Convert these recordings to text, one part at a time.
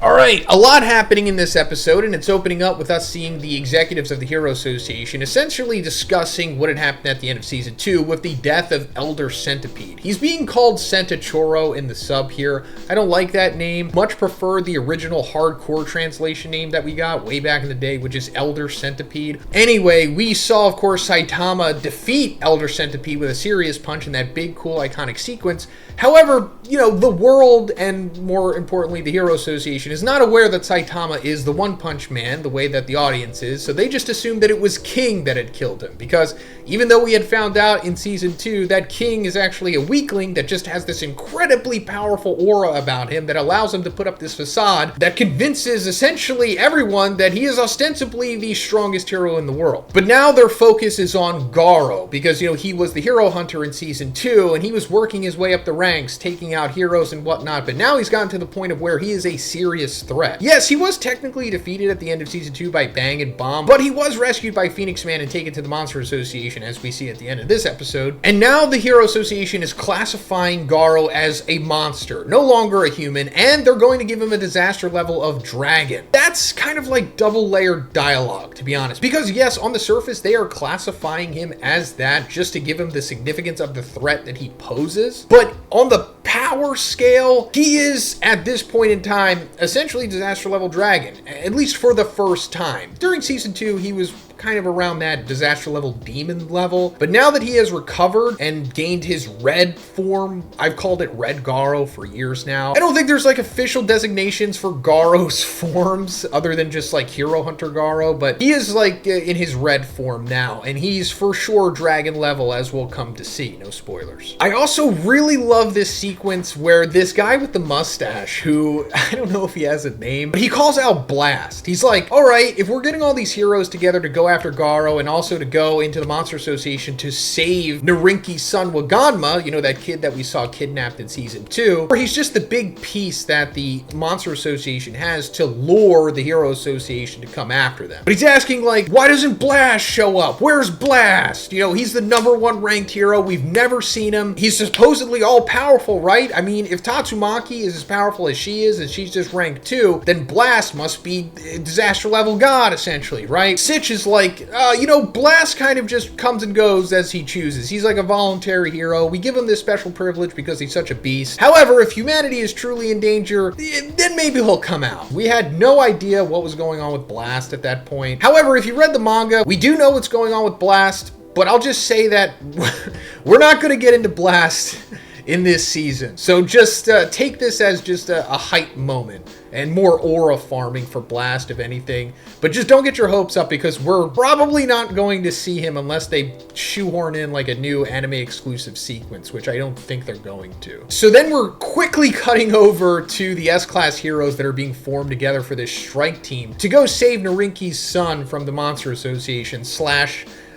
Alright, a lot happening in this episode, and it's opening up with us seeing the executives of the Hero Association essentially discussing what had happened at the end of Season 2 with the death of Elder Centipede. He's being called Centachoro in the sub here. I don't like that name. Much prefer the original hardcore translation name that we got way back in the day, which is Elder Centipede. Anyway, we saw, of course, Saitama defeat Elder Centipede with a serious punch in that big, cool, iconic sequence. However, the world, and more importantly, the Hero Association, is not aware that Saitama is the One Punch Man the way that the audience is, so they just assumed that it was King that had killed him, because even though we had found out in Season 2 that King is actually a weakling that just has this incredibly powerful aura about him that allows him to put up this facade that convinces essentially everyone that he is ostensibly the strongest hero in the world. But now their focus is on Garou, because, he was the hero hunter in Season 2, and he was working his way up the ranks, taking out heroes and whatnot, but now he's gotten to the point of where he is a serious threat. Yes, he was technically defeated at the end of Season 2 by Bang and Bomb, but he was rescued by Phoenix Man and taken to the Monster Association, as we see at the end of this episode. And now the Hero Association is classifying Garou as a monster, no longer a human, and they're going to give him a disaster level of dragon. That's kind of like double-layered dialogue, to be honest, because yes, on the surface, they are classifying him as that just to give him the significance of the threat that he poses, but on the power scale, he is, at this point in time, essentially disaster level dragon, at least for the first time. During Season 2, he was kind of around that disaster level demon level, but now that he has recovered and gained his red form, I've called it Red Garou for years now. I don't think there's official designations for Garou's forms other than just Hero Hunter Garou, but he is in his red form now, and he's for sure dragon level, as we'll come to see. No spoilers. I also really love this sequence where this guy with the mustache, who I don't know if he has a name, but he calls out Blast. He's like, all right, if we're getting all these heroes together to go after Garou and also to go into the Monster Association to save Narinki's son Waganma, that kid that we saw kidnapped in Season 2, where he's just the big piece that the Monster Association has to lure the Hero Association to come after them. But he's asking, why doesn't Blast show up? Where's Blast? He's the #1 ranked hero. We've never seen him. He's supposedly all powerful, right? I mean, if Tatsumaki is as powerful as she is and she's just rank 2, then Blast must be disaster level god, essentially, right? Sitch is Blast kind of just comes and goes as he chooses. He's like a voluntary hero. We give him this special privilege because he's such a beast. However, if humanity is truly in danger, then maybe he'll come out. We had no idea what was going on with Blast at that point. However, if you read the manga, we do know what's going on with Blast, but I'll just say that we're not going to get into Blast in this season. So just take this as just a hype moment and more aura farming for Blast, if anything. But just don't get your hopes up, because we're probably not going to see him unless they shoehorn in a new anime exclusive sequence, which I don't think they're going to. So then we're quickly cutting over to the S-Class heroes that are being formed together for this strike team to go save Narinki's son from the Monster Association /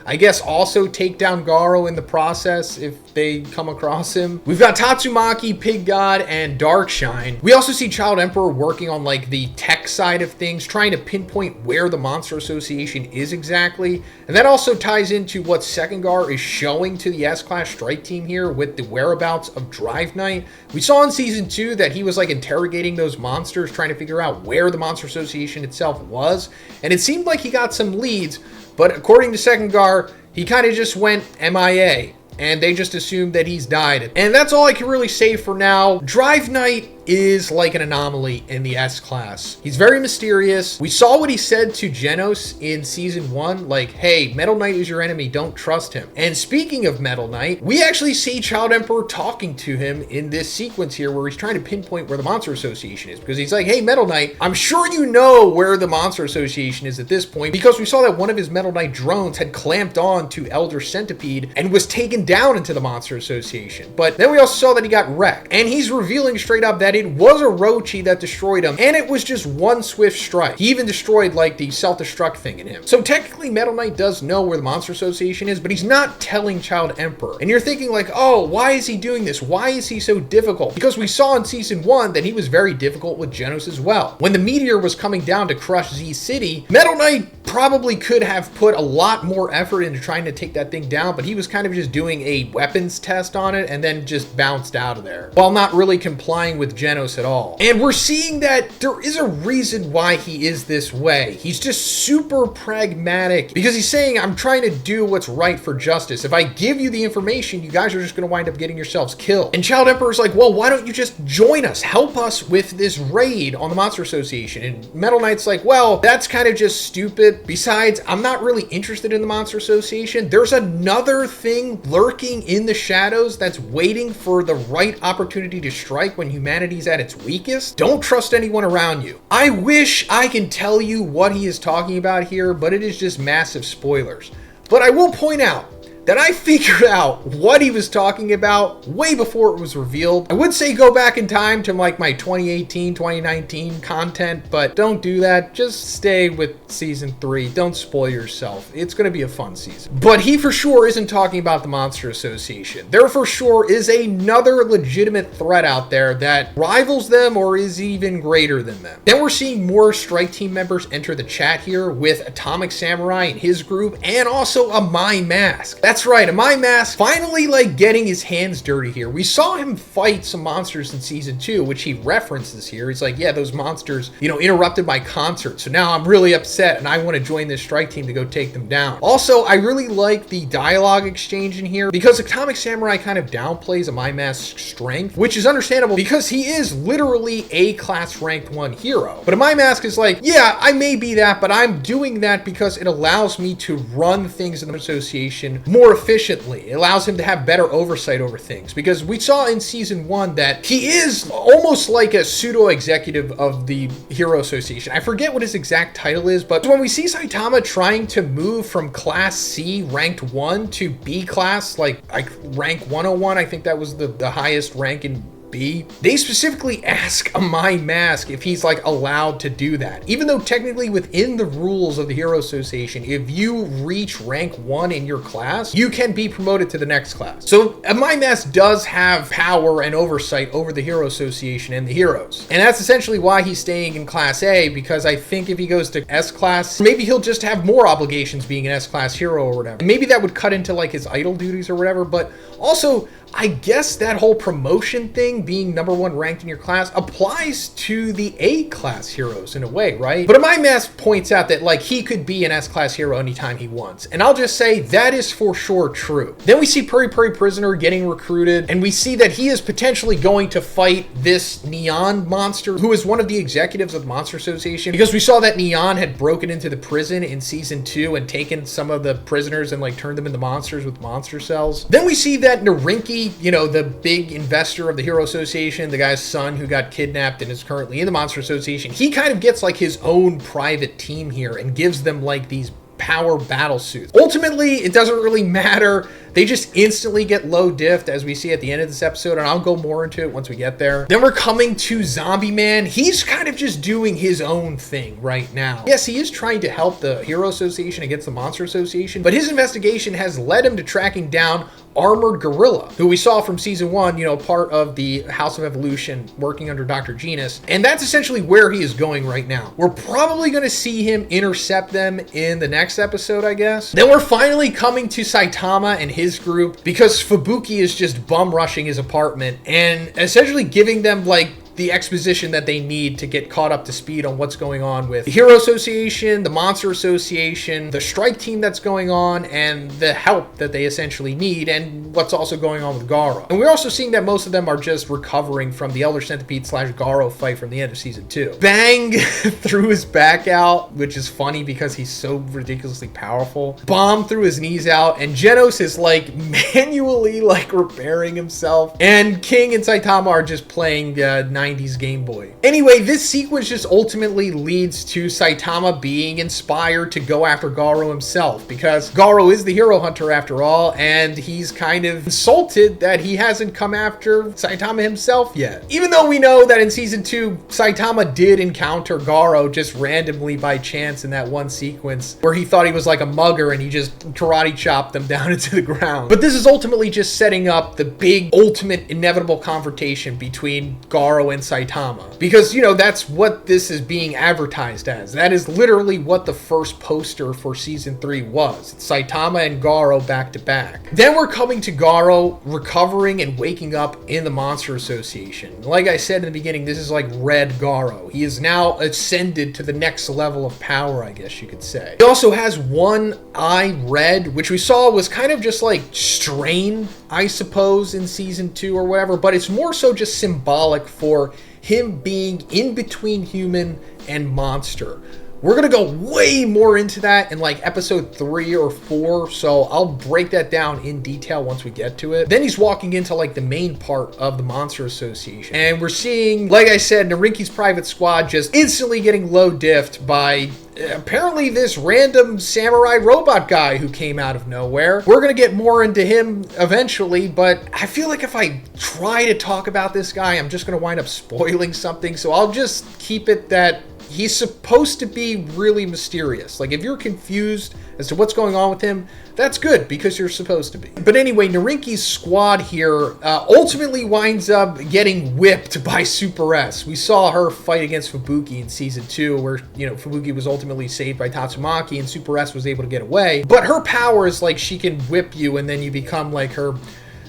I guess also take down Garou in the process if they come across him. We've got Tatsumaki, Pig God, and Darkshine. We also see Child Emperor working on the tech side of things, trying to pinpoint where the Monster Association is exactly. And that also ties into what Sekengar is showing to the S-Class strike team here with the whereabouts of Drive Knight. We saw in Season 2 that he was interrogating those monsters, trying to figure out where the Monster Association itself was. And it seemed like he got some leads, but according to Sekengar, he kind of just went MIA, and they just assumed that he's died. And that's all I can really say for now. Drive Knight is like an anomaly in the S-Class. He's very mysterious. We saw what he said to Genos in Season 1, hey, Metal Knight is your enemy, don't trust him. And speaking of Metal Knight, we actually see Child Emperor talking to him in this sequence here where he's trying to pinpoint where the Monster Association is, because he's like, hey, Metal Knight, I'm sure you know where the Monster Association is at this point, because we saw that one of his Metal Knight drones had clamped on to Elder Centipede and was taken down into the Monster Association. But then we also saw that he got wrecked, and he's revealing straight up that it was Orochi that destroyed him, and it was just one swift strike. He even destroyed the self-destruct thing in him. So technically Metal Knight does know where the Monster Association is, but he's not telling Child Emperor. And you're thinking oh, why is he doing this? Why is he so difficult? Because we saw in Season 1 that he was very difficult with Genos as well. When the meteor was coming down to crush Z City, Metal Knight probably could have put a lot more effort into trying to take that thing down, but he was kind of just doing a weapons test on it and then just bounced out of there while not really complying with Genos at all. And we're seeing that there is a reason why he is this way. He's just super pragmatic because he's saying, I'm trying to do what's right for justice. If I give you the information, you guys are just going to wind up getting yourselves killed. And Child Emperor's like, well, why don't you just join us? Help us with this raid on the Monster Association. And Metal Knight's like, well, that's kind of just stupid. Besides, I'm not really interested in the Monster Association. There's another thing lurking in the shadows that's waiting for the right opportunity to strike when humanity's at its weakest. Don't trust anyone around you. I wish I can tell you what he is talking about here, but it is just massive spoilers. But I will point out that I figured out what he was talking about way before it was revealed. I would say go back in time to like my 2018, 2019 content, but don't do that. Just stay with season 3. Don't spoil yourself. It's going to be a fun season. But he for sure isn't talking about the Monster Association. There for sure is another legitimate threat out there that rivals them or is even greater than them. Then we're seeing more strike team members enter the chat here with Atomic Samurai and his group, and also Amai Mask. That's right, Amai Mask finally like getting his hands dirty here. We saw him fight some monsters in season 2, which he references here. He's like, yeah, those monsters, interrupted my concert. So now I'm really upset and I want to join this strike team to go take them down. Also, I really like the dialogue exchange in here because Atomic Samurai kind of downplays Amai Mask's strength, which is understandable because he is literally a class ranked 1 hero. But Amai Mask is like, yeah, I may be that, but I'm doing that because it allows me to run things in the association more efficiently. It allows him to have better oversight over things because we saw in season 1 that he is almost like a pseudo executive of the Hero Association. I forget what his exact title is, but when we see Saitama trying to move from class C ranked 1 to B class, like rank 101, I think that was the highest rank in B, they specifically ask Amai Mask if he's like allowed to do that. Even though technically within the rules of the Hero Association, if you reach rank 1 in your class, you can be promoted to the next class. So Amai Mask does have power and oversight over the Hero Association and the heroes. And that's essentially why he's staying in class A, because I think if he goes to S class, maybe he'll just have more obligations being an S class hero or whatever. And maybe that would cut into like his idol duties or whatever, but also I guess that whole promotion thing, being number 1 ranked in your class, applies to the A class heroes in a way, right? But Amai Mask points out that like he could be an S class hero anytime he wants. And I'll just say that is for sure true. Then we see Puri-Puri Prisoner getting recruited, and we see that he is potentially going to fight this Neon monster, who is one of the executives of the Monster Association, because we saw that Neon had broken into the prison in season 2 and taken some of the prisoners and like turned them into monsters with monster cells. Then we see that Narinki, the big investor of the Hero Association, the guy's son who got kidnapped and is currently in the Monster Association, he kind of gets like his own private team here and gives them like these power battle suits. Ultimately, it doesn't really matter. They just instantly get low diffed, as we see at the end of this episode, and I'll go more into it once we get there. Then we're coming to Zombie Man. He's kind of just doing his own thing right now. Yes, he is trying to help the Hero Association against the Monster Association, but his investigation has led him to tracking down Armored Gorilla, who we saw from season 1, part of the House of Evolution, working under Dr. Genus. And that's essentially where he is going right now. We're probably going to see him intercept them in the next episode, I guess. Then we're finally coming to Saitama and his group, because Fubuki is just bum rushing his apartment and essentially giving them like the exposition that they need to get caught up to speed on what's going on with the Hero Association, the Monster Association, the strike team that's going on, and the help that they essentially need, and what's also going on with Garou. And we're also seeing that most of them are just recovering from the Elder Centipede / Garou fight from the end of season 2. Bang threw his back out, which is funny because he's so ridiculously powerful. Bomb threw his knees out, and Genos is like manually like repairing himself, and King and Saitama are just playing 90s Game Boy. Anyway, this sequence just ultimately leads to Saitama being inspired to go after Garou himself, because Garou is the hero hunter after all, and he's kind of insulted that he hasn't come after Saitama himself yet. Even though we know that in season 2, Saitama did encounter Garou just randomly by chance in that one sequence where he thought he was like a mugger and he just karate chopped them down into the ground. But this is ultimately just setting up the big ultimate inevitable confrontation between Garou and and Saitama. Because, you know, that's what this is being advertised as. That is literally what the first poster for season 3 was. It's Saitama and Garou back to back. Then we're coming to Garou recovering and waking up in the Monster Association. Like I said in the beginning, this is like Red Garou. He is now ascended to the next level of power, I guess you could say. He also has one eye red, which we saw was kind of just like strain, I suppose, in season 2 or whatever, but it's more so just symbolic for him being in between human and monster. We're going to go way more into that in like episode 3 or 4, so I'll break that down in detail once we get to it. Then he's walking into like the main part of the Monster Association, and we're seeing, like I said, Narinki's private squad just instantly getting low diffed by apparently this random samurai robot guy who came out of nowhere. We're going to get more into him eventually, but I feel like if I try to talk about this guy, I'm just going to wind up spoiling something, so I'll just keep it that he's supposed to be really mysterious. Like, if you're confused as to what's going on with him, that's good, because you're supposed to be. But anyway, Narinki's squad here ultimately winds up getting whipped by Super S. We saw her fight against Fubuki in season 2, where, you know, Fubuki was ultimately saved by Tatsumaki and Super S was able to get away. But her power is like she can whip you and then you become like her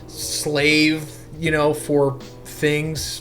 slave, you know, for things.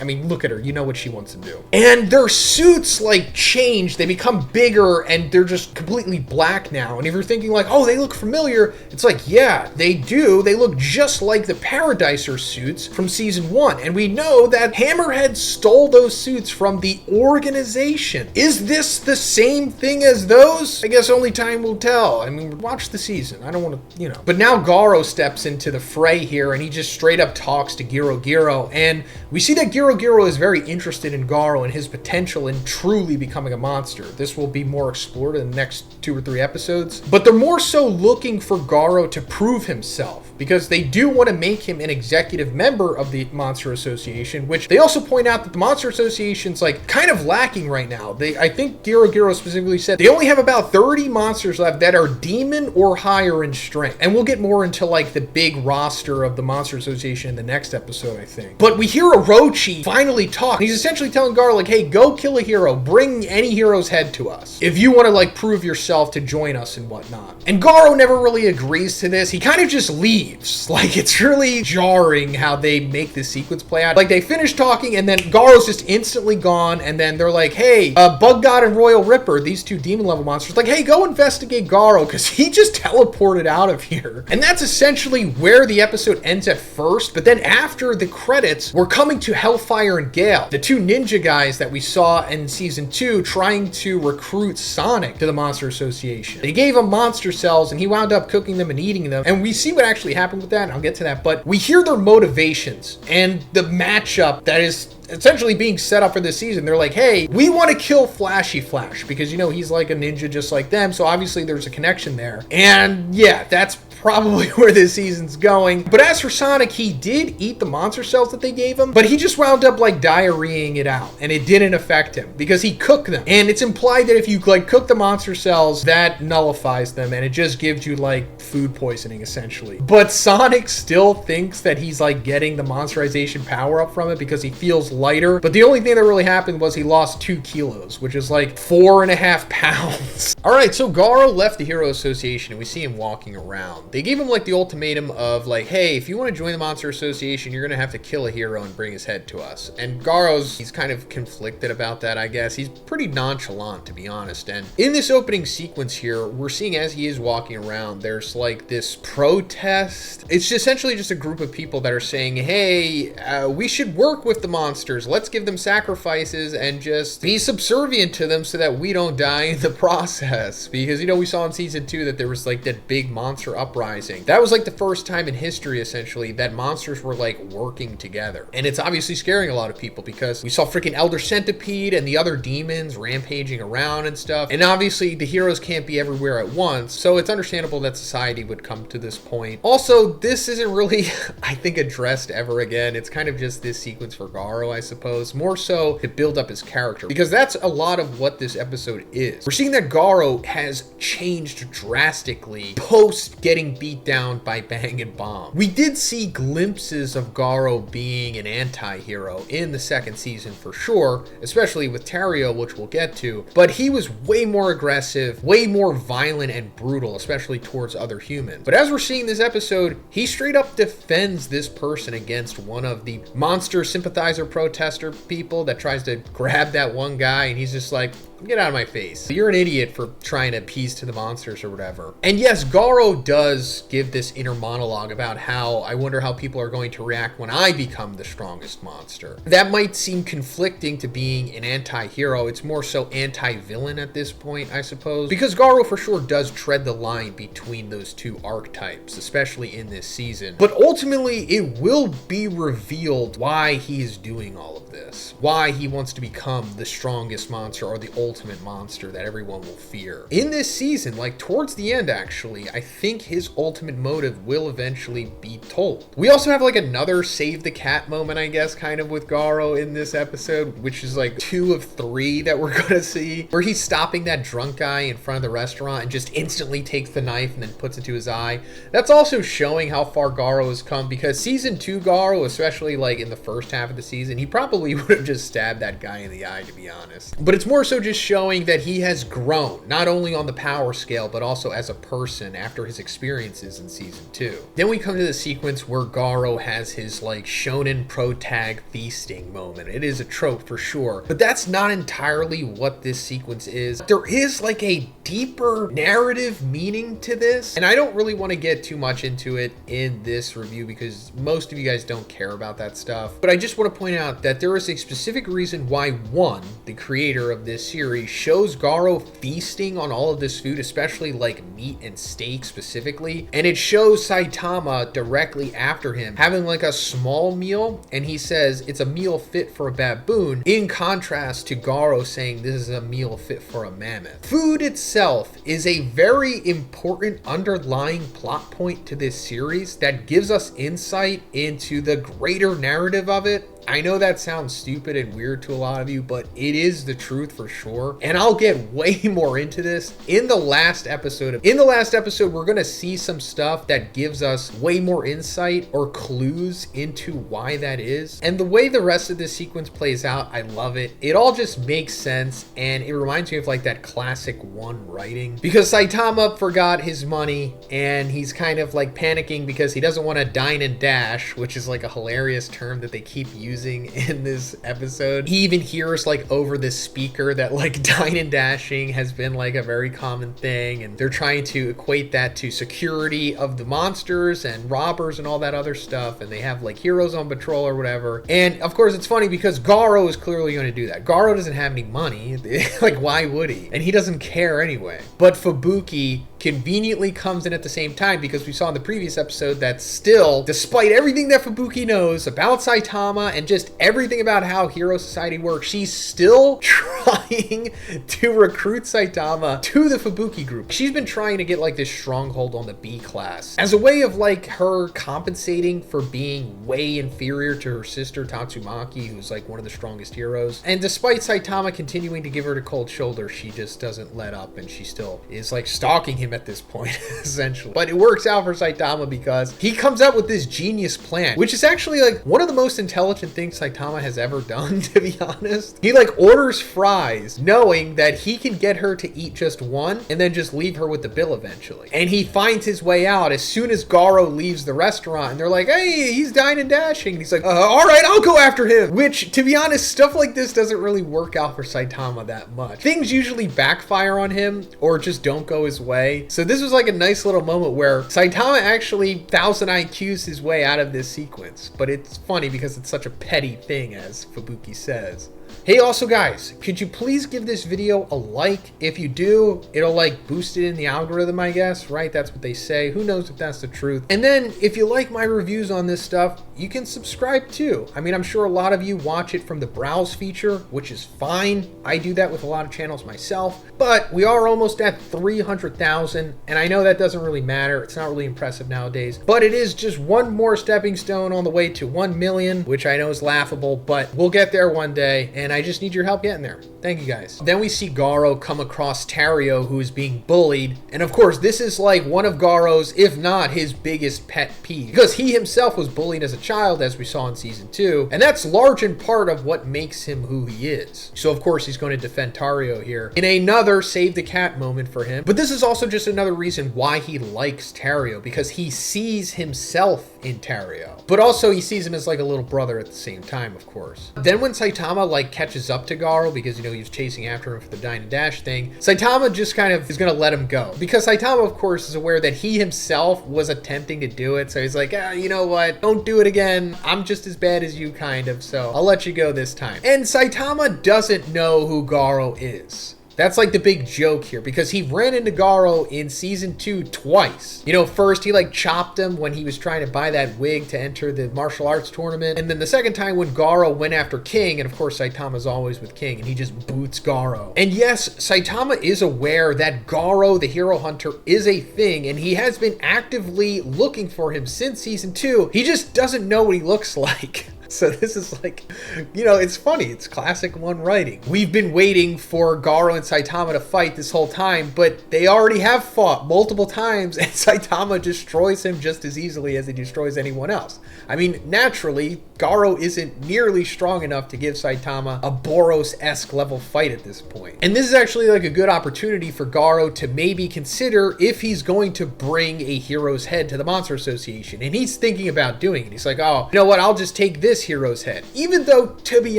I mean, look at her. You know what she wants to do. And their suits, like, change. They become bigger, and they're just completely black now. And if you're thinking, like, oh, they look familiar, it's like, yeah, they do. They look just like the Paradiser suits from Season 1. And we know that Hammerhead stole those suits from the organization. Is this the same thing as those? I guess only time will tell. I mean, watch the season. I don't want to, you know. But now Garou steps into the fray here, and he just straight up talks to Giro, and we see that Giro is very interested in Garou and his potential in truly becoming a monster. This will be more explored in the next 2 or 3 episodes. But they're more so looking for Garou to prove himself, because they do want to make him an executive member of the Monster Association, which they also point out that the Monster Association's like kind of lacking right now. I think Giro specifically said they only have about 30 monsters left that are demon or higher in strength. And we'll get more into like the big roster of the Monster Association in the next episode, I think. But we hear Orochi finally talk. He's essentially telling Garou, like, hey, go kill a hero. Bring any hero's head to us if you want to, like, prove yourself to join us and whatnot. And Garou never really agrees to this. He kind of just leaves. Like, it's really jarring how they make this sequence play out. Like, they finish talking, and then Garou's just instantly gone, and then they're like, hey, Bug God and Royal Ripper, these 2 demon-level monsters, like, hey, go investigate Garou, because he just teleported out of here. And that's essentially where the episode ends at first, but then after the credits, we're coming to Hellfire and Gale, the 2 ninja guys that we saw in season 2 trying to recruit Sonic to the Monster Association. They gave him monster cells and he wound up cooking them and eating them, and we see what actually happened with that, and I'll get to that, but we hear their motivations and the matchup that is essentially being set up for this season. They're like, hey, we want to kill Flashy Flash because, you know, he's like a ninja just like them, so obviously there's a connection there. And yeah, that's probably where this season's going. But as for Sonic, he did eat the monster cells that they gave him, but he just wound up like diarrheaing it out, and it didn't affect him because he cooked them. And it's implied that if you like cook the monster cells, that nullifies them, and it just gives you like food poisoning essentially. But Sonic still thinks that he's like getting the monsterization power up from it because he feels lighter. But the only thing that really happened was he lost 2 kilos, which is like 4.5 pounds. All right, so Garou left the Hero Association and we see him walking around. They gave him like the ultimatum of like, hey, if you want to join the Monster Association, you're gonna have to kill a hero and bring his head to us. And he's kind of conflicted about that, I guess. He's pretty nonchalant, to be honest. And in this opening sequence here, we're seeing as he is walking around, there's like this protest. It's essentially just a group of people that are saying, hey, we should work with the monsters. Let's give them sacrifices and just be subservient to them so that we don't die in the process. Because, you know, we saw in season 2 that there was like that big monster uprising. That was like the first time in history, essentially, that monsters were like working together. And it's obviously scaring a lot of people because we saw freaking Elder Centipede and the other demons rampaging around and stuff. And obviously the heroes can't be everywhere at once. So it's understandable that society would come to this point. Also, this isn't really, I think, addressed ever again. It's kind of just this sequence for Garou, I suppose. More so to build up his character, because that's a lot of what this episode is. We're seeing that Garou has changed drastically post getting getting beat down by Bang and Bomb. We did see glimpses of Garou being an anti-hero in the second season for sure, especially with Terrio, which we'll get to, but he was way more aggressive, way more violent and brutal, especially towards other humans. But as we're seeing this episode, he straight up defends this person against one of the monster sympathizer protester people that tries to grab that one guy, and he's just like, get out of my face. You're an idiot for trying to appease to the monsters or whatever. And yes, Garou does give this inner monologue about how I wonder how people are going to react when I become the strongest monster. That might seem conflicting to being an anti-hero. It's more so anti-villain at this point, I suppose. Because Garou for sure does tread the line between those two archetypes, especially in this season. But ultimately, it will be revealed why he is doing all of this. Why he wants to become the strongest monster or the ultimate monster that everyone will fear. In this season, like towards the end actually, I think his ultimate motive will eventually be told. We also have like another save the cat moment, I guess, kind of with Garou in this episode, which is like 2 of 3 that we're gonna see, where he's stopping that drunk guy in front of the restaurant and just instantly takes the knife and then puts it to his eye. That's also showing how far Garou has come, because season 2 Garou, especially like in the first half of the season, he probably would have just stabbed that guy in the eye, to be honest. But it's more so just showing that he has grown, not only on the power scale, but also as a person after his experiences in season 2. Then we come to the sequence where Garou has his like shonen pro-tag feasting moment. It is a trope for sure, but that's not entirely what this sequence is. There is like a deeper narrative meaning to this, and I don't really want to get too much into it in this review because most of you guys don't care about that stuff. But I just want to point out that there is a specific reason why one, the creator of this series, shows Garou feasting on all of this food, especially like meat and steak specifically, and it shows Saitama directly after him having like a small meal, and he says it's a meal fit for a baboon, in contrast to Garou saying this is a meal fit for a mammoth. Food itself is a very important underlying plot point to this series that gives us insight into the greater narrative of it. I know that sounds stupid and weird to a lot of you, but it is the truth for sure. And I'll get way more into this in the last episode. In the last episode, we're going to see some stuff that gives us way more insight or clues into why that is. And the way the rest of this sequence plays out, I love it. It all just makes sense, and it reminds me of like that classic One writing. Because Saitama forgot his money, and he's kind of like panicking because he doesn't want to dine and dash, which is like a hilarious term that they keep using in this episode. He even hears like over this speaker that like dine and dashing has been like a very common thing, and they're trying to equate that to security of the monsters and robbers and all that other stuff, and they have like heroes on patrol or whatever. And of course it's funny because Garou is clearly going to do that. Garou doesn't have any money. Like, why would he? And he doesn't care anyway. But Fubuki conveniently comes in at the same time, because we saw in the previous episode that still, despite everything that Fubuki knows about Saitama and just everything about how Hero Society works, she's still trying to recruit Saitama to the Fubuki group. She's been trying to get like this stronghold on the B class as a way of like her compensating for being way inferior to her sister Tatsumaki, who's like one of the strongest heroes. And despite Saitama continuing to give her the cold shoulder, she just doesn't let up, and she still is like stalking him at this point, essentially. But it works out for Saitama because he comes up with this genius plan, which is actually like one of the most intelligent things Saitama has ever done, to be honest. He like orders fries knowing that he can get her to eat just one and then just leave her with the bill eventually. And he finds his way out as soon as Garou leaves the restaurant, and they're like, hey, he's dine and dashing. And he's like, all right, I'll go after him. Which, to be honest, stuff like this doesn't really work out for Saitama that much. Things usually backfire on him or just don't go his way. So this was like a nice little moment where Saitama actually 1000 IQs his way out of this sequence. But it's funny because it's such a petty thing, as Fubuki says. Hey, also guys, could you please give this video a like? If you do, it'll like boost it in the algorithm, I guess, right? That's what they say. Who knows if that's the truth? And then if you like my reviews on this stuff, you can subscribe too. I mean, I'm sure a lot of you watch it from the browse feature, which is fine. I do that with a lot of channels myself, but we are almost at 300,000, and I know that doesn't really matter. It's not really impressive nowadays, but it is just one more stepping stone on the way to 1 million, which I know is laughable, but we'll get there one day. And and I just need your help getting there. Thank you guys. Then we see Garou come across Tario, who is being bullied. And of course, this is like one of Garou's, if not his biggest pet peeve, because he himself was bullied as a child, as we saw in season 2. And that's large in part of what makes him who he is. So of course, he's going to defend Tario here in another save the cat moment for him. But this is also just another reason why he likes Tario, because he sees himself in Tario. But also he sees him as like a little brother at the same time, of course. Then when Saitama like catches up to Garou, because you know he was chasing after him for the dine and dash thing, Saitama just kind of is going to let him go, because Saitama of course is aware that he himself was attempting to do it. So he's like, you know what, don't do it again, I'm just as bad as you kind of, so I'll let you go this time. And Saitama doesn't know who Garou is. That's like the big joke here, because he ran into Garou in season 2 twice. You know, first he like chopped him when he was trying to buy that wig to enter the martial arts tournament. And then the second time when Garou went after King, and of course Saitama's always with King, and he just boots Garou. And yes, Saitama is aware that Garou, the hero hunter, is a thing, and he has been actively looking for him since season 2. He just doesn't know what he looks like. So this is like, you know, it's funny. It's classic one writing. We've been waiting for Garou and Saitama to fight this whole time, but they already have fought multiple times, and Saitama destroys him just as easily as he destroys anyone else. I mean, naturally, Garou isn't nearly strong enough to give Saitama a Boros-esque level fight at this point. And this is actually like a good opportunity for Garou to maybe consider if he's going to bring a hero's head to the Monster Association. And he's thinking about doing it. He's like, oh, you know what? I'll just take this hero's head. Even though, to be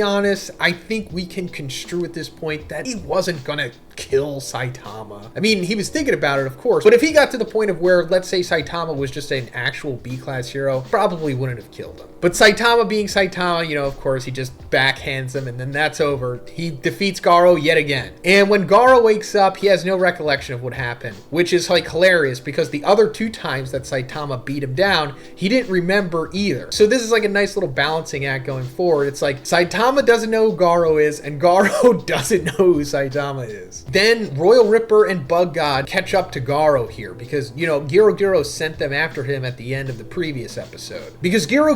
honest, I think we can construe at this point that he wasn't gonna kill Saitama. I mean, he was thinking about it, of course, but if he got to the point of where, let's say Saitama was just an actual B-class hero, probably wouldn't have killed him. But Saitama being Saitama, you know, of course, he just backhands him, and then that's over. He defeats Garou yet again. And when Garou wakes up, he has no recollection of what happened, which is like hilarious, because the other 2 times that Saitama beat him down, he didn't remember either. So this is like a nice little balancing act going forward. It's like Saitama doesn't know who Garou is, and Garou doesn't know who Saitama is. Then Royal Ripper and Bug God catch up to Garou here, because, you know, Garou sent them after him at the end of the previous episode. Because Garou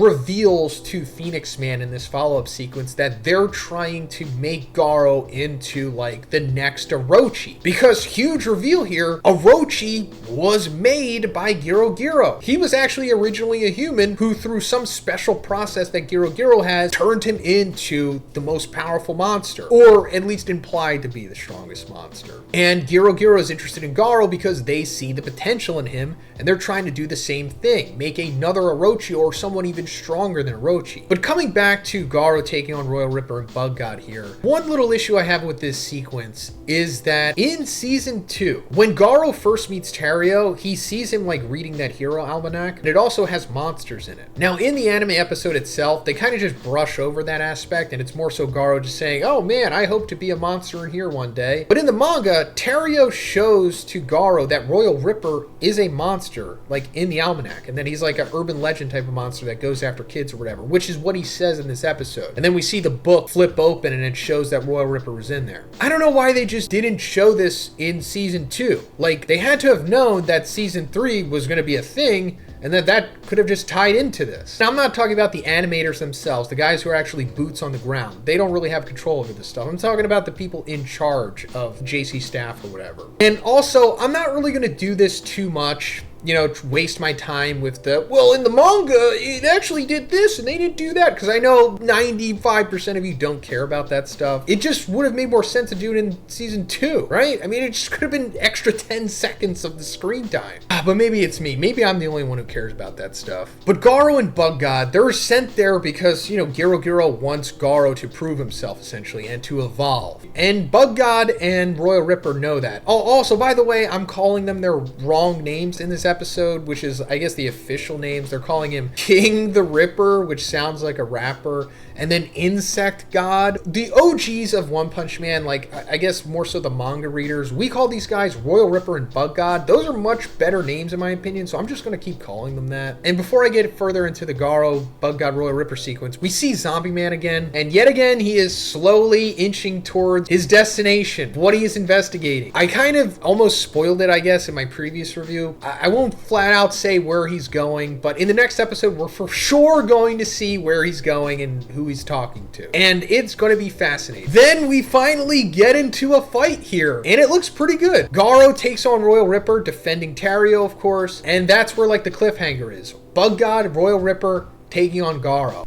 reveals to Phoenix Man in this follow-up sequence that they're trying to make Garou into like the next Orochi. Because huge reveal here, Orochi was made by Garou. He was actually originally a human who, through some special process that Garou has, turned him into the most powerful monster, or at least implied to be the strongest monster. And Garou is interested in Garou because they see the potential in him, and they're trying to do the same thing, make another Orochi or someone even stronger than Orochi. But coming back to Garou taking on Royal Ripper and Bug God here, one little issue I have with this sequence is that in season 2, when Garou first meets Tario, he sees him like reading that hero almanac, and it also has monsters in it. Now in the anime episode itself, they kind of just brush over that aspect, and it's more so Garou just saying, oh man, I hope to be a monster in here one day. But in the manga, Tario shows to Garou that Royal Ripper is a monster, like in the almanac, and that he's like an urban legend type of monster that goes after kids or whatever, which is what he says in this episode. And then we see the book flip open and it shows that Royal Ripper was in there. I don't know why they just didn't show this in season 2. Like, they had to have known that season 3 was going to be a thing, and that could have just tied into this. Now, I'm not talking about the animators themselves, the guys who are actually boots on the ground. They don't really have control over this stuff. I'm talking about the people in charge of JC staff or whatever. And also, I'm not really going to do this too much, you know, waste my time with the, well, in the manga, it actually did this and they didn't do that, because I know 95% of you don't care about that stuff. It just would have made more sense to do it in season 2, right? I mean, it just could have been extra 10 seconds of the screen time. But maybe it's me. Maybe I'm the only one who cares about that stuff. But Garou and Bug God, they're sent there because, you know, Garou wants Garou to prove himself, essentially, and to evolve. And Bug God and Royal Ripper know that. Oh, also, by the way, I'm calling them their wrong names in this episode, which is, I guess, the official names. They're calling him King the Ripper, which sounds like a rapper, and then Insect God. The OGs of One Punch Man, like, I guess more so the manga readers, we call these guys Royal Ripper and Bug God. Those are much better names in my opinion, so I'm just going to keep calling them that. And before I get further into the Garou, Bug God, Royal Ripper sequence, we see Zombie Man again, and yet again he is slowly inching towards his destination, what he is investigating. I kind of almost spoiled it, I guess, in my previous review. I won't don't flat out say where he's going, but in the next episode, we're for sure going to see where he's going and who he's talking to. And it's going to be fascinating. Then we finally get into a fight here, and it looks pretty good. Garou takes on Royal Ripper, defending Tario, of course, and that's where, like, the cliffhanger is. Bug God, Royal Ripper, taking on Garou.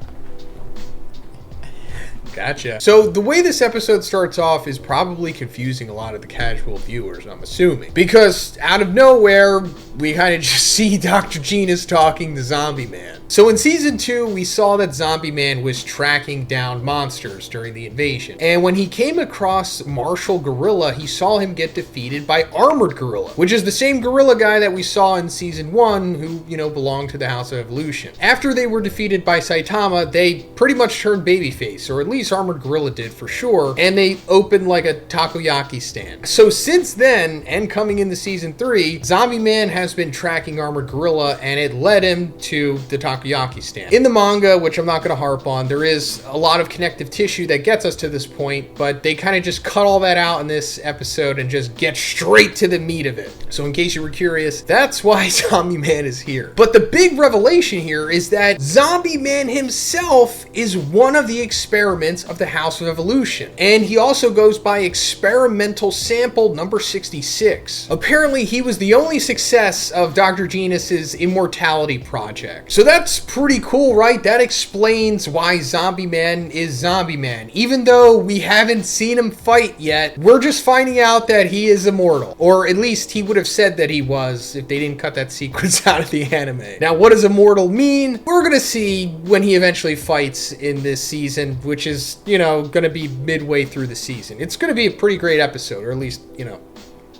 Gotcha. So the way this episode starts off is probably confusing a lot of the casual viewers, I'm assuming. Because out of nowhere, we kind of just see Dr. Genus talking to Zombie Man. So in Season 2, we saw that Zombie Man was tracking down monsters during the invasion. And when he came across Martial Gorilla, he saw him get defeated by Armored Gorilla, which is the same gorilla guy that we saw in Season 1 who, you know, belonged to the House of Evolution. After they were defeated by Saitama, they pretty much turned babyface, or at least Armored Gorilla did for sure, and they opened like a takoyaki stand. So since then, and coming into Season 3, Zombie Man has been tracking Armored Gorilla, and it led him to the takoyaki stand. In the manga, which I'm not going to harp on, there is a lot of connective tissue that gets us to this point, but they kind of just cut all that out in this episode and just get straight to the meat of it. So in case you were curious, that's why Zombie Man is here. But the big revelation here is that Zombie Man himself is one of the experiments of the House of Evolution, and he also goes by experimental sample number 66. Apparently, he was the only success of Dr. Genus's immortality project. So that's pretty cool, right? That explains why Zombie Man is Zombie Man. Even though we haven't seen him fight yet, we're just finding out that he is immortal. Or at least he would have said that he was if they didn't cut that sequence out of the anime. Now, what does immortal mean? We're gonna see when he eventually fights in this season, which is, you know, gonna be midway through the season. It's gonna be a pretty great episode, or at least, you know,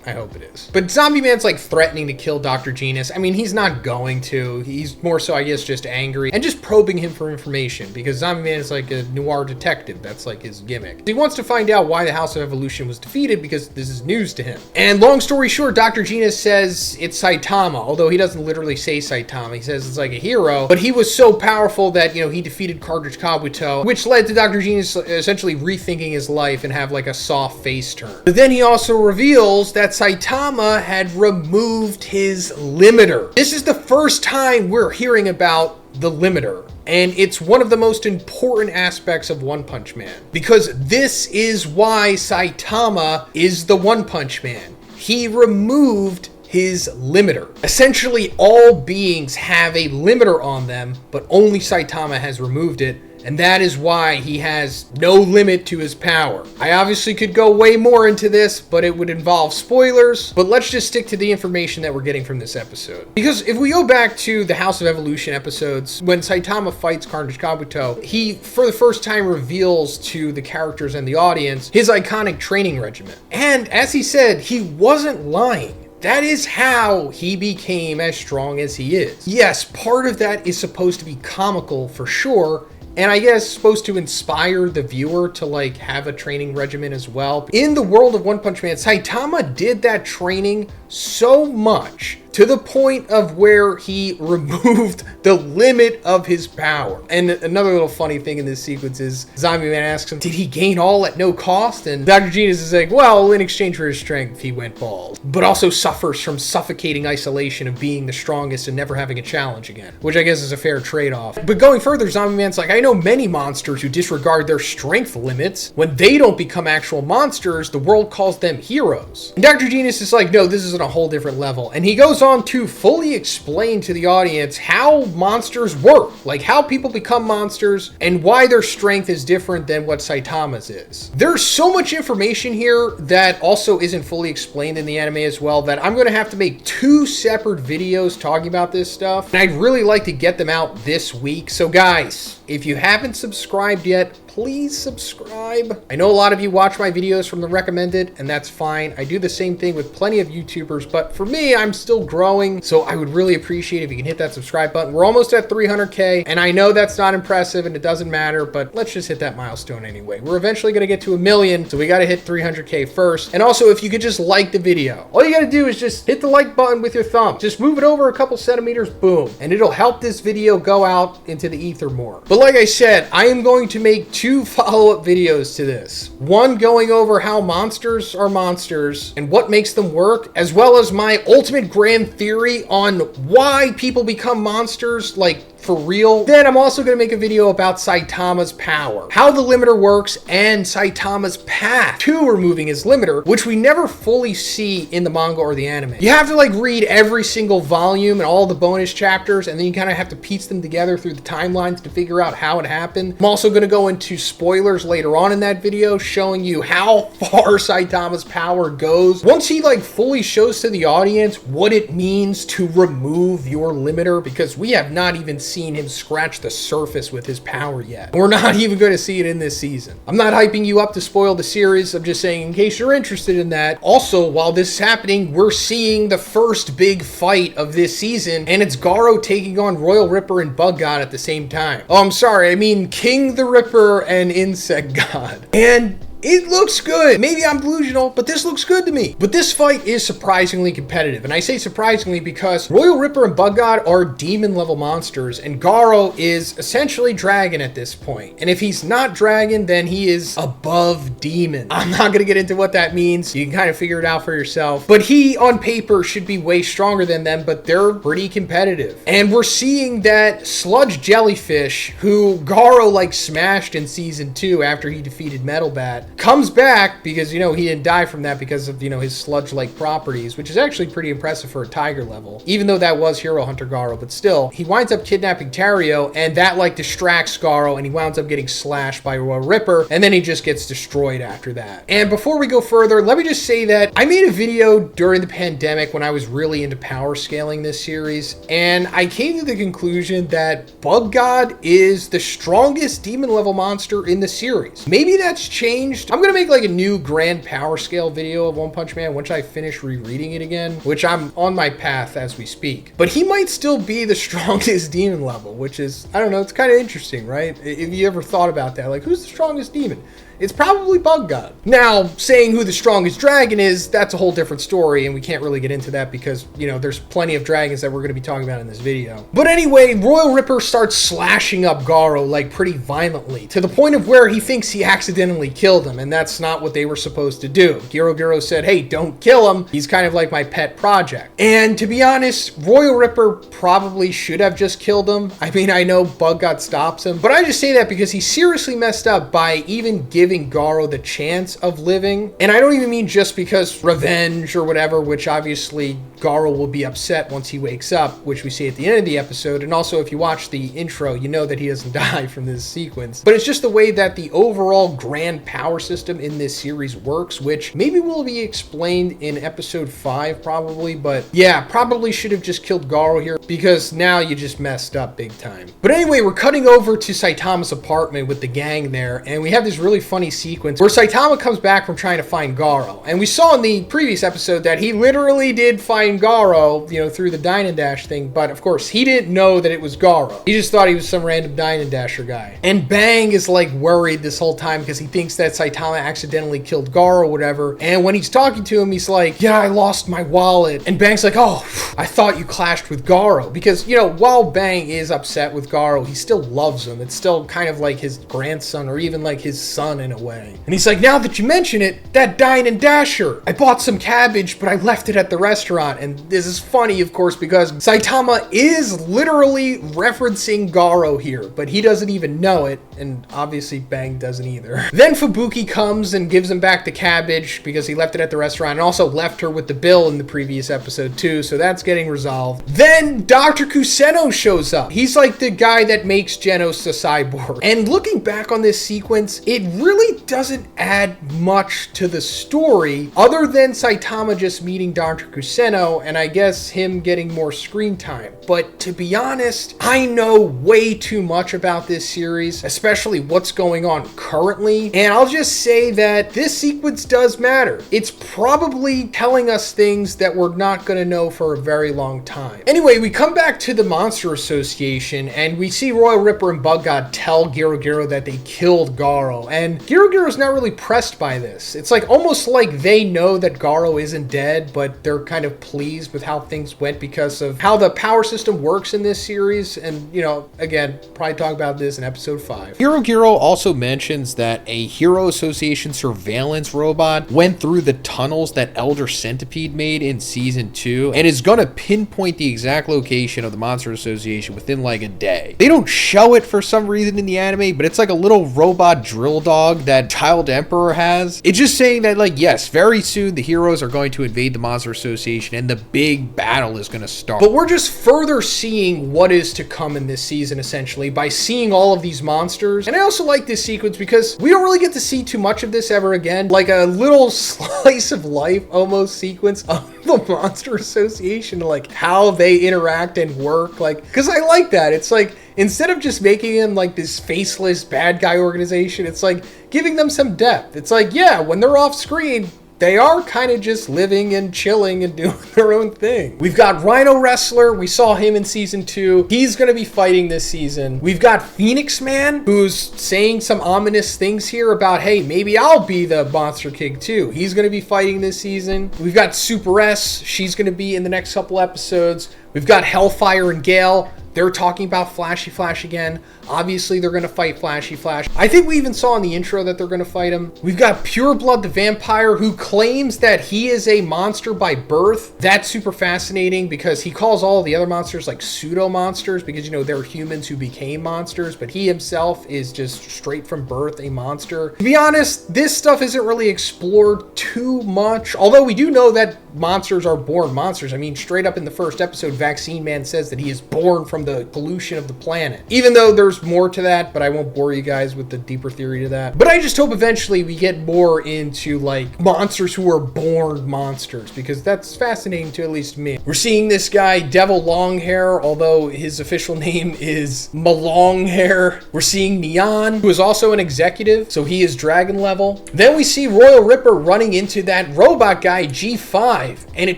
I hope it is. But Zombie Man's like threatening to kill Dr. Genus. I mean, he's not going to. He's more so, I guess, just angry and just probing him for information, because Zombie Man is like a noir detective. That's like his gimmick. He wants to find out why the House of Evolution was defeated, because this is news to him. And long story short, Dr. Genus says it's Saitama, although he doesn't literally say Saitama. He says it's like a hero, but he was so powerful that, you know, he defeated Cartridge Kabuto, which led to Dr. Genus essentially rethinking his life and have like a soft face turn. But then he also reveals that Saitama had removed his limiter. This is the first time we're hearing about the limiter, and it's one of the most important aspects of One Punch Man, because this is why Saitama is the One Punch Man. He removed his limiter. Essentially, all beings have a limiter on them, but only Saitama has removed it, and that is why he has no limit to his power. I obviously could go way more into this, but it would involve spoilers, but let's just stick to the information that we're getting from this episode. Because if we go back to the House of Evolution episodes, when Saitama fights Carnage Kabuto, he, for the first time, reveals to the characters and the audience his iconic training regimen. And as he said, he wasn't lying. That is how he became as strong as he is. Yes, part of that is supposed to be comical for sure, and I guess supposed to inspire the viewer to like have a training regimen as well. In the world of One Punch Man, Saitama did that training so much to the point of where he removed the limit of his power. And another little funny thing in this sequence is Zombie Man asks him, did he gain all at no cost? And Dr. Genus is like, well, in exchange for his strength, he went bald. But also suffers from suffocating isolation of being the strongest and never having a challenge again, which I guess is a fair trade-off. But going further, Zombie Man's like, I know many monsters who disregard their strength limits. When they don't become actual monsters, the world calls them heroes. And Dr. Genus is like, no, this is on a whole different level. And he goes on to fully explain to the audience how monsters work, like how people become monsters and why their strength is different than what Saitama's is. There's so much information here that also isn't fully explained in the anime as well that I'm going to have to make 2 separate videos talking about this stuff, and I'd really like to get them out this week. So guys, if you haven't subscribed yet, please subscribe. I know a lot of you watch my videos from the recommended, and that's fine. I do the same thing with plenty of YouTubers, but for me, I'm still growing, so I would really appreciate if you can hit that subscribe button. We're almost at 300K, and I know that's not impressive and it doesn't matter, but let's just hit that milestone anyway. We're eventually gonna get to 1 million, so we gotta hit 300K first. And also, if you could just like the video. All you gotta do is just hit the like button with your thumb. Just move it over a couple centimeters, boom, and it'll help this video go out into the ether more. But like I said, I am going to make 2 2 follow-up videos to this. One going over how monsters are monsters and what makes them work, as well as my ultimate grand theory on why people become monsters, like, for real. Then I'm also going to make a video about Saitama's power, how the limiter works, and Saitama's path to removing his limiter, which we never fully see in the manga or the anime. You have to like read every single volume and all the bonus chapters, and then you kind of have to piece them together through the timelines to figure out how it happened. I'm also going to go into spoilers later on in that video, showing you how far Saitama's power goes once he like fully shows to the audience what it means to remove your limiter, because we have not even seen him scratch the surface with his power yet. We're not even going to see it in this season. I'm not hyping you up to spoil the series. I'm just saying in case you're interested in that. Also, while this is happening, we're seeing the first big fight of this season, and it's Garou taking on Royal Ripper and Bug God at the same time. Oh, I'm sorry. I mean King the Ripper and Insect God. And it looks good. Maybe I'm delusional, but this looks good to me. But this fight is surprisingly competitive. And I say surprisingly because Royal Ripper and Bug God are demon level monsters, and Garou is essentially dragon at this point. And if he's not dragon, then he is above demon. I'm not gonna get into what that means. You can kind of figure it out for yourself. But he, on paper, should be way stronger than them, but they're pretty competitive. And we're seeing that sludge jellyfish, who Garou like smashed in season 2 after he defeated Metal Bat, comes back because, you know, he didn't die from that because of, you know, his sludge-like properties, which is actually pretty impressive for a tiger level, even though that was Hero Hunter Garou. But still, he winds up kidnapping Tario, and that like distracts Garou, and he winds up getting slashed by Royal Ripper, and then he just gets destroyed after that. And before we go further, let me just say that I made a video during the pandemic when I was really into power scaling this series, and I came to the conclusion that Bug God is the strongest demon level monster in the series. Maybe that's changed. I'm gonna make like a new grand power scale video of One Punch Man once I finish rereading it again, which I'm on my path as we speak. But he might still be the strongest demon level, which is, I don't know, it's kind of interesting, right? If you ever thought about that, like who's the strongest demon? It's probably Bug God. Now, saying who the strongest dragon is, that's a whole different story, and we can't really get into that because, you know, there's plenty of dragons that we're going to be talking about in this video. But anyway, Royal Ripper starts slashing up Garou, like, pretty violently, to the point of where he thinks he accidentally killed him, and that's not what they were supposed to do. Garou said, hey, don't kill him. He's kind of like my pet project. And to be honest, Royal Ripper probably should have just killed him. I mean, I know Bug God stops him, but I just say that because he seriously messed up by even giving Garou the chance of living. And I don't even mean just because revenge or whatever, which obviously Garou will be upset once he wakes up, which we see at the end of the episode. And also, if you watch the intro, you know that he doesn't die from this sequence. But it's just the way that the overall grand power system in this series works, which maybe will be explained in episode 5 probably. But yeah, probably should have just killed Garou here because now you just messed up big time. But anyway, we're cutting over to Saitama's apartment with the gang there, and we have this really funny sequence where Saitama comes back from trying to find Garou. And we saw in the previous episode that he literally did find Garou, you know, through the dine and dash thing, but of course he didn't know that it was Garou. He just thought he was some random dine and dasher guy. And Bang is like worried this whole time because he thinks that Saitama accidentally killed Garou or whatever. And when he's talking to him, he's like, yeah, I lost my wallet. And Bang's like, oh, I thought you clashed with Garou. Because, you know, while Bang is upset with Garou, he still loves him. It's still kind of like his grandson or even like his son in a way. And he's like, now that you mention it, that dine and dasher, I bought some cabbage, but I left it at the restaurant. And this is funny, of course, because Saitama is literally referencing Garou here, but he doesn't even know it, and obviously Bang doesn't either. Then Fubuki comes and gives him back the cabbage because he left it at the restaurant and also left her with the bill in the previous episode too, so that's getting resolved. Then Dr. Kuseno shows up. He's like the guy that makes Genos a cyborg. And looking back on this sequence, it really doesn't add much to the story other than Saitama just meeting Dr. Kuseno and I guess him getting more screen time. But to be honest, I know way too much about this series, especially what's going on currently, and I'll just say that this sequence does matter. It's probably telling us things that we're not going to know for a very long time. Anyway, we come back to the Monster Association and we see Royal Ripper and Bug God tell Garou that they killed Garou, and and Girogiro's not really pressed by this. It's like almost like they know that Garou isn't dead, but they're kind of pleased with how things went because of how the power system works in this series. And, you know, again, probably talk about this in episode 5. Girogiro also mentions that a Hero Association surveillance robot went through the tunnels that Elder Centipede made in season 2 and is gonna pinpoint the exact location of the Monster Association within like a day. They don't show it for some reason in the anime, but it's like a little robot drill dog that Child Emperor has. It's just saying that, like, yes, very soon the heroes are going to invade the Monster Association and the big battle is going to start. But we're just further seeing what is to come in this season, essentially, by seeing all of these monsters. And I also like this sequence because we don't really get to see too much of this ever again. Like a little slice of life almost sequence of the Monster Association, like how they interact and work. Like, because I like that. It's like, instead of just making them like this faceless bad guy organization, it's like giving them some depth. It's like, yeah, when they're off screen, they are kind of just living and chilling and doing their own thing. We've got Rhino Wrestler. We saw him in season 2. He's going to be fighting this season. We've got Phoenix Man, who's saying some ominous things here about, hey, maybe I'll be the Monster King too. He's going to be fighting this season. We've got Super S. She's going to be in the next couple episodes. We've got Hellfire and Gale. They're talking about Flashy Flash again. Obviously, they're going to fight Flashy Flash. I think we even saw in the intro that they're going to fight him. We've got Pure Blood the Vampire, who claims that he is a monster by birth. That's super fascinating because he calls all the other monsters like pseudo-monsters because, you know, they're humans who became monsters, but he himself is just straight from birth a monster. To be honest, this stuff isn't really explored too much, although we do know that monsters are born monsters. I mean, straight up in the first episode, Vaccine Man says that he is born from the pollution of the planet. Even though there's more to that, but I won't bore you guys with the deeper theory to that. But I just hope eventually we get more into like monsters who are born monsters, because that's fascinating to at least me. We're seeing this guy, Devil Longhair, although his official name is Malonghair. We're seeing Neon, who is also an executive, so he is dragon level. Then we see Royal Ripper running into that robot guy, G5, and it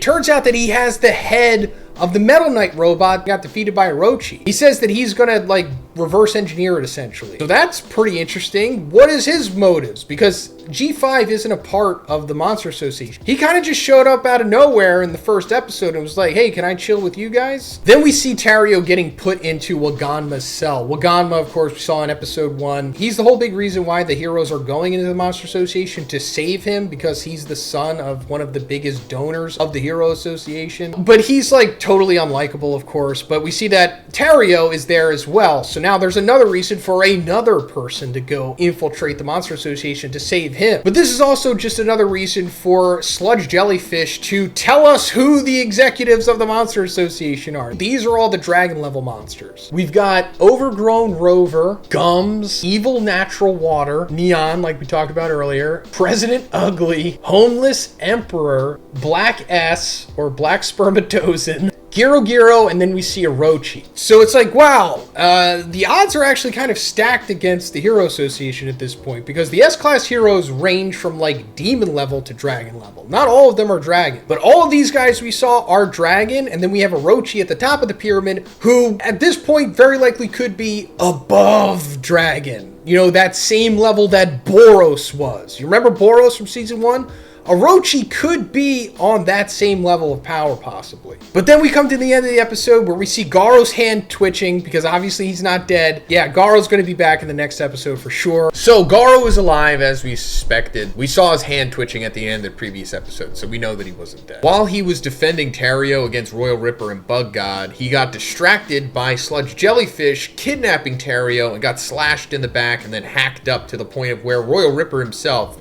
turns out that he has the head of the Metal Knight robot got defeated by Orochi. He says that he's gonna like reverse engineer it essentially. So that's pretty interesting. What is his motives? Because G5 isn't a part of the Monster Association. He kind of just showed up out of nowhere in the first episode and was like, hey, can I chill with you guys? Then we see Tario getting put into Waganma's cell. Waganma, of course, we saw in episode 1. He's the whole big reason why the heroes are going into the Monster Association, to save him, because he's the son of one of the biggest donors of the Hero Association. But he's like totally unlikable, of course. But we see that Tario is there as well. So now there's another reason for another person to go infiltrate the Monster Association to save him. But this is also just another reason for Sludge Jellyfish to tell us who the executives of the Monster Association are. These are all the dragon level monsters. We've got Overgrown Rover, Gums, Evil Natural Water, Neon, like we talked about earlier, President Ugly, Homeless Emperor, Black S, or Black Spermatozoan, Giro, and then we see Orochi. So it's like, wow, the odds are actually kind of stacked against the Hero Association at this point, because the S-Class heroes range from like demon level to dragon level. Not all of them are dragon, but all of these guys we saw are dragon, and then we have Orochi at the top of the pyramid, who at this point very likely could be above dragon. You know, that same level that Boros was. You remember Boros from season 1? Orochi could be on that same level of power, possibly. But then we come to the end of the episode where we see Garou's hand twitching, because obviously he's not dead. Yeah, Garou's going to be back in the next episode for sure. So Garou is alive, as we suspected. We saw his hand twitching at the end of the previous episode, so we know that he wasn't dead. While he was defending Tario against Royal Ripper and Bug God, he got distracted by Sludge Jellyfish kidnapping Tario and got slashed in the back and then hacked up to the point of where Royal Ripper himself,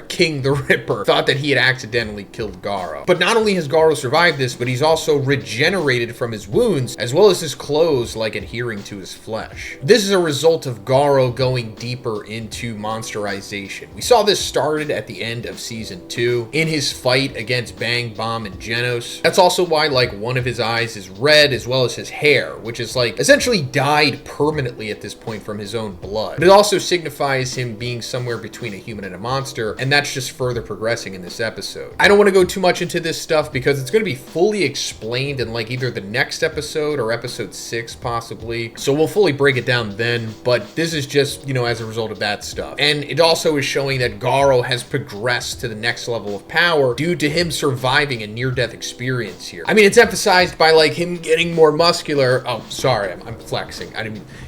King the Ripper, thought that he had accidentally killed Garou. But not only has Garou survived this, but he's also regenerated from his wounds, as well as his clothes like adhering to his flesh. This is a result of Garou going deeper into monsterization. We saw this started at the end of season 2 in his fight against Bang, Bomb, and Genos. That's also why like one of his eyes is red, as well as his hair, which is like essentially dyed permanently at this point from his own blood. But it also signifies him being somewhere between a human and a monster, and that's just further progressing in in this episode. I don't want to go too much into this stuff because it's going to be fully explained in like either the next episode or episode 6 possibly. So we'll fully break it down then, but this is just, you know, as a result of that stuff. And it also is showing that Garou has progressed to the next level of power due to him surviving a near-death experience here. I mean, it's emphasized by like him getting more muscular. Oh, sorry, I'm flexing.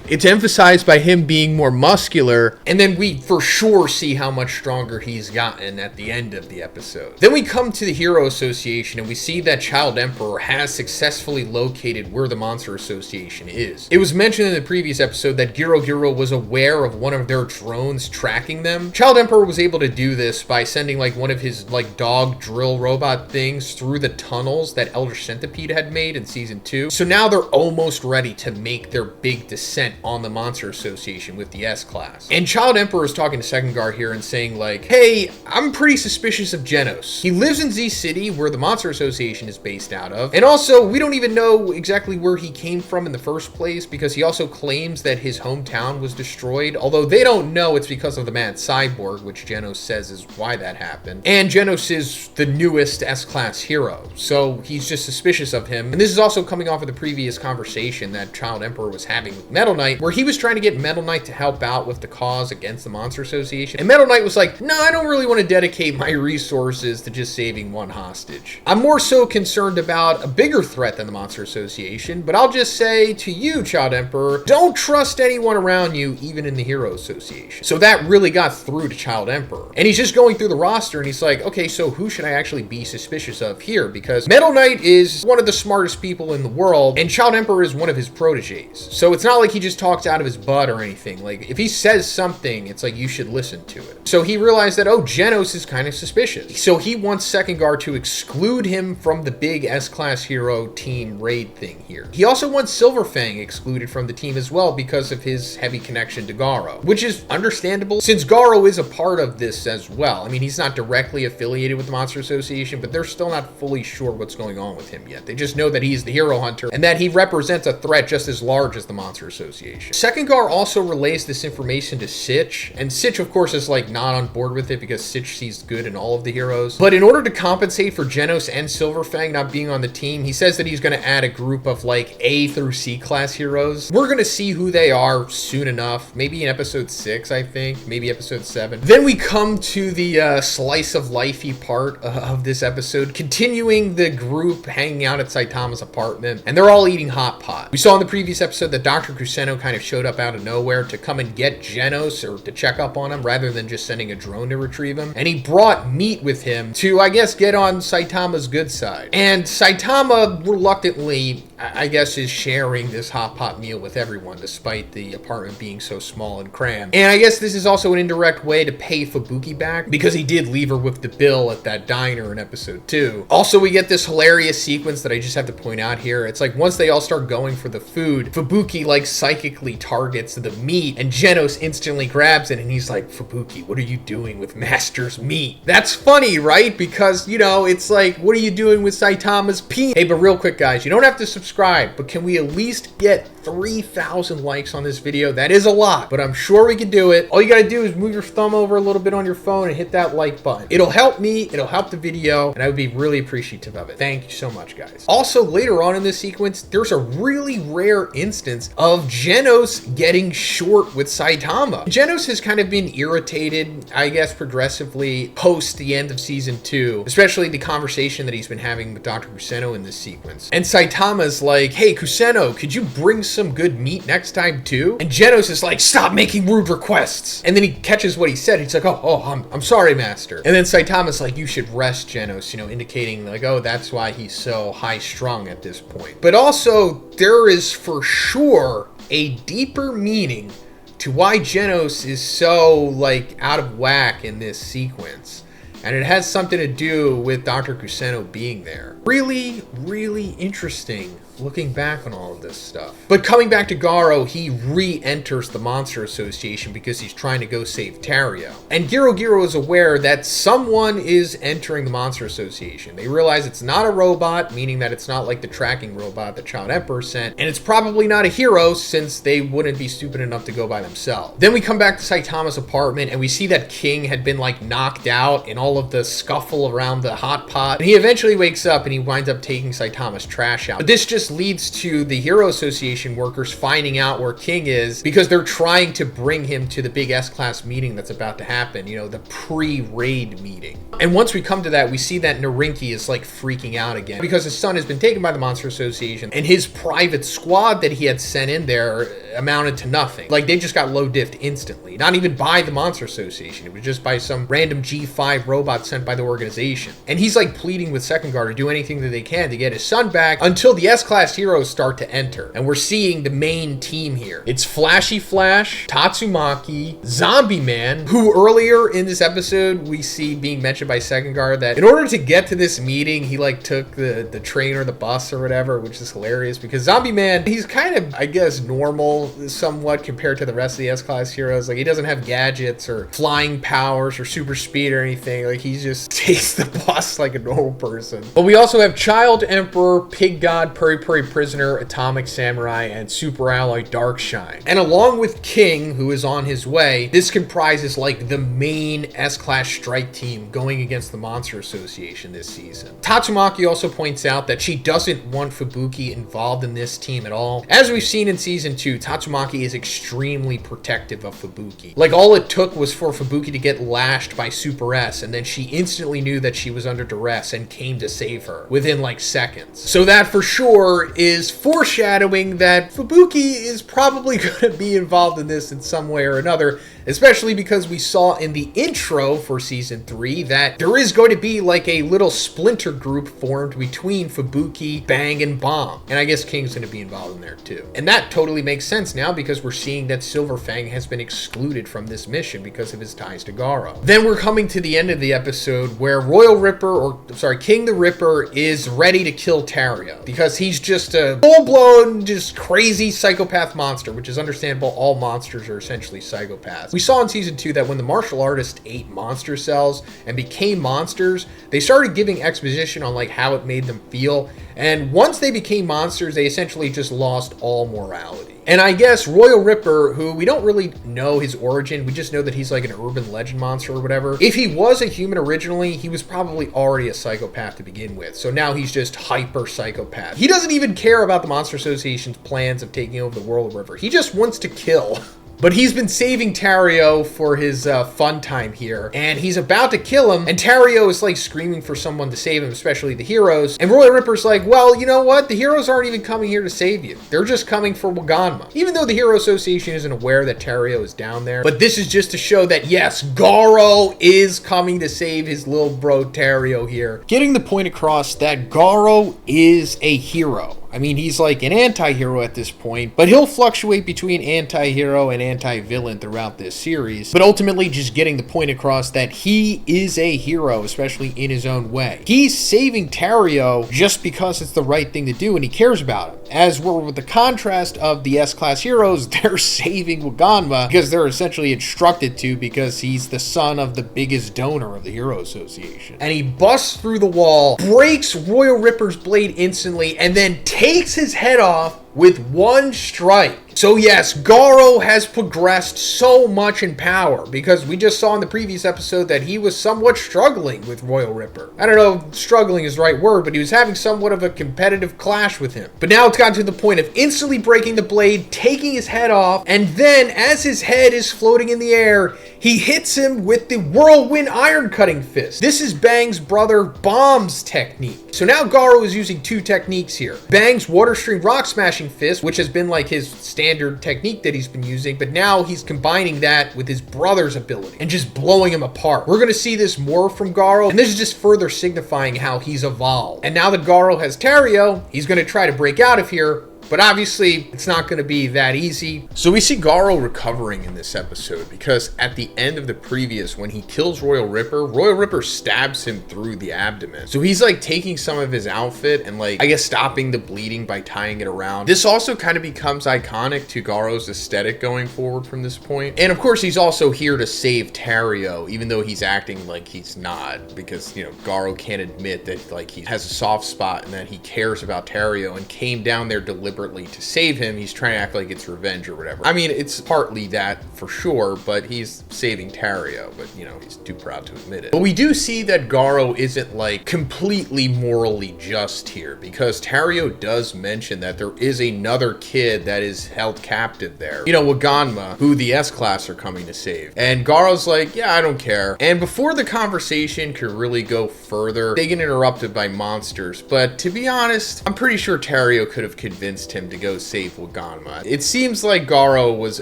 It's emphasized by him being more muscular, and then we for sure see how much stronger he's gotten at the end of the episode. Then we come to the Hero Association, and we see that Child Emperor has successfully located where the Monster Association is. It was mentioned in the previous episode that Giro was aware of one of their drones tracking them. Child Emperor was able to do this by sending like one of his like dog drill robot things through the tunnels that Elder Centipede had made in season 2. So now they're almost ready to make their big descent on the Monster Association with the S-Class. And Child Emperor is talking to Second Guard here and saying like, hey, I'm pretty suspicious of Genos. He lives in Z City where the Monster Association is based out of. And also, we don't even know exactly where he came from in the first place because he also claims that his hometown was destroyed, although they don't know it's because of the Mad Cyborg, which Genos says is why that happened. And Genos is the newest S-Class hero, so he's just suspicious of him. And this is also coming off of the previous conversation that Child Emperor was having with Metal Knight, where he was trying to get Metal Knight to help out with the cause against the Monster Association. And Metal Knight was like, no, I don't really want to dedicate my resources to just saving one hostage. I'm more so concerned about a bigger threat than the Monster Association, but I'll just say to you, Child Emperor, don't trust anyone around you, even in the Hero Association. So that really got through to Child Emperor. And he's just going through the roster and he's like, okay, so who should I actually be suspicious of here? Because Metal Knight is one of the smartest people in the world, and Child Emperor is one of his proteges. So it's not like he just talks out of his butt or anything. Like, if he says something, it's like you should listen to it. So he realized that, oh, Genos is kind of suspicious. So he wants Second Guard to exclude him from the big S-Class hero team raid thing here. He also wants Silverfang excluded from the team as well because of his heavy connection to Garou, which is understandable since Garou is a part of this as well. I mean, he's not directly affiliated with the Monster Association, but they're still not fully sure what's going on with him yet. They just know that he's the hero hunter and that he represents a threat just as large as the Monster Association. Second Guard also relays this information to Sitch, and Sitch of course is like not on board with it because Sitch sees good in all of the heroes. But in order to compensate for Genos and Silverfang not being on the team, he says that he's going to add a group of like A through C class heroes. We're going to see who they are soon enough, maybe in episode 6, I think, maybe episode 7. Then we come to the slice of lifey part of this episode, continuing the group hanging out at Saitama's apartment, and they're all eating hot pot. We saw in the previous episode that Dr. Kuseno kind of showed up out of nowhere to come and get Genos, or to check up on him, rather than just sending a drone to retrieve him. And he brought meat with him to, I guess, get on Saitama's good side. And Saitama reluctantly, I guess, is sharing this hot pot meal with everyone, despite the apartment being so small and crammed. And I guess this is also an indirect way to pay Fubuki back, because he did leave her with the bill at that diner in episode 2. Also, we get this hilarious sequence that I just have to point out here. It's like once they all start going for the food, Fubuki like psychically targets the meat, and Genos instantly grabs it, and he's like, Fubuki, what are you doing with Master's meat? That's funny, right? Because, you know, it's like, what are you doing with Saitama's penis? Hey, but real quick, guys, you don't have to subscribe, but can we at least get 3,000 likes on this video? That is a lot, but I'm sure we can do it. All you gotta do is move your thumb over a little bit on your phone and hit that like button. It'll help me, it'll help the video, and I would be really appreciative of it. Thank you so much, guys. Also, later on in this sequence, there's a really rare instance of Genos getting short with Saitama. Genos has kind of been irritated, I guess, progressively post the end of season 2, especially the conversation that he's been having with Dr. Kuseno in this sequence. And Saitama's like, hey, Kuseno, could you bring some good meat next time too? And Genos is like, stop making rude requests. And then he catches what he said. He's like, I'm sorry, Master. And then Saitama's like, you should rest, Genos, you know, indicating like, oh, that's why he's so high-strung at this point. But also, there is for sure a deeper meaning to why Genos is so, like, out of whack in this sequence. And it has something to do with Dr. Kuseno being there. Really, really interesting looking back on all of this stuff. But coming back to Garou, he re-enters the Monster Association because he's trying to go save Tario. And Giro is aware that someone is entering the Monster Association. They realize it's not a robot, meaning that it's not like the tracking robot the Child Emperor sent, and it's probably not a hero since they wouldn't be stupid enough to go by themselves. Then we come back to Saitama's apartment and we see that King had been like knocked out in all of the scuffle around the hot pot. And he eventually wakes up and he winds up taking Saitama's trash out. But this just leads to the Hero Association workers finding out where King is because they're trying to bring him to the big S-Class meeting that's about to happen, you know, the pre-raid meeting. And once we come to that, we see that Narinki is like freaking out again because his son has been taken by the Monster Association and his private squad that he had sent in there amounted to nothing. Like, they just got low diffed instantly. Not even by the Monster Association. It was just by some random G5 robot sent by the organization. And he's like pleading with Second Guard to do anything that they can to get his son back until the S-Class heroes start to enter. And we're seeing the main team here. It's Flashy Flash, Tatsumaki, Zombie Man, who earlier in this episode we see being mentioned by Second Guard that in order to get to this meeting, he like took the train or the bus or whatever, which is hilarious because Zombie Man, he's kind of, I guess, normal somewhat compared to the rest of the S-Class heroes. Like, he doesn't have gadgets or flying powers or super speed or anything. Like, he just takes the bus like a normal person. But we also have Child Emperor, Pig God, Puri-Puri Prisoner, Atomic Samurai, and Super Alloy Darkshine. And along with King, who is on his way, this comprises like the main S-Class strike team going against the Monster Association this season. Tatsumaki also points out that she doesn't want Fubuki involved in this team at all. As we've seen in season 2, Tatsumaki is extremely protective of Fubuki. Like, all it took was for Fubuki to get lashed by Super S, and then she instantly knew that she was under duress and came to save her within like seconds. So that for sure is foreshadowing that Fubuki is probably going to be involved in this in some way or another, especially because we saw in the intro for season 3 that there is going to be like a little splinter group formed between Fubuki, Bang, and Bomb. And I guess King's going to be involved in there too. And that totally makes sense now because we're seeing that Silverfang has been excluded from this mission because of his ties to Garou. Then we're coming to the end of the episode where King the Ripper is ready to kill Tario because he's just a full-blown, just crazy psychopath monster, which is understandable. All monsters are essentially psychopaths. We saw in season 2 that when the martial artist ate monster cells and became monsters, they started giving exposition on like how it made them feel. And once they became monsters, they essentially just lost all morality. And I guess Royal Ripper, who we don't really know his origin, we just know that he's like an urban legend monster or whatever. If he was a human originally, he was probably already a psychopath to begin with. So now he's just hyper psychopath. He doesn't even care about the Monster Association's plans of taking over the Royal River. He just wants to kill. But he's been saving Tario for his fun time here, and he's about to kill him, and Tario is like screaming for someone to save him, especially the heroes. And Royal Ripper's like, well, you know what? The heroes aren't even coming here to save you. They're just coming for Waganma. Even though the Hero Association isn't aware that Tario is down there. But this is just to show that, yes, Garou is coming to save his little bro Tario here. Getting the point across that Garou is a hero. I mean, he's like an anti-hero at this point, but he'll fluctuate between anti-hero and anti-villain throughout this series, but ultimately just getting the point across that he is a hero, especially in his own way. He's saving Tario just because it's the right thing to do and he cares about him. As we're with the contrast of the S-Class heroes, they're saving Waganma because they're essentially instructed to because he's the son of the biggest donor of the Hero Association. And he busts through the wall, breaks Royal Ripper's blade instantly, and then takes his head off with one strike. So yes, Garou has progressed so much in power because we just saw in the previous episode that he was somewhat struggling with Royal Ripper. I don't know if struggling is the right word, but he was having somewhat of a competitive clash with him. But now it's gotten to the point of instantly breaking the blade, taking his head off, and then as his head is floating in the air, he hits him with the Whirlwind Iron Cutting Fist. This is Bang's brother Bomb's technique. So now Garou is using two techniques here. Bang's Water Stream Rock Smashing Fist, which has been like his standard technique that he's been using, but now he's combining that with his brother's ability and just blowing him apart. We're going to see this more from Garou, and this is just further signifying how he's evolved. And now that Garou has Tario, he's going to try to break out of here, But obviously, it's not going to be that easy. So we see Garou recovering in this episode because at the end of the previous, when he kills Royal Ripper stabs him through the abdomen. So he's like taking some of his outfit and like, I guess, stopping the bleeding by tying it around. This also kind of becomes iconic to Garou's aesthetic going forward from this point. And of course, he's also here to save Tario, even though he's acting like he's not, because, you know, Garou can't admit that like he has a soft spot and that he cares about Tario and came down there deliberately to save him. He's trying to act like it's revenge or whatever. I mean, it's partly that for sure, but he's saving Tario, but you know, he's too proud to admit it. But we do see that Garou isn't like completely morally just here, because Tario does mention that there is another kid that is held captive there. You know, Waganma, who the S-Class are coming to save. And Garou's like, yeah, I don't care. And before the conversation could really go further, they get interrupted by monsters. But to be honest, I'm pretty sure Tario could have convinced him to go save Waganma. It seems like Garou was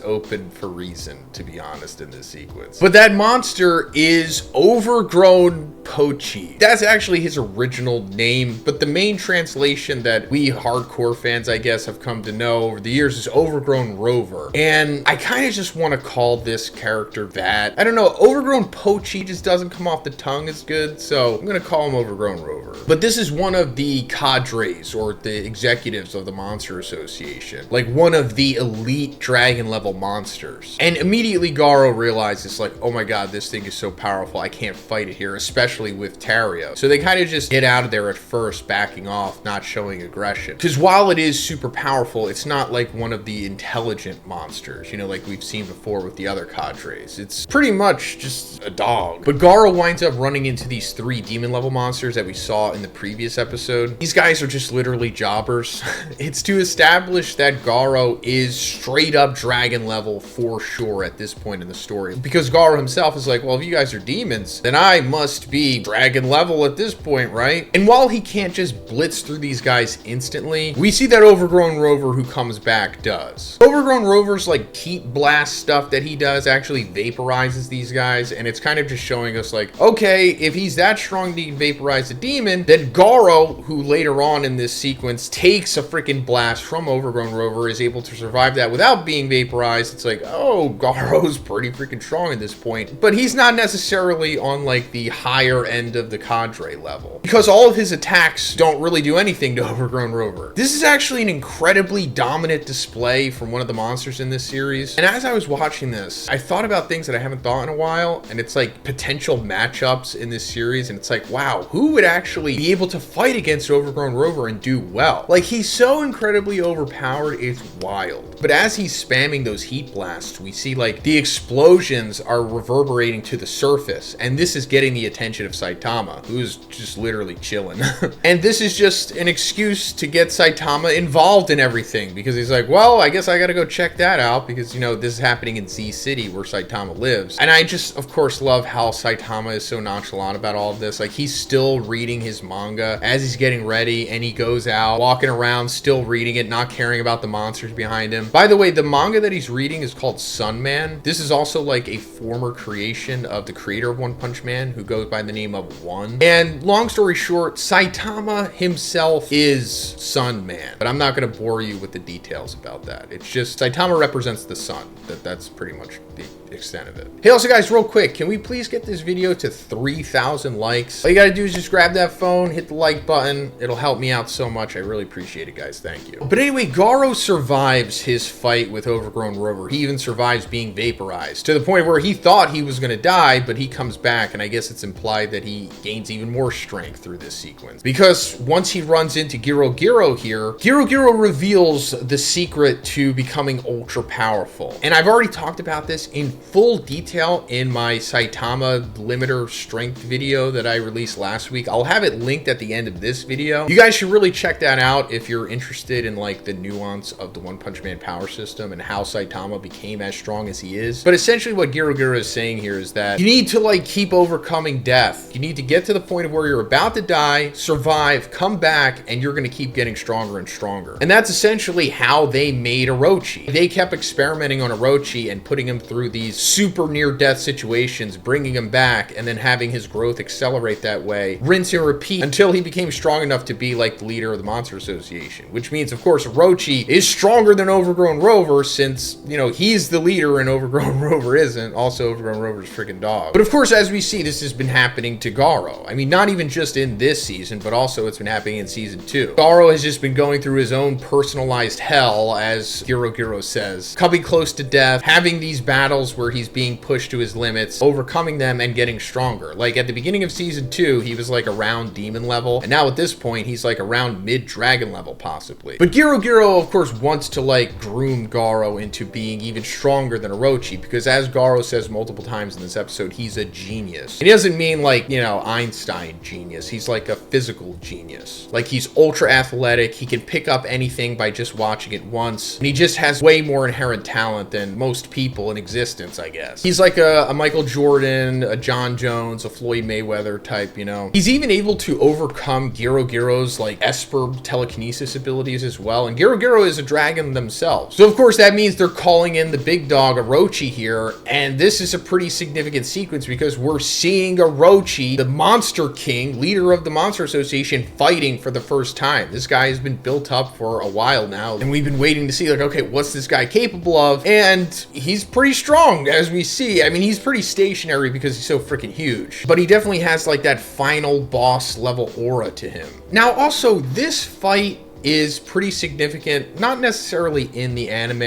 open for reason, to be honest, in this sequence. But that monster is Overgrown Pochi. That's actually his original name, but the main translation that we hardcore fans, I guess, have come to know over the years is Overgrown Rover. And I kind of just want to call this character that. I don't know, Overgrown Pochi just doesn't come off the tongue as good, so I'm going to call him Overgrown Rover. But this is one of the cadres, or the executives of the Monster Association. Like one of the elite dragon level monsters. And immediately Garou realizes like, oh my god, this thing is so powerful, I can't fight it here, especially with Tario. So they kind of just get out of there at first, backing off, not showing aggression. Because while it is super powerful, it's not like one of the intelligent monsters, you know, like we've seen before with the other cadres. It's pretty much just a dog. But Garou winds up running into these 3 demon level monsters that we saw in the previous episode. These guys are just literally jobbers. It's to establish that Garou is straight up dragon level for sure at this point in the story. Because Garou himself is like, well, if you guys are demons, then I must be dragon level at this point, right? And while he can't just blitz through these guys instantly, we see that Overgrown Rover who comes back does. Overgrown Rover's like heat blast stuff that he does actually vaporizes these guys, and it's kind of just showing us like, okay, if he's that strong to vaporize a demon, then Garou, who later on in this sequence takes a freaking blast from Overgrown Rover, is able to survive that without being vaporized. It's like, oh, Garou's pretty freaking strong at this point, but he's not necessarily on like the higher end of the cadre level, because all of his attacks don't really do anything to Overgrown Rover. This is actually an incredibly dominant display from one of the monsters in this series, and as I was watching this, I thought about things that I haven't thought in a while, and it's like potential matchups in this series, and it's like, wow, who would actually be able to fight against Overgrown Rover and do well? Like, he's so incredibly overpowered, it's wild. But as he's spamming those heat blasts, we see like the explosions are reverberating to the surface, and this is getting the attention of Saitama, who's just literally chilling. And this is just an excuse to get Saitama involved in everything, because he's like, well, I guess I gotta go check that out, because, you know, this is happening in Z City where Saitama lives. And I just, of course, love how Saitama is so nonchalant about all of this. Like, he's still reading his manga as he's getting ready, and he goes out, walking around, still reading it, not caring about the monsters behind him. By the way, the manga that he's reading is called Sunman. This is also like a former creation of the creator of One Punch Man, who goes by the name of One. And long story short, Saitama himself is Sunman, but I'm not going to bore you with the details about that. It's just Saitama represents the sun. That's pretty much the extent of it. Hey, also guys, real quick, can we please get this video to 3,000 likes? All you gotta do is just grab that phone, hit the like button. It'll help me out so much. I really appreciate it, guys. Thank you. But anyway, Garou survives his fight with Overgrown Rover. He even survives being vaporized to the point where he thought he was gonna die, but he comes back, and I guess it's implied that he gains even more strength through this sequence. Because once he runs into Giro here, Giro reveals the secret to becoming ultra powerful. And I've already talked about this in full detail in my Saitama limiter strength video that I released last week. I'll have it linked at the end of this video. You guys should really check that out if you're interested in like the nuance of the One Punch Man power system and how Saitama became as strong as he is. But essentially what Giro is saying here is that you need to like keep overcoming death. You need to get to the point of where you're about to die, survive, come back, and you're going to keep getting stronger and stronger. And that's essentially how they made Orochi. They kept experimenting on Orochi and putting him through these super near-death situations, bringing him back, and then having his growth accelerate that way, rinse and repeat until he became strong enough to be like the leader of the Monster Association, which means, of of course, Orochi is stronger than Overgrown Rover since, you know, he's the leader and Overgrown Rover isn't. Also, Overgrown Rover's freaking dog. But of course, as we see, this has been happening to Garou. I mean, not even just in this season, but also it's been happening in season 2. Garou has just been going through his own personalized hell, as Garou says, coming close to death, having these battles where he's being pushed to his limits, overcoming them and getting stronger. Like at the beginning of season 2, he was like around demon level, and now at this point, he's like around mid-dragon level, possibly. But Garou, of course, wants to like groom Garou into being even stronger than Orochi, because as Garou says multiple times in this episode, he's a genius. And he doesn't mean like, you know, Einstein genius. He's like a physical genius. Like he's ultra athletic. He can pick up anything by just watching it once. And he just has way more inherent talent than most people in existence, I guess. He's like a Michael Jordan, a John Jones, a Floyd Mayweather type, you know. He's even able to overcome Garou's like Esper telekinesis abilities as well. And Garou is a dragon themselves. So of course that means they're calling in the big dog Orochi here. And this is a pretty significant sequence because we're seeing Orochi, the Monster King, leader of the Monster Association, fighting for the first time. This guy has been built up for a while now, and we've been waiting to see like, okay, what's this guy capable of? And he's pretty strong, as we see. I mean, he's pretty stationary because he's so freaking huge, but he definitely has like that final boss level aura to him. Now, also, this fight is pretty significant, not necessarily in the anime,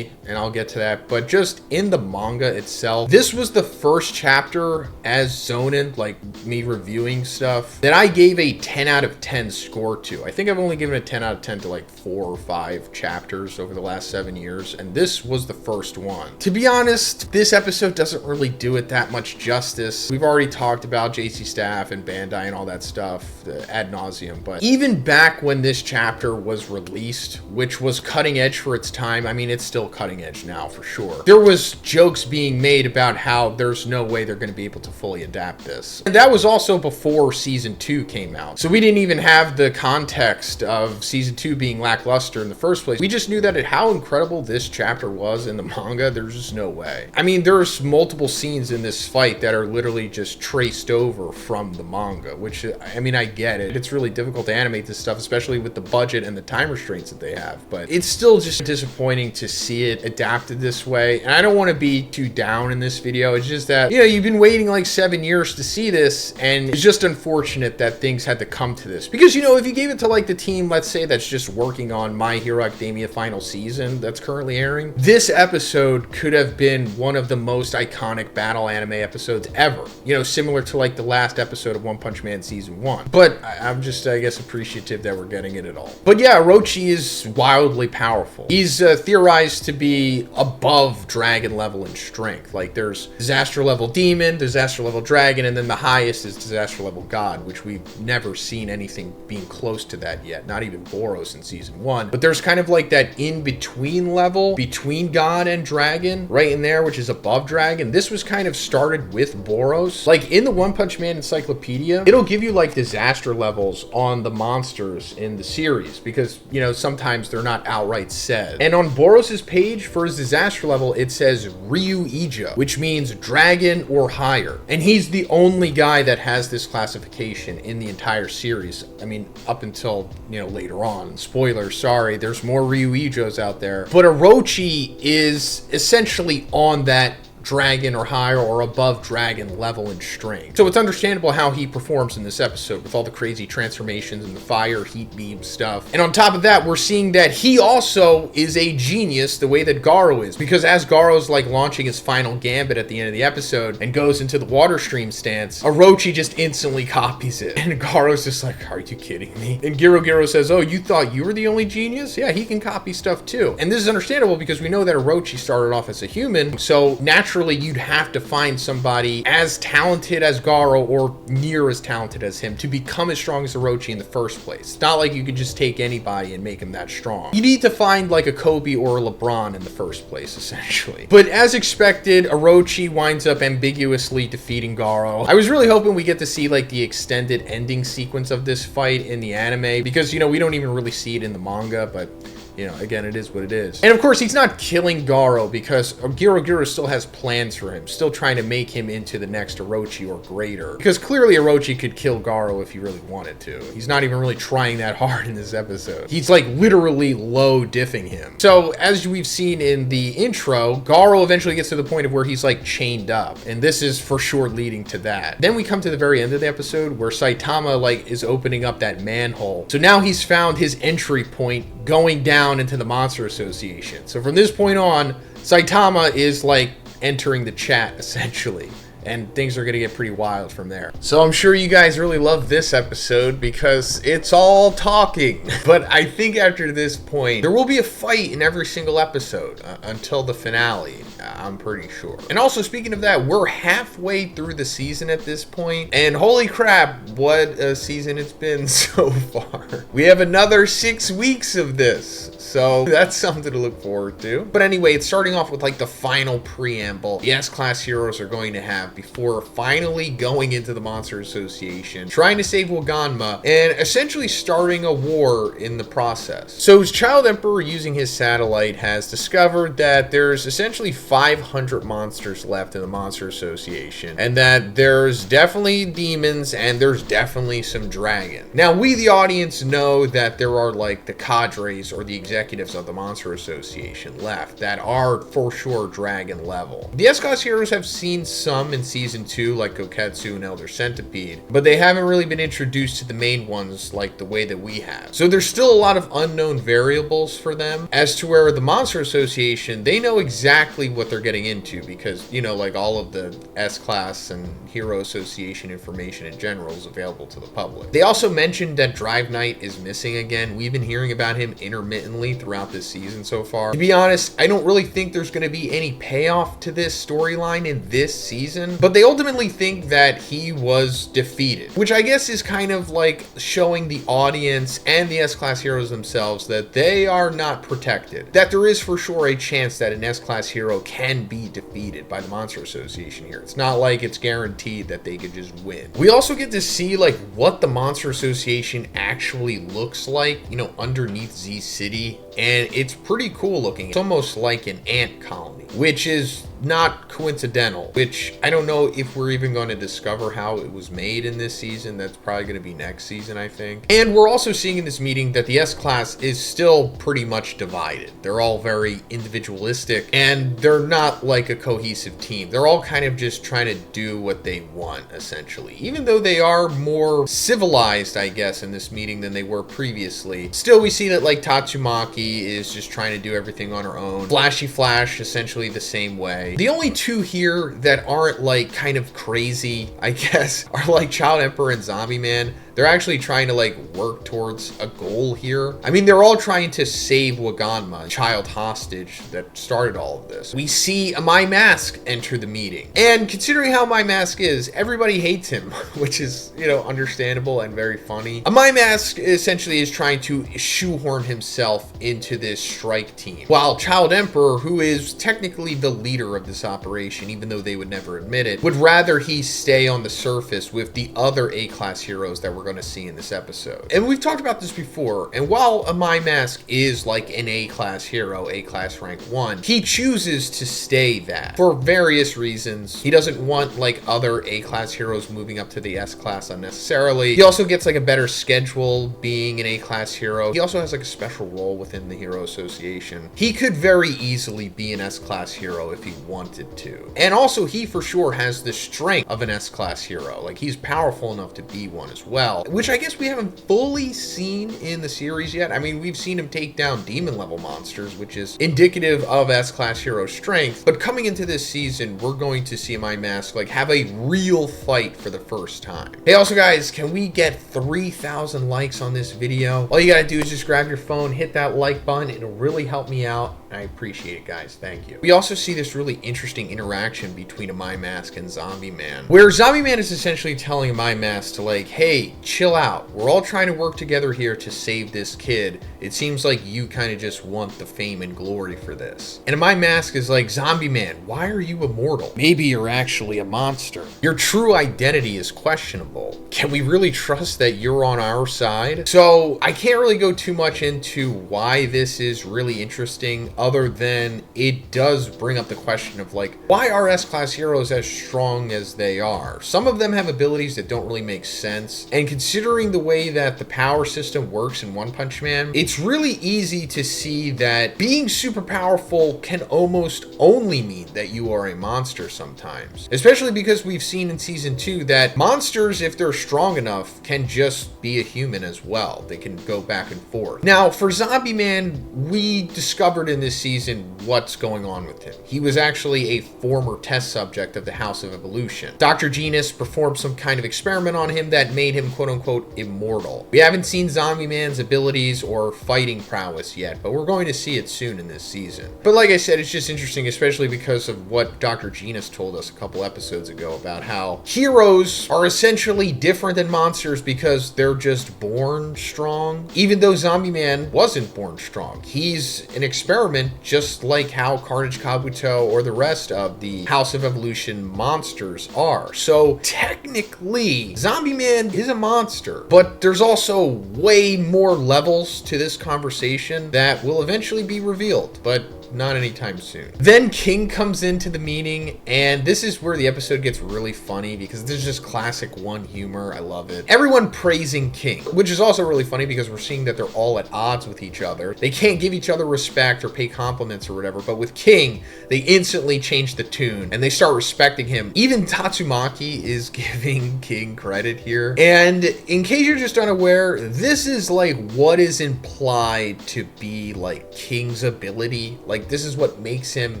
and I'll get to that, but just in the manga itself. This was the first chapter as Zhoniin, like me reviewing stuff, that I gave a 10 out of 10 score to. I think I've only given a 10 out of 10 to like 4 or 5 chapters over the last 7 years, and this was the first one. To be honest, this episode doesn't really do it that much justice. We've already talked about JC Staff and Bandai and all that stuff ad nauseum, but even back when this chapter was released, which was cutting edge for its time, I mean, it's still cutting edge now for sure. There was jokes being made about how there's no way they're going to be able to fully adapt this. And that was also before season 2 came out. So we didn't even have the context of season 2 being lackluster in the first place. We just knew that how incredible this chapter was in the manga, there's just no way. I mean, there's multiple scenes in this fight that are literally just traced over from the manga, which, I mean, I get it. It's really difficult to animate this stuff, especially with the budget and the time restraints that they have, but it's still just disappointing to see it adapted this way. And I don't want to be too down in this video. It's just that, you know, you've been waiting like 7 years to see this, and it's just unfortunate that things had to come to this. Because, you know, if you gave it to like the team, let's say, that's just working on My Hero Academia final season that's currently airing, this episode could have been one of the most iconic battle anime episodes ever. You know, similar to like the last episode of One Punch Man season 1. But I'm just, I guess, appreciative that we're getting it at all. But yeah, Orochi is wildly powerful. He's theorized to be above dragon level in strength. Like there's disaster level demon, disaster level dragon, and then the highest is disaster level god, which we've never seen anything being close to that yet. Not even Boros in season 1. But there's kind of like that in-between level between god and dragon right in there, which is above dragon. This was kind of started with Boros. Like in the One Punch Man encyclopedia, it'll give you like disaster levels on the monsters in the series because, you know, sometimes they're not outright said. And on Boros's page for his disaster level, it says Ryu Ija, which means dragon or higher. And he's the only guy that has this classification in the entire series. I mean, up until, you know, later on. Spoilers, sorry, there's more Ryu Ijos out there. But Orochi is essentially on that dragon or higher or above dragon level in strength. So it's understandable how he performs in this episode with all the crazy transformations and the fire, heat beam stuff. And on top of that, we're seeing that he also is a genius the way that Garou is, because as Garou's like launching his final gambit at the end of the episode and goes into the water stream stance, Orochi just instantly copies it. And Garou's just like, are you kidding me? And Garou says, oh, you thought you were the only genius? Yeah, he can copy stuff too. And this is understandable because we know that Orochi started off as a human, so naturally you'd have to find somebody as talented as Garou or near as talented as him to become as strong as Orochi in the first place. It's not like you could just take anybody and make him that strong. You need to find like a Kobe or a LeBron in the first place, essentially. But as expected, Orochi winds up ambiguously defeating Garou. I was really hoping we get to see like the extended ending sequence of this fight in the anime because, you know, we don't even really see it in the manga, but you know, again, it is what it is. And of course, he's not killing Garou because Garou still has plans for him, still trying to make him into the next Orochi or greater. Because clearly Orochi could kill Garou if he really wanted to. He's not even really trying that hard in this episode. He's like literally low diffing him. So as we've seen in the intro, Garou eventually gets to the point of where he's like chained up. And this is for sure leading to that. Then we come to the very end of the episode where Saitama like is opening up that manhole. So now he's found his entry point going down into the Monster Association. So from this point on, Saitama is like entering the chat essentially. And things are going to get pretty wild from there. So I'm sure you guys really love this episode because it's all talking. But I think after this point, there will be a fight in every single episode until the finale, I'm pretty sure. And also, speaking of that, we're halfway through the season at this point. And holy crap, what a season it's been so far. We have another 6 weeks of this. So that's something to look forward to. But anyway, it's starting off with like the final preamble the S-Class heroes are going to have before finally going into the Monster Association, trying to save Waganma, and essentially starting a war in the process. So his Child Emperor, using his satellite, has discovered that there's essentially 500 monsters left in the Monster Association, and that there's definitely demons and there's definitely some dragon. Now, we, the audience, know that there are like the cadres or the executives of the Monster Association left that are for sure dragon level. The S-Class heroes have seen some in season 2 like Koketsu and Elder Centipede, but they haven't really been introduced to the main ones like the way that we have. So there's still a lot of unknown variables for them as to where the Monster Association, they know exactly what they're getting into because, you know, like all of the S-Class and Hero Association information in general is available to the public. They also mentioned that Drive Knight is missing again. We've been hearing about him intermittently throughout this season so far. To be honest, I don't really think there's going to be any payoff to this storyline in this season, but they ultimately think that he was defeated, which I guess is kind of like showing the audience and the S-Class heroes themselves that they are not protected, that there is for sure a chance that an S-Class hero can be defeated by the Monster Association here. It's not like it's guaranteed that they could just win. We also get to see like what the Monster Association actually looks like, you know, underneath Z City, and it's pretty cool looking. It's almost like an ant colony, which is not coincidental, which I don't know if we're even going to discover how it was made in this season. That's probably going to be next season, I think. And we're also seeing in this meeting that the S-Class is still pretty much divided. They're all very individualistic and they're not like a cohesive team. They're all kind of just trying to do what they want, essentially. Even though they are more civilized, I guess, in this meeting than they were previously, still we see that like Tatsumaki is just trying to do everything on her own. Flashy Flash, essentially the same way. The only two here that aren't like kind of crazy, I guess, are like Child Emperor and Zombie Man. They're actually trying to like work towards a goal here. I mean, they're all trying to save Waganma, child hostage that started all of this. We see Amai Mask enter the meeting. And considering how Amai Mask is, everybody hates him, which is, you know, understandable and very funny. Amai Mask essentially is trying to shoehorn himself into this strike team, while Child Emperor, who is technically the leader of this operation, even though they would never admit it, would rather he stay on the surface with the other A-Class heroes that we're going to see in this episode. And we've talked about this before, and while Amai Mask is like an A-Class hero, A-Class rank 1, he chooses to stay that for various reasons. He doesn't want like other A-Class heroes moving up to the S-Class unnecessarily. He also gets like a better schedule being an A-Class hero. He also has like a special role within the Hero Association. He could very easily be an S-Class hero if he wanted to. And also he for sure has the strength of an S-Class hero. Like he's powerful enough to be one as well, which I guess we haven't fully seen in the series yet. I mean, we've seen him take down demon level monsters, which is indicative of S-Class hero strength. But coming into this season, we're going to see Amai Mask like have a real fight for the first time. Hey, also guys, can we get 3,000 likes on this video? All you gotta do is just grab your phone, hit that like button. It'll really help me out. I appreciate it, guys. Thank you. We also see this really interesting interaction between Amai Mask and Zombie Man, where Zombie Man is essentially telling Amai Mask to like, hey, chill out. We're all trying to work together here to save this kid. It seems like you kind of just want the fame and glory for this. And Amai Mask is like, zombie man, why are you immortal? Maybe you're actually a monster. Your true identity is questionable. Can we really trust that you're on our side? So I can't really go too much into why this is really interesting, other than it does bring up the question of like, why are S-Class heroes as strong as they are? Some of them have abilities that don't really make sense, and considering the way that the power system works in One Punch Man, it's really easy to see that being super powerful can almost only mean that you are a monster sometimes. Especially because we've seen in season 2 that monsters, if they're strong enough, can just be a human as well. They can go back and forth. Now, for Zombie Man, we discovered in this season what's going on with him. He was actually a former test subject of the House of Evolution. Dr. Genus performed some kind of experiment on him that made him quote-unquote immortal. We haven't seen Zombie Man's abilities or fighting prowess yet, but we're going to see it soon in this season. But like I said, it's just interesting, especially because of what Dr. Genus told us a couple episodes ago about how heroes are essentially different than monsters because they're just born strong. Even though Zombie Man wasn't born strong, he's an experiment, just like how Carnage Kabuto or the rest of the House of Evolution monsters are. So technically, Zombie Man is a monster, but there's also way more levels to this conversation that will eventually be revealed, but not anytime soon. Then King comes into the meeting, and this is where the episode gets really funny because this is just classic One humor. I love it. Everyone praising King, which is also really funny because we're seeing that they're all at odds with each other. They can't give each other respect or pay compliments or whatever, but with King, they instantly change the tune and they start respecting him. Even Tatsumaki is giving King credit here. And in case you're just unaware, this is like what is implied to be like King's ability. Like, this is what makes him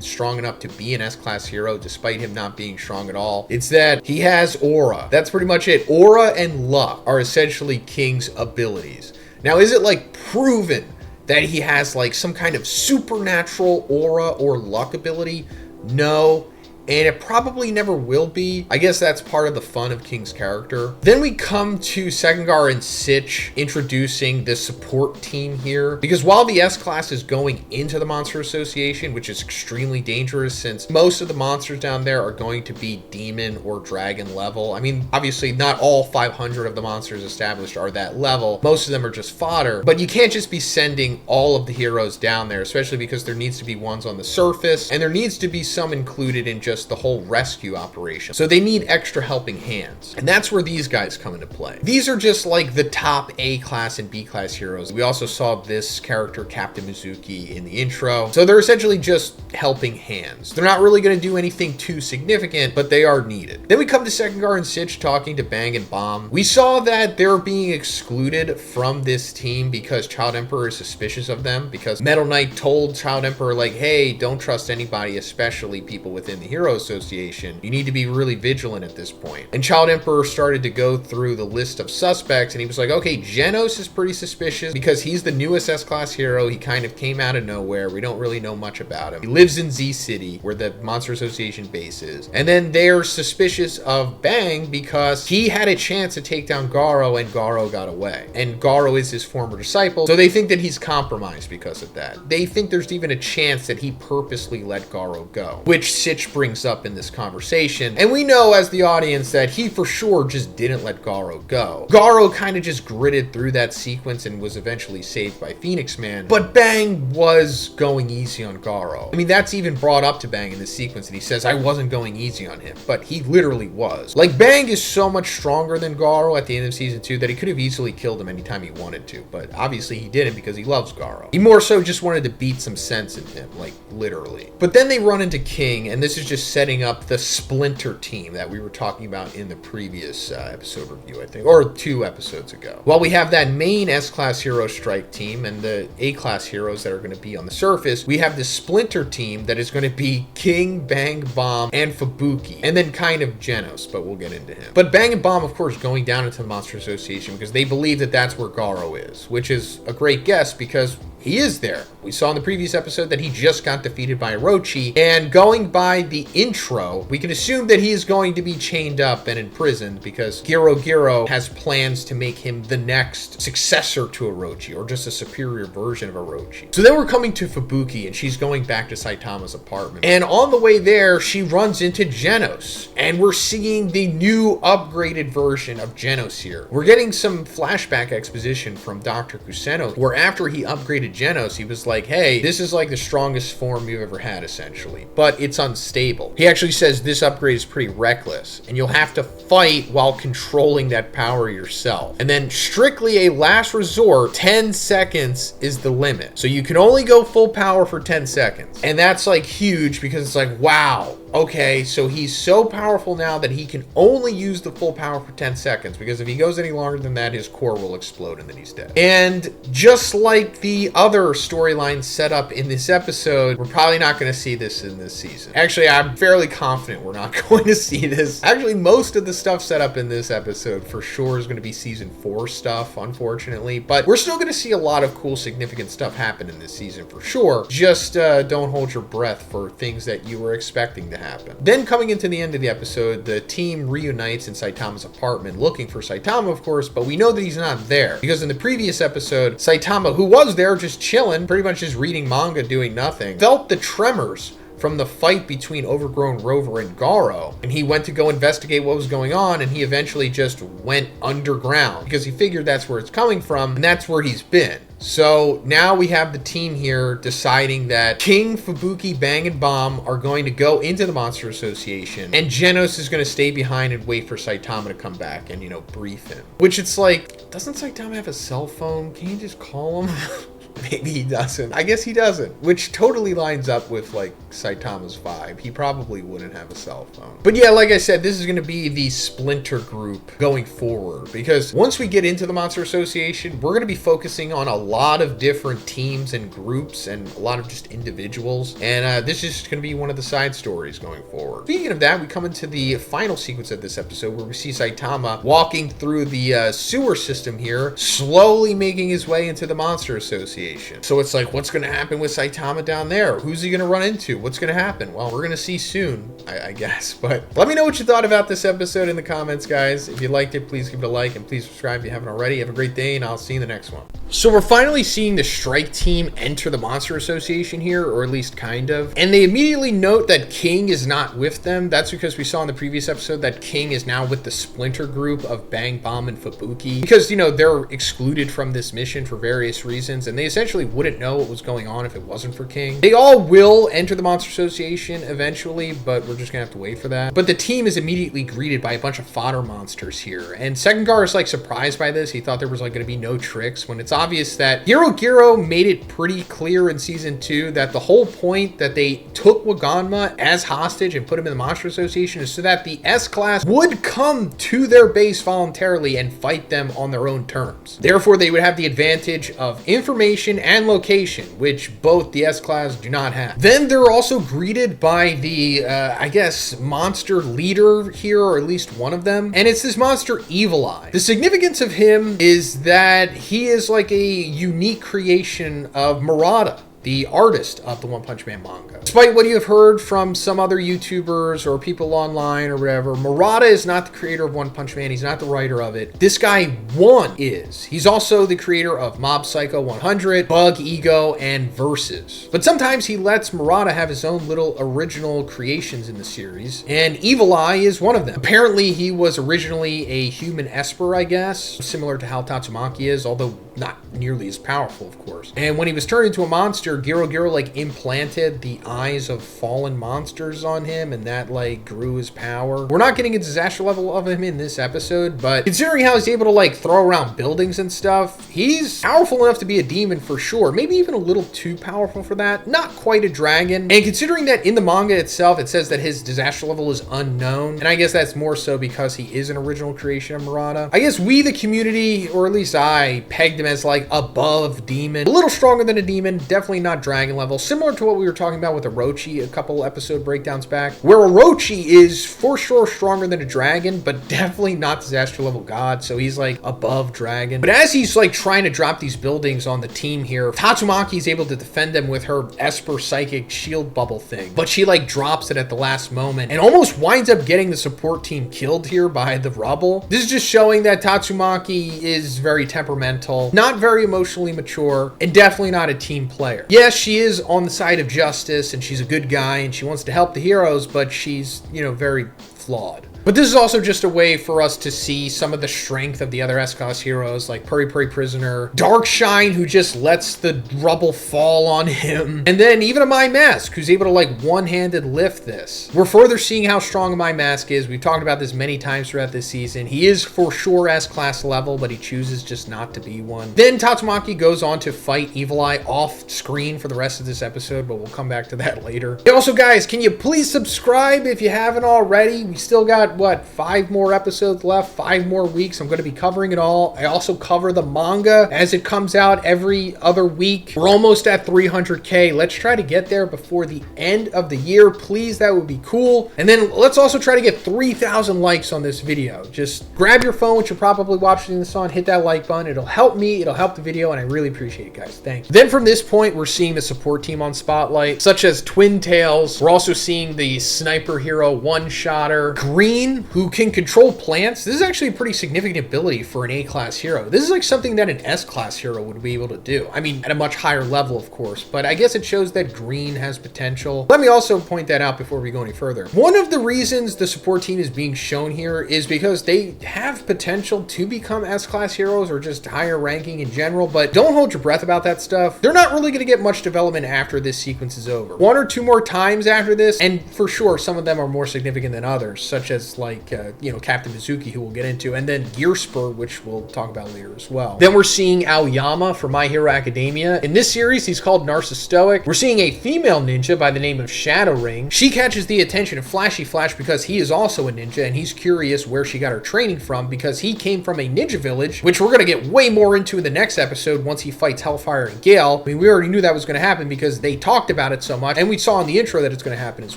strong enough to be an S-Class hero despite him not being strong at all. It's that he has aura. That's pretty much it. Aura and luck are essentially King's abilities. Now, is it like proven that he has like some kind of supernatural aura or luck ability? No. And it probably never will be. I guess that's part of the fun of King's character. Then we come to Sekengar and Sitch introducing the support team here. Because while the S-Class is going into the Monster Association, which is extremely dangerous since most of the monsters down there are going to be demon or dragon level. I mean, obviously not all 500 of the monsters established are that level. Most of them are just fodder. But you can't just be sending all of the heroes down there, especially because there needs to be ones on the surface, and there needs to be some included in just the whole rescue operation. So they need extra helping hands. And that's where these guys come into play. These are just like the top A-class and B-class heroes. We also saw this character, Captain Mizuki, in the intro. So they're essentially just helping hands. They're not really going to do anything too significant, but they are needed. Then we come to Sekengar and Sitch talking to Bang and Bomb. We saw that they're being excluded from this team because Child Emperor is suspicious of them, because Metal Knight told Child Emperor, like, hey, don't trust anybody, especially people within the Hero Association. You need to be really vigilant at this point. And Child Emperor started to go through the list of suspects, and he was like, okay, Genos is pretty suspicious because he's the newest S-Class hero. He kind of came out of nowhere. We don't really know much about him. He lives in Z City, where the Monster Association base is. And then they're suspicious of Bang because he had a chance to take down Garou, and Garou got away. And Garou is his former disciple, so they think that he's compromised because of that. They think there's even a chance that he purposely let Garou go, which Sitch brings up in this conversation. And we know as the audience that he for sure just didn't let Garou go. Garou kind of just gritted through that sequence and was eventually saved by Phoenix Man. But Bang was going easy on Garou. I mean, that's even brought up to Bang in this sequence, and he says, I wasn't going easy on him, but he literally was. Like, Bang is so much stronger than Garou at the end of season 2 that he could have easily killed him anytime he wanted to, but obviously he didn't because he loves Garou. He more so just wanted to beat some sense in him, like literally. But then they run into King, and this is just setting up the Splinter team that we were talking about in the previous episode review, I think, or 2 episodes ago. While we have that main S-Class hero strike team and the A-Class heroes that are going to be on the surface, we have the Splinter team that is going to be King, Bang, Bomb, and Fubuki, and then kind of Genos, but we'll get into him. But Bang and Bomb, of course, going down into the Monster Association because they believe that that's where Garou is, which is a great guess because he is there. We saw in the previous episode that he just got defeated by Orochi, and going by the intro, we can assume that he is going to be chained up and imprisoned because Garou has plans to make him the next successor to Orochi, or just a superior version of Orochi. So then we're coming to Fubuki, and she's going back to Saitama's apartment. And on the way there, she runs into Genos, and we're seeing the new upgraded version of Genos here. We're getting some flashback exposition from Dr. Kuseno, where after he upgraded Genos, he was like, hey, this is like the strongest form you've ever had, essentially, but it's unstable. He actually says this upgrade is pretty reckless, and you'll have to fight while controlling that power yourself. And then strictly a last resort, 10 seconds is the limit. So you can only go full power for 10 seconds. And that's like huge because it's like, wow, okay, so he's so powerful now that he can only use the full power for 10 seconds, because if he goes any longer than that, his core will explode and then he's dead. And just like the other storylines set up in this episode, we're probably not going to see this in this season. Actually, I'm fairly confident we're not going to see this. Actually, most of the stuff set up in this episode for sure is going to be season 4 stuff, unfortunately, but we're still going to see a lot of cool, significant stuff happen in this season for sure. Just don't hold your breath for things that you were expecting to happen. Then coming into the end of the episode, the team reunites in Saitama's apartment looking for Saitama, of course, but we know that he's not there because in the previous episode, Saitama, who was there just chilling, pretty much just reading manga, doing nothing, felt the tremors from the fight between Overgrown, Rover, and Garou, and he went to go investigate what was going on, and he eventually just went underground because he figured that's where it's coming from, and that's where he's been. So now we have the team here deciding that King, Fubuki, Bang, and Bomb are going to go into the Monster Association, and Genos is going to stay behind and wait for Saitama to come back and, you know, brief him. Which it's like, doesn't Saitama have a cell phone? Can you just call him? Maybe he doesn't. I guess he doesn't, which totally lines up with like Saitama's vibe. He probably wouldn't have a cell phone. But yeah, like I said, this is going to be the splinter group going forward, because once we get into the Monster Association, we're going to be focusing on a lot of different teams and groups and a lot of just individuals, and this is going to be one of the side stories going forward. Speaking of that, we come into the final sequence of this episode where we see Saitama walking through the sewer system here, slowly making his way into the Monster Association. So it's like, what's going to happen with Saitama down there? Who's he going to run into? What's going to happen? Well, we're going to see soon, I guess. But let me know what you thought about this episode in the comments, guys. If you liked it, please give it a like, and please subscribe if you haven't already. Have a great day, and I'll see you in the next one. So we're finally seeing the strike team enter the Monster Association here, or at least kind of. And they immediately note that King is not with them. That's because we saw in the previous episode that King is now with the splinter group of Bang, Bomb, and Fubuki. Because, you know, they're excluded from this mission for various reasons, and they essentially wouldn't know what was going on if it wasn't for King. They all will enter the Monster Association eventually, but we're just gonna have to wait for that. But the team is immediately greeted by a bunch of fodder monsters here, and Sekengar is like surprised by this. He thought there was like gonna be no tricks, when it's obvious that Garou made it pretty clear in season 2 that the whole point that they took Waganma as hostage and put him in the Monster Association is so that the S-Class would come to their base voluntarily and fight them on their own terms. Therefore, they would have the advantage of information and location, which both the S-Class do not have. Then they're also greeted by the, I guess, monster leader here, or at least one of them, and it's this monster Evil Eye. The significance of him is that he is like a unique creation of Murata, the artist of the One Punch Man manga. Despite what you have heard from some other YouTubers or people online or whatever, Murata is not the creator of One Punch Man. He's not the writer of it. This guy, One, is. He's also the creator of Mob Psycho 100, Bug, Ego, and Versus. But sometimes he lets Murata have his own little original creations in the series, and Evil Eye is one of them. Apparently, he was originally a human Esper, I guess, similar to how Tatsumaki is, although not nearly as powerful, of course. And when he was turned into a monster, Garou like implanted the eyes of fallen monsters on him, and that like grew his power. We're not getting a disaster level of him in this episode, but considering how he's able to like throw around buildings and stuff, he's powerful enough to be a demon for sure. Maybe even a little too powerful for that. Not quite a dragon. And considering that in the manga itself, it says that his disaster level is unknown, and I guess that's more so because he is an original creation of Murata. I guess we, the community, or at least I, pegged him as like above demon. A little stronger than a demon, definitely not dragon level, similar to what we were talking about with Orochi a couple episode breakdowns back, where Orochi is for sure stronger than a dragon, but definitely not disaster level god, so he's like above dragon. But as he's like trying to drop these buildings on the team here, Tatsumaki is able to defend them with her Esper psychic shield bubble thing, but she like drops it at the last moment and almost winds up getting the support team killed here by the rubble. This is just showing that Tatsumaki is very temperamental, not very emotionally mature, and definitely not a team player. Yes, she is on the side of justice and she's a good guy and she wants to help the heroes, but she's, you know, very flawed. But this is also just a way for us to see some of the strength of the other S-Class heroes like Puri-Puri Prisoner, Darkshine, who just lets the rubble fall on him, and then even Amai Mask, who's able to like one-handed lift this. We're further seeing how strong Amai Mask is. We've talked about this many times throughout this season. He is for sure S-Class level, but he chooses just not to be one. Then Tatsumaki goes on to fight Evil Eye off screen for the rest of this episode, but we'll come back to that later. Hey, also guys, can you please subscribe if you haven't already? We still got what, 5 more episodes left, 5 more weeks. I'm going to be covering it all. I also cover the manga as it comes out every other week. We're almost at 300K. Let's try to get there before the end of the year, please. That would be cool. And then let's also try to get 3,000 likes on this video. Just grab your phone, which you're probably watching this on, hit that like button. It'll help me, it'll help the video, and I really appreciate it, guys. Thank you. Then from this point, we're seeing the support team on Spotlight, such as Twin Tails. We're also seeing the sniper hero one-shotter Green, who can control plants. This is actually a pretty significant ability for an A-class hero. This is like something that an S-class hero would be able to do. I mean, at a much higher level, of course, but I guess it shows that Green has potential. Let me also point that out before we go any further. One of the reasons the support team is being shown here is because they have potential to become S-class heroes or just higher ranking in general, but don't hold your breath about that stuff. They're not really going to get much development after this sequence is over. 1 or 2 more times after this, and for sure, some of them are more significant than others, such as like you know, Captain Mizuki, who we'll get into, and then Gear Spur, which we'll talk about later as well. Then we're seeing Aoyama from My Hero Academia. In this series, he's called Narcisstoic. We're seeing a female ninja by the name of Shadow Ring. She catches the attention of Flashy Flash because he is also a ninja, and he's curious where she got her training from because he came from a ninja village, which we're going to get way more into in the next episode once he fights Hellfire and Gale. I mean, we already knew that was going to happen because they talked about it so much, and we saw in the intro that it's going to happen as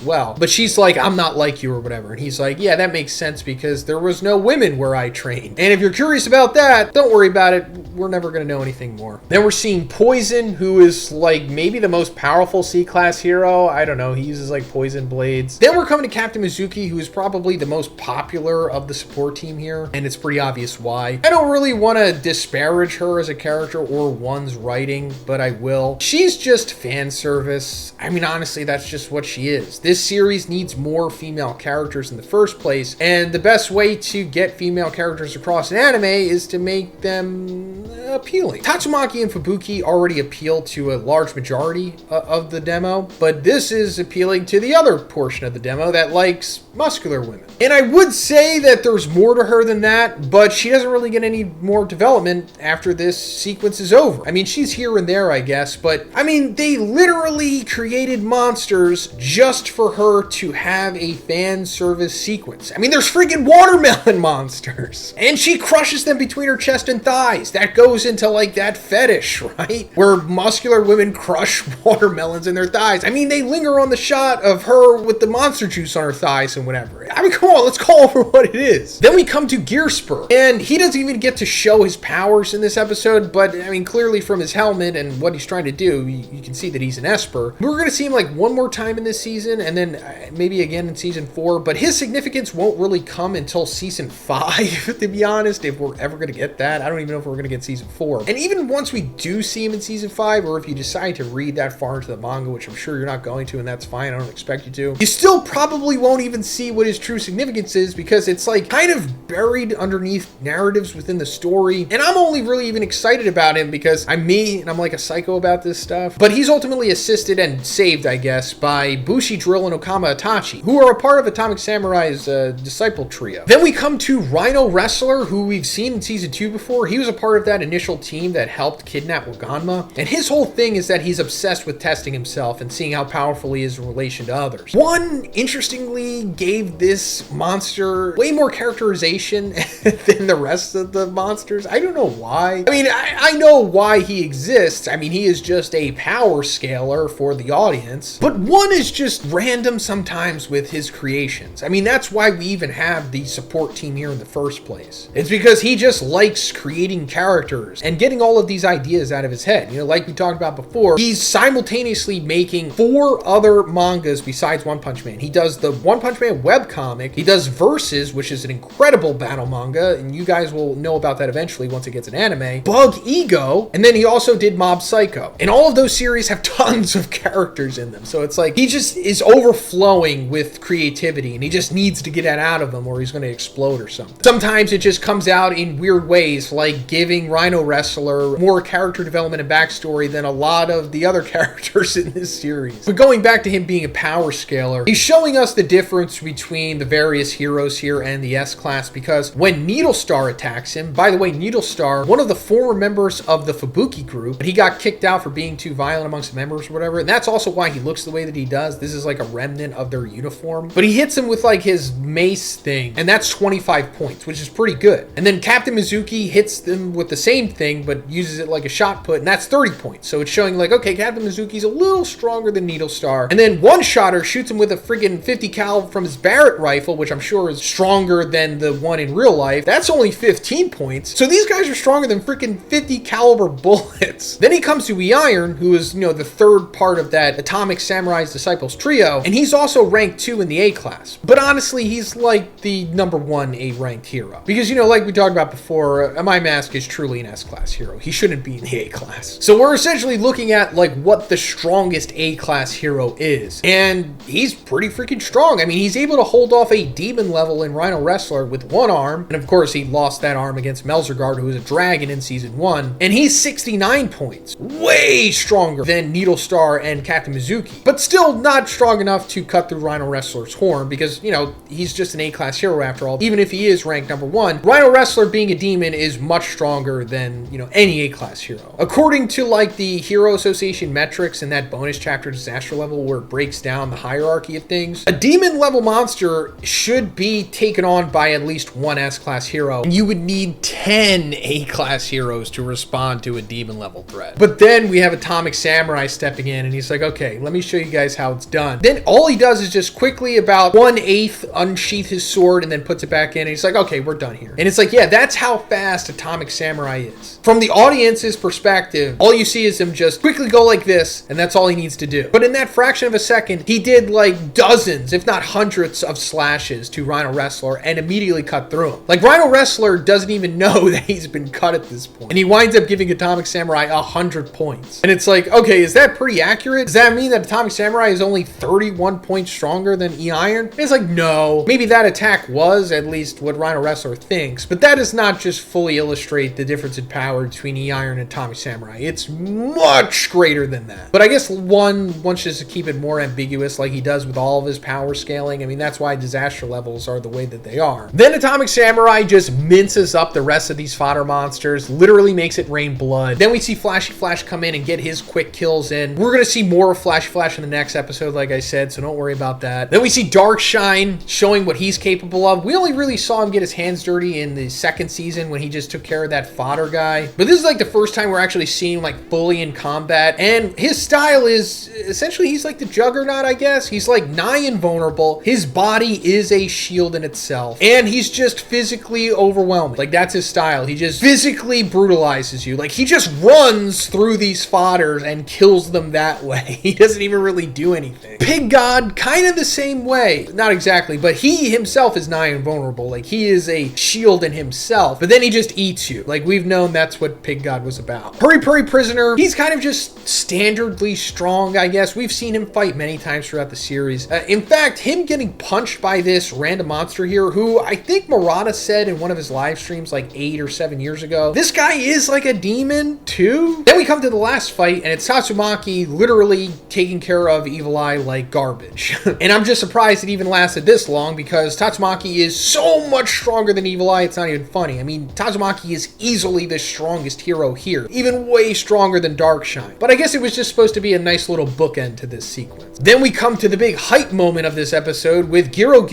well. But she's like, I'm not like you or whatever, and he's like, yeah, that makes sense because there was no women where I trained. And if you're curious about that, don't worry about it. We're never going to know anything more. Then we're seeing Poison, who is like maybe the most powerful C-class hero. I don't know. He uses like poison blades. Then we're coming to Captain Mizuki, who is probably the most popular of the support team here. And it's pretty obvious why. I don't really want to disparage her as a character or one's writing, but I will. She's just fan service. I mean, honestly, that's just what she is. This series needs more female characters in the first place. And the best way to get female characters across an anime is to make them appealing. Tatsumaki and Fubuki already appeal to a large majority of the demo, but this is appealing to the other portion of the demo that likes muscular women. And I would say that there's more to her than that, but she doesn't really get any more development after this sequence is over. I mean, she's here and there, I guess, but I mean, they literally created monsters just for her to have a fan service sequence. I mean, there's freaking watermelon monsters, and she crushes them between her chest and thighs. That goes into like that fetish, right? Where muscular women crush watermelons in their thighs. I mean, they linger on the shot of her with the monster juice on her thighs and whatever. I mean, come on, let's call it for what it is. Then we come to Gear Spur, and he doesn't even get to show his powers in this episode, but I mean, clearly from his helmet and what he's trying to do, you can see that he's an Esper. We're going to see him like one more time in this season, and then maybe again in season 4, but his significance won't really come until season 5, to be honest, if we're ever going to get that. I don't even know if we're going to get season 4. And even once we do see him in season 5, or if you decide to read that far into the manga, which I'm sure you're not going to, and that's fine, I don't expect you to, you still probably won't even see what his true significance is because it's like kind of buried underneath narratives within the story. And I'm only really even excited about him because I'm me and I'm like a psycho about this stuff. But he's ultimately assisted and saved, I guess, by Bushi Drill and Okama Itachi, who are a part of Atomic Samurai's disciple trio. Then we come to Rhino Wrestler, who we've seen in season 2 before. He was a part of that initial team that helped kidnap Waganma, and his whole thing is that he's obsessed with testing himself and seeing how powerful he is in relation to others. One, interestingly, gave this monster way more characterization than the rest of the monsters. I don't know why. I mean, I know why he exists. I mean, he is just a power scaler for the audience, but one is just random sometimes with his creations. I mean, that's why we even have the support team here in the first place. It's because he just likes creating characters and getting all of these ideas out of his head. You know, like we talked about before, he's simultaneously making 4 other mangas besides One Punch Man. He does the One Punch Man webcomic, he does Versus, which is an incredible battle manga, and you guys will know about that eventually once it gets an anime, Bug Ego, and then he also did Mob Psycho. And all of those series have tons of characters in them, so it's like he just is overflowing with creativity, and he just needs to get that out of him or he's going to explode or something. Sometimes it just comes out in weird ways, like giving Rhino Wrestler more character development and backstory than a lot of the other characters in this series. But going back to him being a power scaler, he's showing us the difference between the various heroes here and the S-Class, because when Needle Star attacks him, by the way, Needle Star, one of the former members of the Fubuki group, but he got kicked out for being too violent amongst the members or whatever, and that's also why he looks the way that he does. This is like a remnant of their uniform. But he hits him with like his mace thing, and that's 25 points, which is pretty good. And then Captain Mizuki hits them with the same thing, but uses it like a shot put, and that's 30 points. So it's showing like, okay, Captain Mizuki's a little stronger than Needle Star. And then One Shotter shoots him with a friggin' 50 cal from his Barrett rifle, which I'm sure is stronger than the one in real life. That's only 15 points. So these guys are stronger than freaking 50 caliber bullets. Then he comes to E-Iron, who is, you know, the third part of that Atomic Samurai's Disciples trio, and he's also ranked 2 in the A-Class. But honestly, he's like the number 1 A-ranked hero. Because, you know, like we talked about before, Amai Mask is truly an S-Class hero. He shouldn't be in the A-Class. So we're essentially looking at like what the strongest A-Class hero is. And he's pretty freaking strong. I mean, he's able to hold off a demon level in Rhino Wrestler with 1 arm. And of course, he lost that arm against Melzergard, who was a dragon in season 1. And he's 69 points. Way stronger than Needle Star and Captain Mizuki. But still not strong enough to cut through Rhino Wrestler's horn, because, you know, he's just an A-Class hero after all. Even if he is ranked number 1, Rhino Wrestler being a demon is much stronger than, you know, any A-Class hero. According to like the Hero Association metrics in that bonus chapter Disaster Level where it breaks down the hierarchy of things, a demon level monster should be taken on by at least 1 S-Class hero, and you would need 10 A-Class heroes to respond to a demon level threat. But then we have Atomic Samurai stepping in, and he's like, okay, let me show you guys how it's done. Then all he does is just quickly about 1/8 unsheath his sword and then puts it back in, and he's like, okay, we're done here. And it's like, yeah, that's how fast Atomic Samurai is. From the audience's perspective, all you see is him just quickly go like this, and that's all he needs to do. But in that fraction of a second, he did like dozens, if not hundreds of slashes to Rhino Wrestler and immediately cut through him. Like, Rhino Wrestler doesn't even know that he's been cut at this point. And he winds up giving Atomic Samurai 100 points. And it's like, okay, is that pretty accurate? Does that mean that Atomic Samurai is only 31 points stronger than E-Iron? It's like, no. Maybe that attack was at least what Rhino Wrestler thinks, but that does not just fully illustrate the difference in power between E-Iron and Atomic Samurai. It's much greater than that. But I guess one wants just to keep it more ambiguous like he does with all of his power scaling. I mean, that's why disaster levels are the way that they are. Then Atomic Samurai just minces up the rest of these fodder monsters, literally makes it rain blood. Then we see Flashy Flash come in and get his quick kills in. We're going to see more of Flashy Flash in the next episode, like I said, so don't worry about that. Then we see Darkshine showing what he's capable of. We only really saw him get his hands dirty in the second season when he just took care of that fodder guy. But this is like the first time we're actually seeing him like fully in combat, and his style is essentially, he's like the Juggernaut, I guess. He's like nigh invulnerable. His body is a shield in itself, and he's just physically overwhelming. Like, that's his style. He just physically brutalizes you. Like, he just runs through these fodders and kills them that way. He doesn't even really do anything. Pig God, kind of the same way. Not exactly, but he himself is nigh invulnerable. Like, he is a shield in himself, but then he just eats you. Like, we've known that's what Pig God was about. Puri-Puri Prisoner, he's kind of just standardly strong, I guess. We've seen him fight many times throughout the series. In fact, him getting punched by this random monster here, who I think Murata said in one of his live streams like 8 or 7 years ago, this guy is like a demon too. Then we come to the last fight, and it's Tatsumaki literally taking care of Evil Eye like garbage. And I'm just surprised it even lasted this long, wrong because Tatsumaki is so much stronger than Evil Eye, it's not even funny. I mean, Tatsumaki is easily the strongest hero here, even way stronger than Darkshine. But I guess it was just supposed to be a nice little bookend to this sequence. Then we come to the big hype moment of this episode with Giro,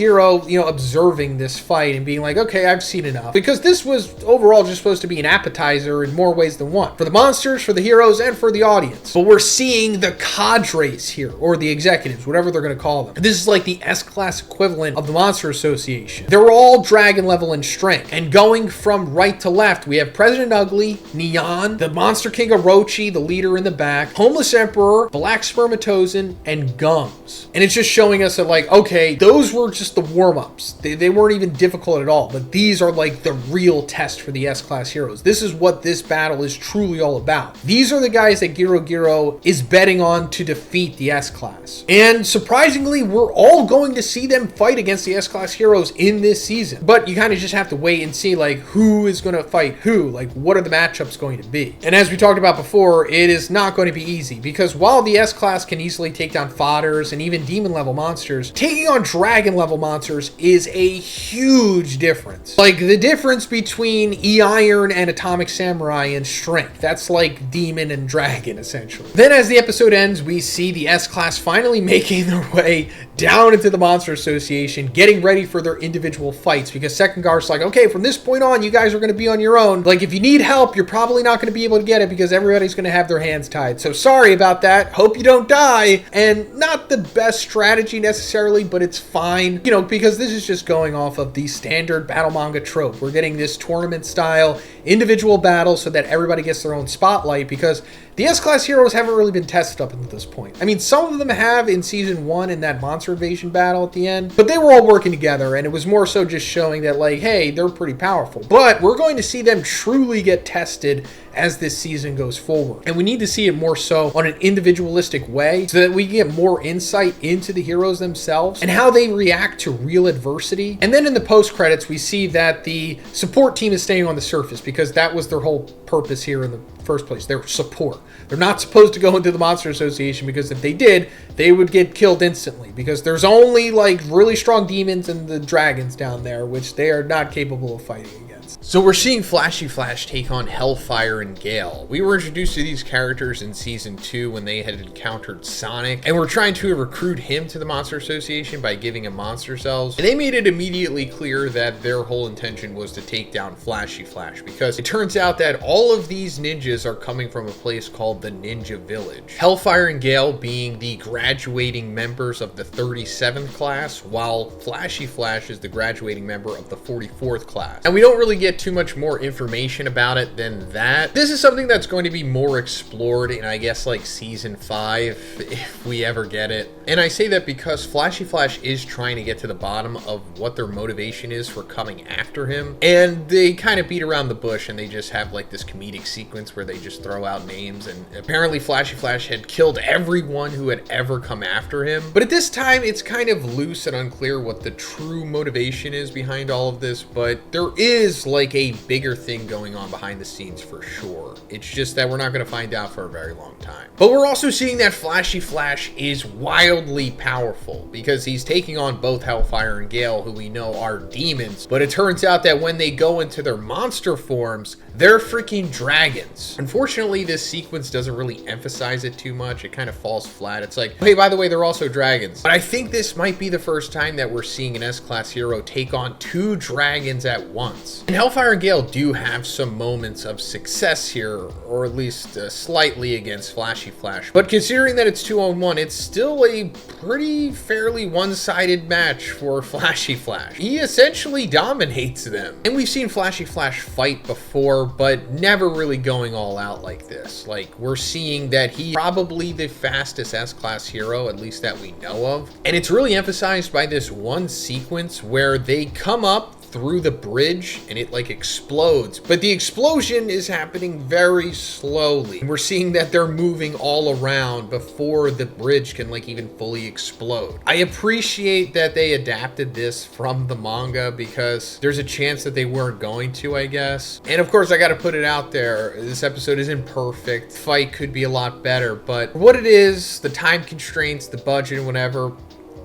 observing this fight and being like, okay, I've seen enough. Because this was overall just supposed to be an appetizer in more ways than one. For the monsters, for the heroes, and for the audience. But we're seeing the cadres here, or the executives, whatever they're going to call them. This is like the S-Class equivalent of the Monster Association. They're all dragon level in strength. And going from right to left, we have President Ugly, Neon, the Monster King Orochi, the leader in the back, Homeless Emperor, Black Spermatozoan, and Gums. And it's just showing us that, like, okay, those were just the warm-ups. They weren't even difficult at all, but these are like the real test for the S-Class heroes. This is what this battle is truly all about. These are the guys that Giro is betting on to defeat the S-Class. And surprisingly, we're all going to see them fight against the S-Class heroes in this season. But you kind of just have to wait and see, like, who is going to fight who? Like, what are the matchups going to be? And as we talked about before, it is not going to be easy because while the S-Class can easily take down fodders and even demon level monsters, taking on dragon level monsters is a huge difference. Like, the difference between E-Iron and Atomic Samurai in strength. That's like demon and dragon, essentially. Then as the episode ends, we see the S-Class finally making their way down into the Monster Association, getting ready for their individual fights, because Second Guard's like, okay, from this point on, you guys are going to be on your own. Like, if you need help, you're probably not going to be able to get it because everybody's going to have their hands tied. So sorry about that. Hope you don't die. And not the best strategy necessarily, but it's fine, because this is just going off of the standard battle manga trope. We're getting this tournament style individual battle so that everybody gets their own spotlight, because the S-Class heroes haven't really been tested up until this point. I mean, some of them have in season 1 in that monster invasion battle at the end, but they were all working together, and it was more so just showing that, like, hey, they're pretty powerful. But we're going to see them truly get tested as this season goes forward. And we need to see it more so on an individualistic way so that we can get more insight into the heroes themselves and how they react to real adversity. And then in the post-credits, we see that the support team is staying on the surface because that was their whole purpose here in the first place. They're support. They're not supposed to go into the Monster Association because if they did, they would get killed instantly because there's only like really strong demons and the dragons down there, which they are not capable of fighting against. So we're seeing Flashy Flash take on Hellfire and Gale. We were introduced to these characters in season 2 when they had encountered Sonic, and we're trying to recruit him to the Monster Association by giving him monster cells. And they made it immediately clear that their whole intention was to take down Flashy Flash, because it turns out that all of these ninjas are coming from a place called the Ninja Village. Hellfire and Gale being the graduating members of the 37th class, while Flashy Flash is the graduating member of the 44th class. And we don't really get too much more information about it than that. This is something that's going to be more explored in, I guess, like season 5, if we ever get it. And I say that because Flashy Flash is trying to get to the bottom of what their motivation is for coming after him. And they kind of beat around the bush and they just have like this comedic sequence where they just throw out names. And apparently Flashy Flash had killed everyone who had ever come after him. But at this time, it's kind of loose and unclear what the true motivation is behind all of this. But there is like a bigger thing going on behind the scenes for sure. It's just that we're not going to find out for a very long time. But we're also seeing that Flashy Flash is wildly powerful because he's taking on both Hellfire and Gale, who we know are demons. But it turns out that when they go into their monster forms, they're freaking dragons. Unfortunately, this sequence doesn't really emphasize it too much. It kind of falls flat. It's like, hey, by the way, they're also dragons. But I think this might be the first time that we're seeing an S-Class hero take on 2 dragons at once. And Hellfire and Gale do have some moments of success here, or at least slightly against Flashy Flash. But considering that it's 2-on-1, it's still a pretty fairly one-sided match for Flashy Flash. He essentially dominates them. And we've seen Flashy Flash fight before, but never really going all out like this. Like, we're seeing that he's probably the fastest S-Class hero, at least that we know of. And it's really emphasized by this one sequence where they come up through the bridge and it like explodes, but the explosion is happening very slowly. We're seeing that they're moving all around before the bridge can like even fully explode. I appreciate that they adapted this from the manga because there's a chance that they weren't going to, I guess. And of course, I got to put it out there, this episode isn't perfect. Fight could be a lot better, but what it is, the time constraints, the budget and whatever,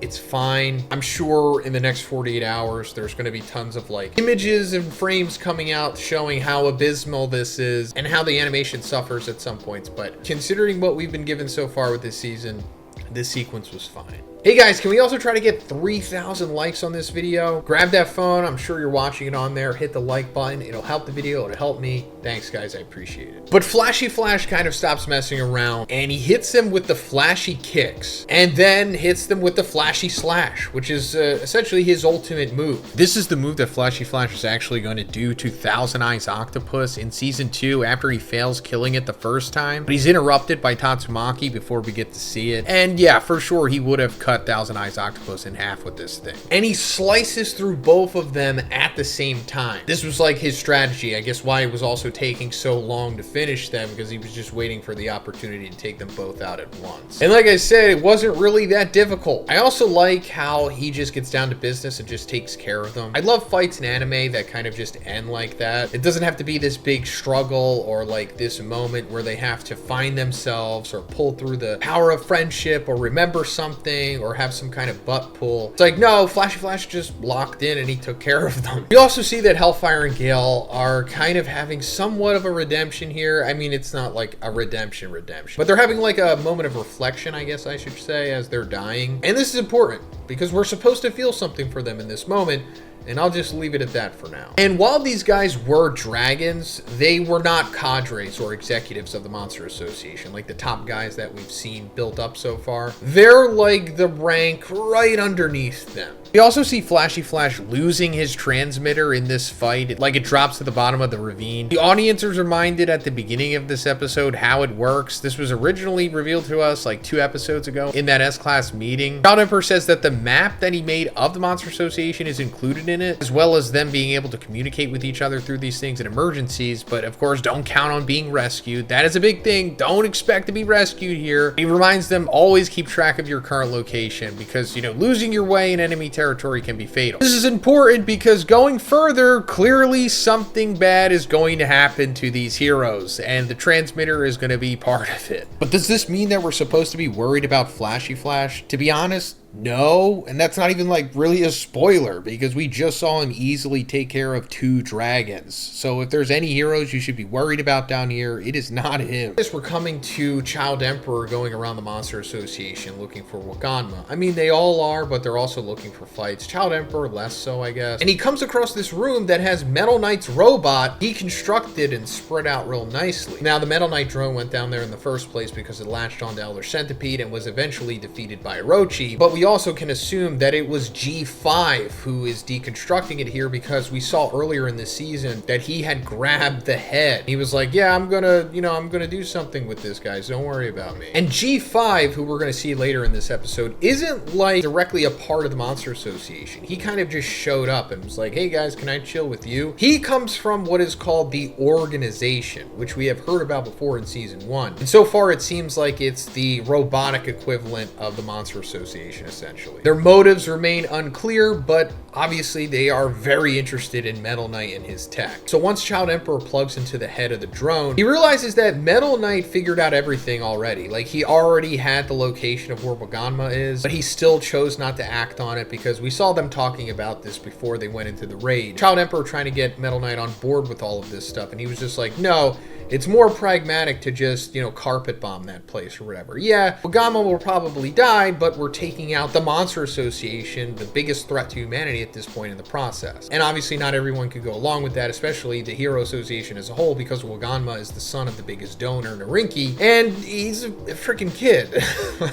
It's fine. I'm sure in the next 48 hours, there's going to be tons of like images and frames coming out showing how abysmal this is and how the animation suffers at some points. But considering what we've been given so far with this season, this sequence was fine. Hey guys, can we also try to get 3,000 likes on this video? Grab that phone. I'm sure you're watching it on there. Hit the like button. It'll help the video. It'll help me. Thanks, guys. I appreciate it. But Flashy Flash kind of stops messing around, and he hits them with the flashy kicks, and then hits them with the flashy slash, which is essentially his ultimate move. This is the move that Flashy Flash is actually going to do to Thousand Eyes Octopus in Season 2 after he fails killing it the first time. But he's interrupted by Tatsumaki before we get to see it. And yeah, for sure, he would have cut Thousand Eyes Octopus in half with this thing. And he slices through both of them at the same time. This was like his strategy. I guess why it was also taking so long to finish them, because he was just waiting for the opportunity to take them both out at once. And like I said, it wasn't really that difficult. I also like how he just gets down to business and just takes care of them. I love fights in anime that kind of just end like that. It doesn't have to be this big struggle or like this moment where they have to find themselves or pull through the power of friendship or remember something or have some kind of butt pull. It's like, no, Flashy Flash just locked in and he took care of them. We also see that Hellfire and Gale are kind of having somewhat of a redemption here. I mean, it's not like a redemption, but they're having like a moment of reflection, I guess I should say, as they're dying. And this is important because we're supposed to feel something for them in this moment. And I'll just leave it at that for now. And while these guys were dragons, they were not cadres or executives of the Monster Association, like the top guys that we've seen built up so far. They're like the rank right underneath them. We also see Flashy Flash losing his transmitter in this fight, like it drops to the bottom of the ravine. The audience is reminded at the beginning of this episode how it works. This was originally revealed to us like 2 episodes ago in that S-Class meeting. Child Emperor says that the map that he made of the Monster Association is included in it, as well as them being able to communicate with each other through these things in emergencies. But of course, don't count on being rescued. That is a big thing. Don't expect to be rescued here. He reminds them, always keep track of your current location because, you know, losing your way in enemy territory can be fatal. This is important because going further, clearly something bad is going to happen to these heroes and the transmitter is going to be part of it. But does this mean that we're supposed to be worried about Flashy Flash? To be honest, no, and that's not even like really a spoiler because we just saw him easily take care of 2 dragons. So if there's any heroes you should be worried about down here, it is not him. Yes, we're coming to Child Emperor going around the Monster Association looking for Waganma. I mean, they all are, but they're also looking for fights. Child Emperor less so, I guess. And he comes across this room that has Metal Knight's robot deconstructed and spread out real nicely. Now, the Metal Knight drone went down there in the first place because it latched onto Elder Centipede and was eventually defeated by Orochi, but we also can assume that it was G5 who is deconstructing it here because we saw earlier in this season that he had grabbed the head. He was like, yeah, I'm gonna do something with this, guys. Don't worry about me. And G5, who we're gonna see later in this episode, isn't like directly a part of the Monster Association. He kind of just showed up and was like, hey guys, can I chill with you? He comes from what is called the Organization, which we have heard about before in Season 1. And so far it seems like it's the robotic equivalent of the Monster Association, essentially. Their motives remain unclear, but obviously they are very interested in Metal Knight and his tech. So once Child Emperor plugs into the head of the drone, he realizes that Metal Knight figured out everything already. Like, he already had the location of where Waganma is, but he still chose not to act on it because we saw them talking about this before they went into the raid. Child Emperor trying to get Metal Knight on board with all of this stuff, and he was just like, no, it's more pragmatic to just, you know, carpet bomb that place or whatever. Yeah, Waganma will probably die, but we're taking out the Monster Association, the biggest threat to humanity at this point in the process. And obviously not everyone could go along with that, especially the Hero Association as a whole, because Waganma is the son of the biggest donor, Narinki, and he's a freaking kid.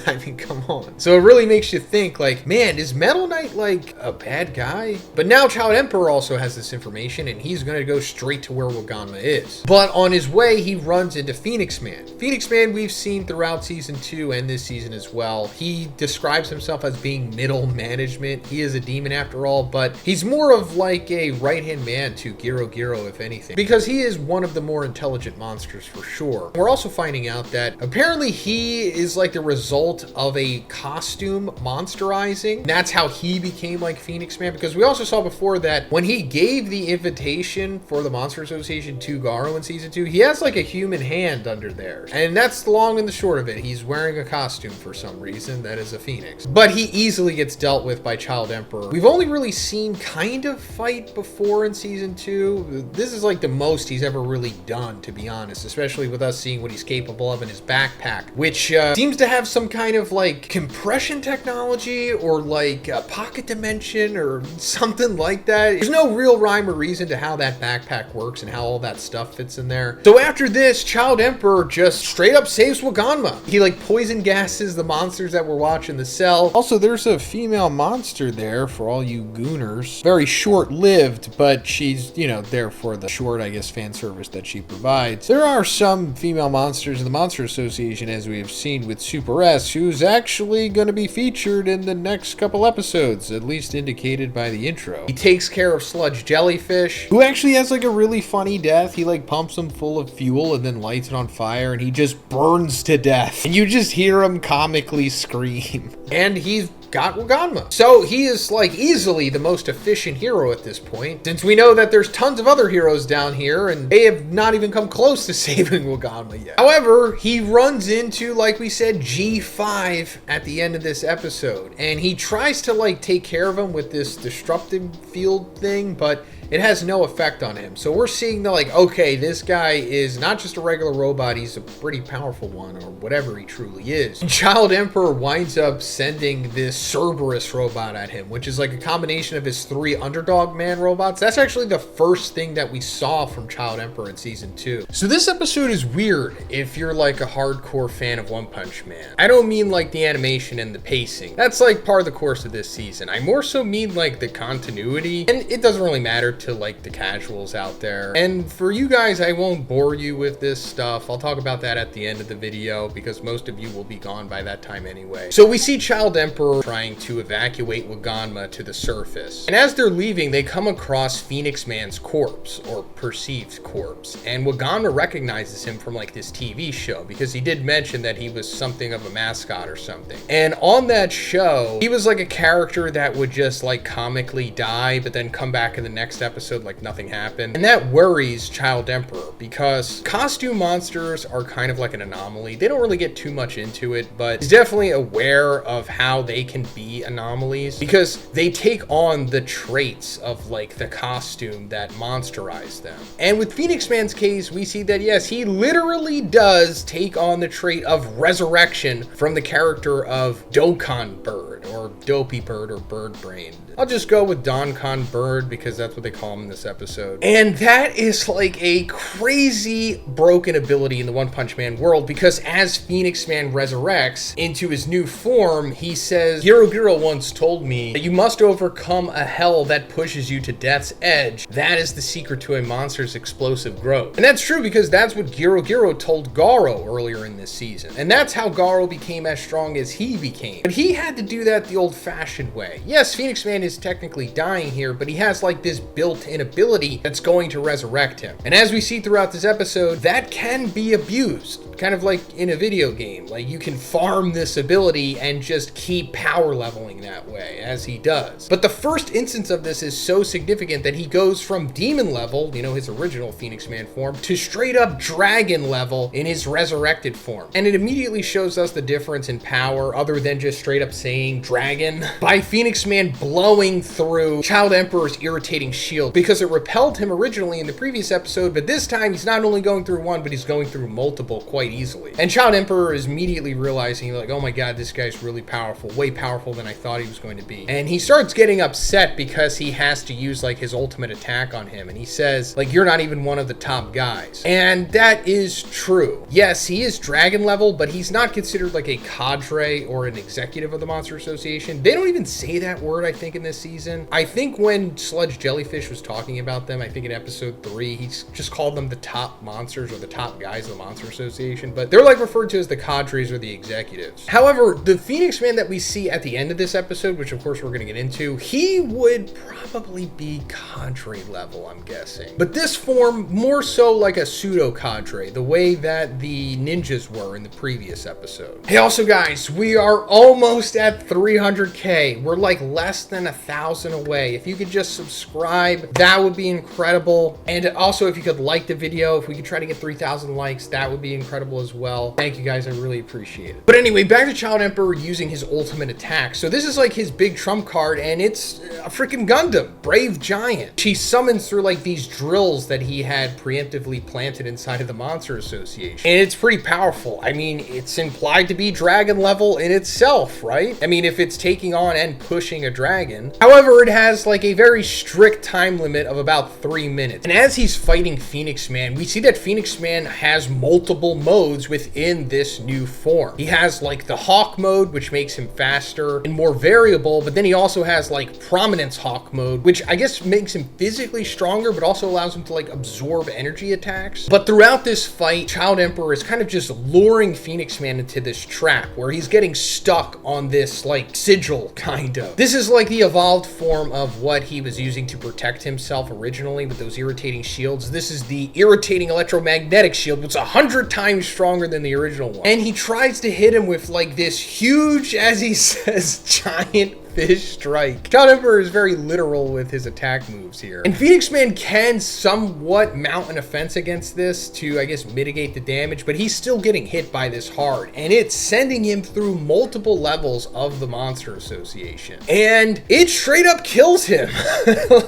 I mean, come on. So it really makes you think, like, man, is Metal Knight like a bad guy? But now Child Emperor also has this information, and he's gonna go straight to where Waganma is. But on his way, he runs into Phoenix Man. Phoenix Man we've seen throughout Season 2 and this season as well. He describes himself as being middle management. He is a demon after all, but he's more of like a right-hand man to Giro, if anything, because he is one of the more intelligent monsters for sure. We're also finding out that apparently he is like the result of a costume monsterizing. And that's how he became like Phoenix Man, because we also saw before that when he gave the invitation for the Monster Association to Garou in Season 2, he has has like a human hand under there. And that's the long and the short of it. He's wearing a costume for some reason that is a phoenix. But he easily gets dealt with by Child Emperor. We've only really seen kind of fight before in season 2. This is like the most he's ever really done, to be honest, especially with us seeing what he's capable of in his backpack, which seems to have some kind of like compression technology or like a pocket dimension or something like that. There's no real rhyme or reason to how that backpack works and how all that stuff fits in there. So after this, Child Emperor just straight up saves Waganma. He like poison gases the monsters that were watching the cell. Also, there's a female monster there for all you gooners. Very short-lived, but she's, you know, there for the short, I guess, fan service that she provides. There are some female monsters in the Monster Association, as we have seen with Super S, who's actually going to be featured in the next couple episodes, at least indicated by the intro. He takes care of Sludge Jellyfish, who actually has like a really funny death. He like pumps him full of fuel and then lights it on fire, and he just burns to death. And you just hear him comically scream. And he's got Waganma. So he is like easily the most efficient hero at this point, since we know that there's tons of other heroes down here and they have not even come close to saving Waganma yet. However, he runs into, like we said, G5 at the end of this episode, and he tries to like take care of him with this disruptive field thing, but it has no effect on him. So we're seeing that like, okay, this guy is not just a regular robot, he's a pretty powerful one, or whatever he truly is. Child Emperor winds up sending this Cerberus robot at him, which is like a combination of his 3 Underdog Man robots. That's actually the first thing that we saw from Child Emperor in season 2. So this episode is weird if you're like a hardcore fan of One Punch Man. I don't mean like the animation and the pacing. That's like part of the course of this season. I more so mean like the continuity, and it doesn't really matter to like the casuals out there. And for you guys, I won't bore you with this stuff. I'll talk about that at the end of the video because most of you will be gone by that time anyway. So we see Child Emperor trying to evacuate Waganma to the surface. And as they're leaving, they come across Phoenix Man's corpse, or perceived corpse. And Waganma recognizes him from like this TV show because he did mention that he was something of a mascot or something. And on that show, he was like a character that would just like comically die, but then come back in the next episode like nothing happened. And that worries Child Emperor because costume monsters are kind of like an anomaly. They don't really get too much into it, but he's definitely aware of how they can be anomalies because they take on the traits of like the costume that monsterize them. And with Phoenix Man's case, we see that yes, he literally does take on the trait of resurrection from the character of Dokkan Bird, or Dopey Bird, or Bird Brain. I'll just go with Donkon Bird because that's what they call him in this episode. And that is like a crazy broken ability in the One Punch Man world because as Phoenix Man resurrects into his new form, he says, Girogiro once told me that you must overcome a hell that pushes you to death's edge. That is the secret to a monster's explosive growth. And that's true because that's what Girogiro told Garou earlier in this season. And that's how Garou became as strong as he became. But he had to do that the old-fashioned way. Yes, Phoenix Man is technically dying here, but he has like this built-in ability that's going to resurrect him. And as we see throughout this episode, that can be abused. Kind of like in a video game. Like you can farm this ability and just keep power leveling that way, as he does. But the first instance of this is so significant that he goes from demon level, you know, his original Phoenix Man form, to straight up dragon level in his resurrected form. And it immediately shows us the difference in power, other than just straight up saying dragon, by Phoenix Man blowing through Child Emperor's irritating shield, because it repelled him originally in the previous episode, but this time he's not only going through one, but he's going through multiple quite easily. And Child Emperor is immediately realizing, like, oh my god, this guy's really powerful, way powerful than I thought he was going to be. And he starts getting upset because he has to use like his ultimate attack on him, and he says, like, you're not even one of the top guys. And that is true. Yes, he is dragon level, but he's not considered like a cadre or an executive of the Monster Association. They don't even say that word, I think, in this season. I think when Sludge Jellyfish was talking about them, I think in episode 3, he just called them the top monsters or the top guys of the Monster Association. Association, but they're like referred to as the cadres or the executives. However, the Phoenix Man that we see at the end of this episode, which of course we're going to get into, he would probably be cadre level, I'm guessing. But this form more so like a pseudo cadre, the way that the ninjas were in the previous episode. Hey, also guys, we are almost at 300k. We're like less than 1,000 away. If you could just subscribe, that would be incredible. And also, if you could like the video, if we could try to get 3,000 likes, that would be incredible as well. Thank you guys, I really appreciate it. But anyway, back to Child Emperor using his ultimate attack. So this is like his big trump card, and it's a freaking Gundam, Brave Giant. She summons through like these drills that he had preemptively planted inside of the Monster Association. And it's pretty powerful. I mean, it's implied to be dragon level in itself, right? I mean, if it's taking on and pushing a dragon. However, it has like a very strict time limit of about 3 minutes. And as he's fighting Phoenix Man, we see that Phoenix Man has multiple modes within this new form. He has like the Hawk mode, which makes him faster and more variable, but then he also has like Prominence Hawk mode, which I guess makes him physically stronger, but also allows him to like absorb energy attacks. But throughout this fight, Child Emperor is kind of just luring Phoenix Man into this trap where he's getting stuck on this like sigil, kind of. This is like the evolved form of what he was using to protect himself originally with those irritating shields. This is the irritating electromagnetic shield, which is 100 times stronger than the original one. And he tries to hit him with like this huge, as he says, giant fish strike. Child Emperor is very literal with his attack moves here. And Phoenix Man can somewhat mount an offense against this to, I guess, mitigate the damage, but he's still getting hit by this hard, and it's sending him through multiple levels of the Monster Association. And it straight up kills him.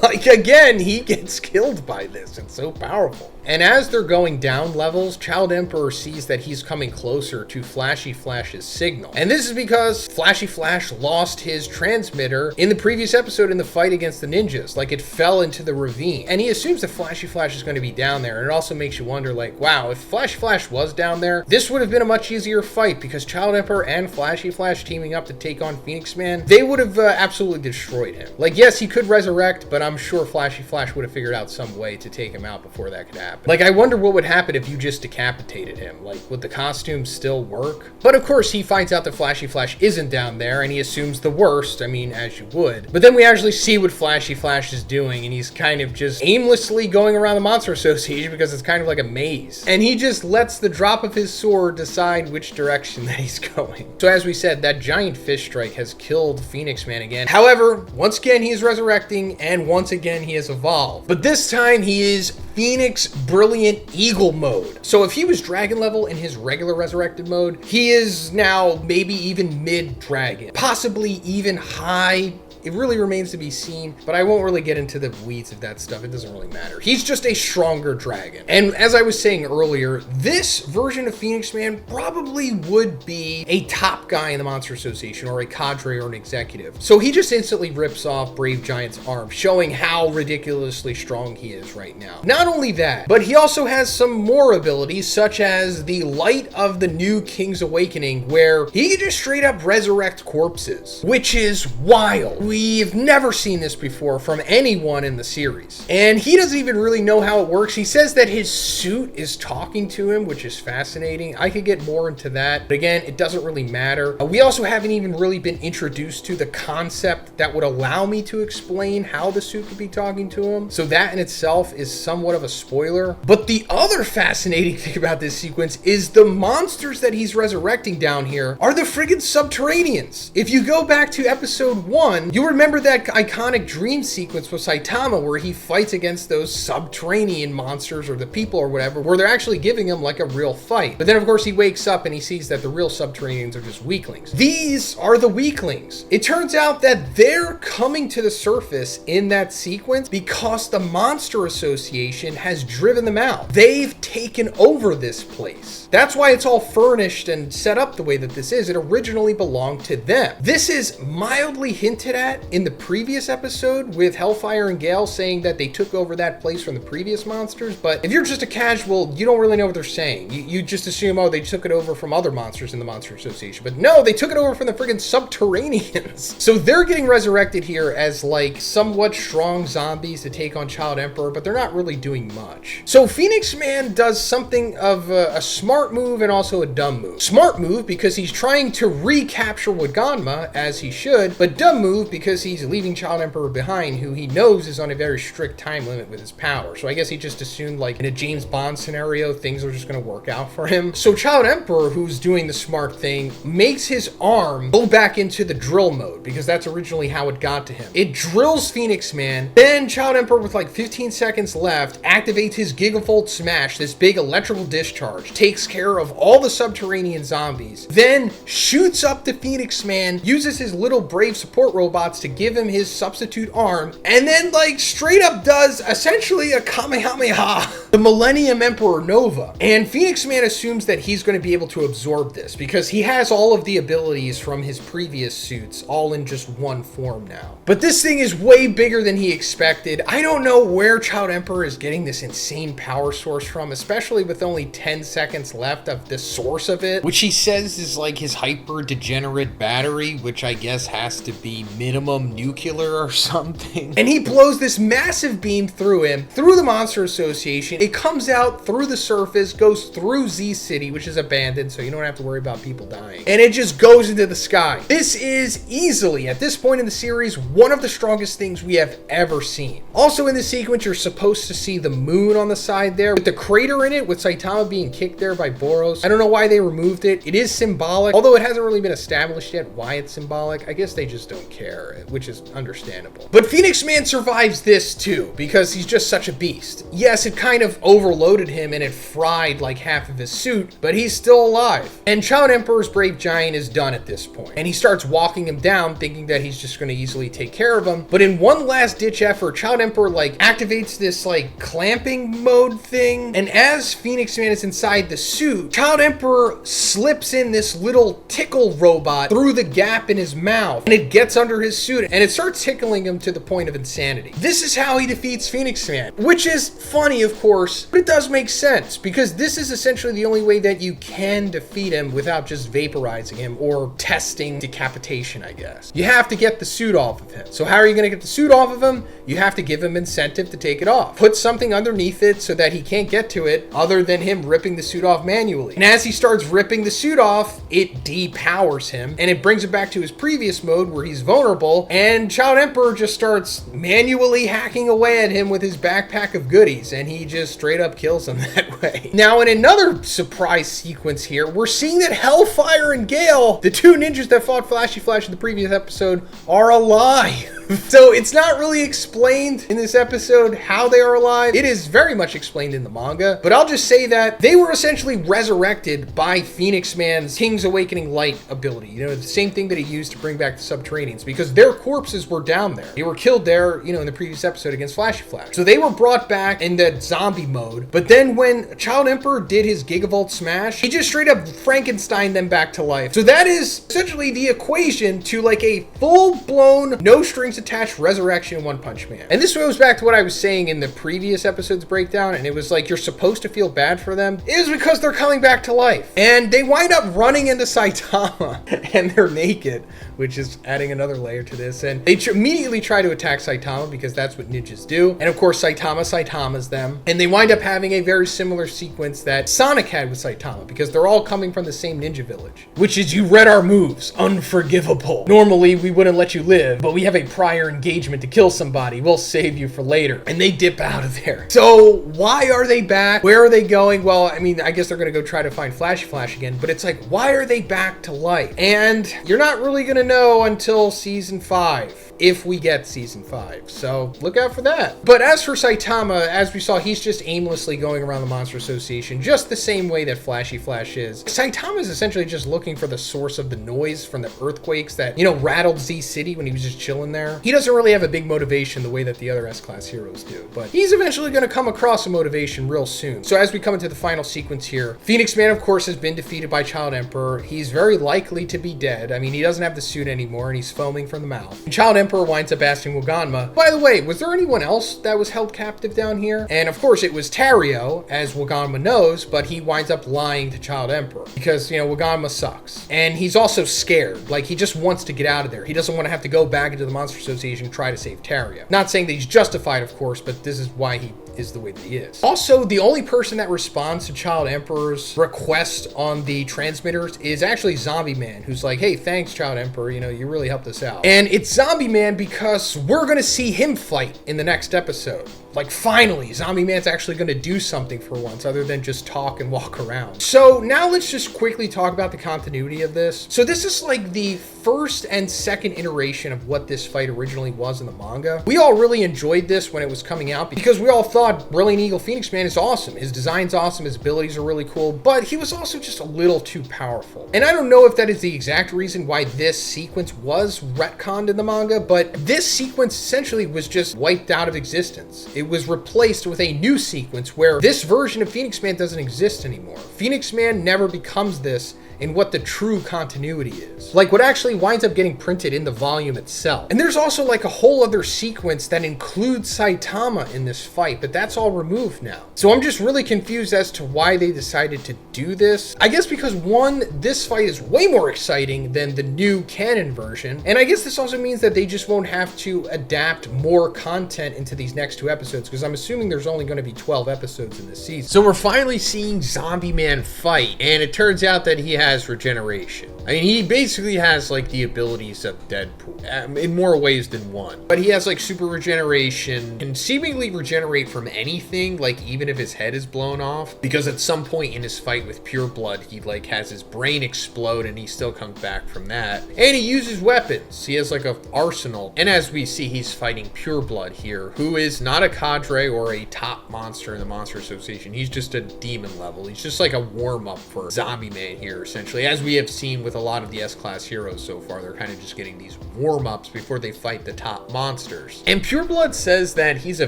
Like, again, he gets killed by this. It's so powerful. And as they're going down levels, Child Emperor sees that he's coming closer to Flashy Flash's signal. And this is because Flashy Flash lost his transmitter in the previous episode in the fight against the ninjas. Like, it fell into the ravine. And he assumes that Flashy Flash is going to be down there. And it also makes you wonder, like, wow, if Flashy Flash was down there, this would have been a much easier fight because Child Emperor and Flashy Flash teaming up to take on Phoenix Man, they would have absolutely destroyed him. Like, yes, he could resurrect, but I'm sure Flashy Flash would have figured out some way to take him out before that could happen. Like, I wonder what would happen if you just decapitated him. Like, would the costume still work? But of course, he finds out that Flashy Flash isn't down there, and he assumes the worst. I mean, as you would. But then we actually see what Flashy Flash is doing, and he's kind of just aimlessly going around the Monster Association because it's kind of like a maze. And he just lets the drop of his sword decide which direction that he's going. So as we said, that giant fish strike has killed Phoenix Man again. However, once again, he is resurrecting, and once again, he has evolved. But this time, he is Phoenix Brilliant Eagle mode. So if he was dragon level in his regular resurrected mode, he is now maybe even mid-dragon, possibly even high. It really remains to be seen, but I won't really get into the weeds of that stuff. It doesn't really matter. He's just a stronger dragon. And as I was saying earlier, this version of Phoenix Man probably would be a top guy in the Monster Association or a cadre or an executive. So he just instantly rips off Brave Giant's arm, showing how ridiculously strong he is right now. Not only that, but he also has some more abilities, such as the Light of the New King's Awakening, where he can just straight up resurrect corpses, which is wild. We've never seen this before from anyone in the series. And he doesn't even really know how it works. He says that his suit is talking to him, which is fascinating. I could get more into that, but again, it doesn't really matter. We also haven't even really been introduced to the concept that would allow me to explain how the suit could be talking to him. So that in itself is somewhat of a spoiler. But the other fascinating thing about this sequence is the monsters that he's resurrecting down here are the friggin' Subterraneans. If you go back to episode 1, you remember that iconic dream sequence with Saitama where he fights against those subterranean monsters or the people or whatever, where they're actually giving him like a real fight. But then of course he wakes up and he sees that the real Subterraneans are just weaklings. These are the weaklings. It turns out that they're coming to the surface in that sequence because the Monster Association has driven them out. They've taken over this place. That's why it's all furnished and set up the way that this is. It originally belonged to them. This is mildly hinted at that in the previous episode with Hellfire and Gale saying that they took over that place from the previous monsters, but if you're just a casual, you don't really know what they're saying. You just assume, oh, they took it over from other monsters in the Monster Association, but no, they took it over from the friggin' Subterraneans. So they're getting resurrected here as like somewhat strong zombies to take on Child Emperor, but they're not really doing much. So Phoenix Man does something of a smart move and also a dumb move. Smart move because he's trying to recapture Waganma, as he should, but dumb move because he's leaving Child Emperor behind, who he knows is on a very strict time limit with his power. So I guess he just assumed, like in a James Bond scenario, things are just going to work out for him. So Child Emperor, who's doing the smart thing, makes his arm go back into the drill mode, because that's originally how it got to him. It drills Phoenix Man, then Child Emperor, with like 15 seconds left, activates his Gigavolt Smash, this big electrical discharge, takes care of all the subterranean zombies, then shoots up the Phoenix Man, uses his little brave support robots to give him his substitute arm, and then like straight up does essentially a Kamehameha, the Millennium Emperor Nova. And Phoenix Man assumes that he's going to be able to absorb this because he has all of the abilities from his previous suits all in just one form now. But this thing is way bigger than he expected. I don't know where Child Emperor is getting this insane power source from, especially with only 10 seconds left of the source of it, which he says is like his hyper degenerate battery, which I guess has to be minimum nuclear or something. And he blows this massive beam through him, through the Monster Association. It comes out through the surface, goes through Z City, which is abandoned, so you don't have to worry about people dying. And it just goes into the sky. This is easily, at this point in the series, one of the strongest things we have ever seen. Also in the sequence, you're supposed to see the moon on the side there, with the crater in it, with Saitama being kicked there by Boros. I don't know why they removed it. It is symbolic, although it hasn't really been established yet why it's symbolic. I guess they just don't care, which is understandable. But Phoenix Man survives this too, because he's just such a beast. Yes, it kind of overloaded him and it fried like half of his suit, but he's still alive. And Child Emperor's Brave Giant is done at this point, and he starts walking him down, thinking that he's just going to easily take care of him. But in one last ditch effort, Child Emperor like activates this like clamping mode thing, and as Phoenix Man is inside the suit, Child Emperor slips in this little tickle robot through the gap in his mouth, and it gets under his suit and it starts tickling him to the point of insanity. This is how he defeats Phoenix Man, which is funny, of course, but it does make sense, because this is essentially the only way that you can defeat him without just vaporizing him or testing decapitation, I guess. You have to get the suit off of him. So how are you going to get the suit off of him? You have to give him incentive to take it off. Put something underneath it so that he can't get to it other than him ripping the suit off manually. And as he starts ripping the suit off, it depowers him and it brings him back to his previous mode where he's vulnerable, and Child Emperor just starts manually hacking away at him with his backpack of goodies, and he just straight up kills him that way. Now in another surprise sequence here, we're seeing that Hellfire and Gale, the two ninjas that fought Flashy Flash in the previous episode, are alive. So it's not really explained in this episode how they are alive. It is very much explained in the manga, but I'll just say that they were essentially resurrected by Phoenix Man's King's Awakening Light ability. You know, the same thing that he used to bring back the Subterraneans, because their corpses were down there. They were killed there, you know, in the previous episode against Flashy Flash. So they were brought back in that zombie mode, but then when Child Emperor did his Gigavolt Smash, he just straight up Frankenstein them back to life. So that is essentially the equation to like a full-blown, no strings attached resurrection in One Punch Man. And this goes back to what I was saying in the previous episode's breakdown, and it was like you're supposed to feel bad for them. It is because they're coming back to life. And they wind up running into Saitama, and they're naked, which is adding another layer to this. And they immediately try to attack Saitama because that's what ninjas do. And of course, Saitama's them. And they wind up having a very similar sequence that Sonic had with Saitama, because they're all coming from the same ninja village, which is, you read our moves, unforgivable. Normally, we wouldn't let you live, but we have a prior engagement to kill somebody. We'll save you for later. And they dip out of there. So why are they back? Where are they going? Well, I mean, I guess they're going to go try to find Flashy Flash again, but it's like, why are they back to life? And you're not really going to know until season 5. If we get season 5. So look out for that. But as for Saitama, as we saw, he's just aimlessly going around the Monster Association, just the same way that Flashy Flash is. Saitama is essentially just looking for the source of the noise from the earthquakes that, you know, rattled Z City when he was just chilling there. here. He doesn't really have a big motivation the way that the other S-Class heroes do, but he's eventually going to come across a motivation real soon. So as we come into the final sequence here, Phoenix Man, of course, has been defeated by Child Emperor. He's very likely to be dead. I mean, he doesn't have the suit anymore, and he's foaming from the mouth. And Child Emperor winds up asking Waganma, by the way, was there anyone else that was held captive down here? And of course, it was Tario, as Waganma knows, but he winds up lying to Child Emperor because, you know, Waganma sucks. And he's also scared. Like, he just wants to get out of there. He doesn't want to have to go back into the Monster Association and try to save Tario. Not saying that he's justified, of course, but this is why he is the way that he is. Also, the only person that responds to Child Emperor's request on the transmitters is actually Zombie Man, who's like, hey, thanks, Child Emperor, you know, you really helped us out. And it's Zombie Man because we're gonna see him fight in the next episode. Like, finally, Zombie Man's actually going to do something for once other than just talk and walk around. So now let's just quickly talk about the continuity of this. So this is like the first and second iteration of what this fight originally was in the manga. We all really enjoyed this when it was coming out because we all thought Brilliant Eagle Phoenix Man is awesome. His design's awesome, his abilities are really cool, but he was also just a little too powerful. And I don't know if that is the exact reason why this sequence was retconned in the manga, but this sequence essentially was just wiped out of existence. It was replaced with a new sequence where this version of Phoenix Man doesn't exist anymore. Phoenix Man never becomes this in what the true continuity is. Like what actually winds up getting printed in the volume itself. And there's also like a whole other sequence that includes Saitama in this fight, but that's all removed now. So I'm just really confused as to why they decided to do this. I guess because one, this fight is way more exciting than the new canon version. And I guess this also means that they just won't have to adapt more content into these next two episodes, because I'm assuming there's only going to be 12 episodes in this season. So we're finally seeing Zombie Man fight, and it turns out that he has regeneration. I mean, he basically has like the abilities of Deadpool in more ways than one, but he has like super regeneration, can seemingly regenerate from anything, like even if his head is blown off, because at some point in his fight with Pure Blood, he like has his brain explode and he still comes back from that. And he uses weapons. He has like an arsenal. And as we see, he's fighting Pure Blood here, who is not a cadre or a top monster in the Monster Association. He's just a demon level. He's just like a warm-up for Zombie Man here, essentially. As we have seen with a lot of the S-Class heroes so far, they're kind of just getting these warm-ups before they fight the top monsters. And Pure Blood says that he's a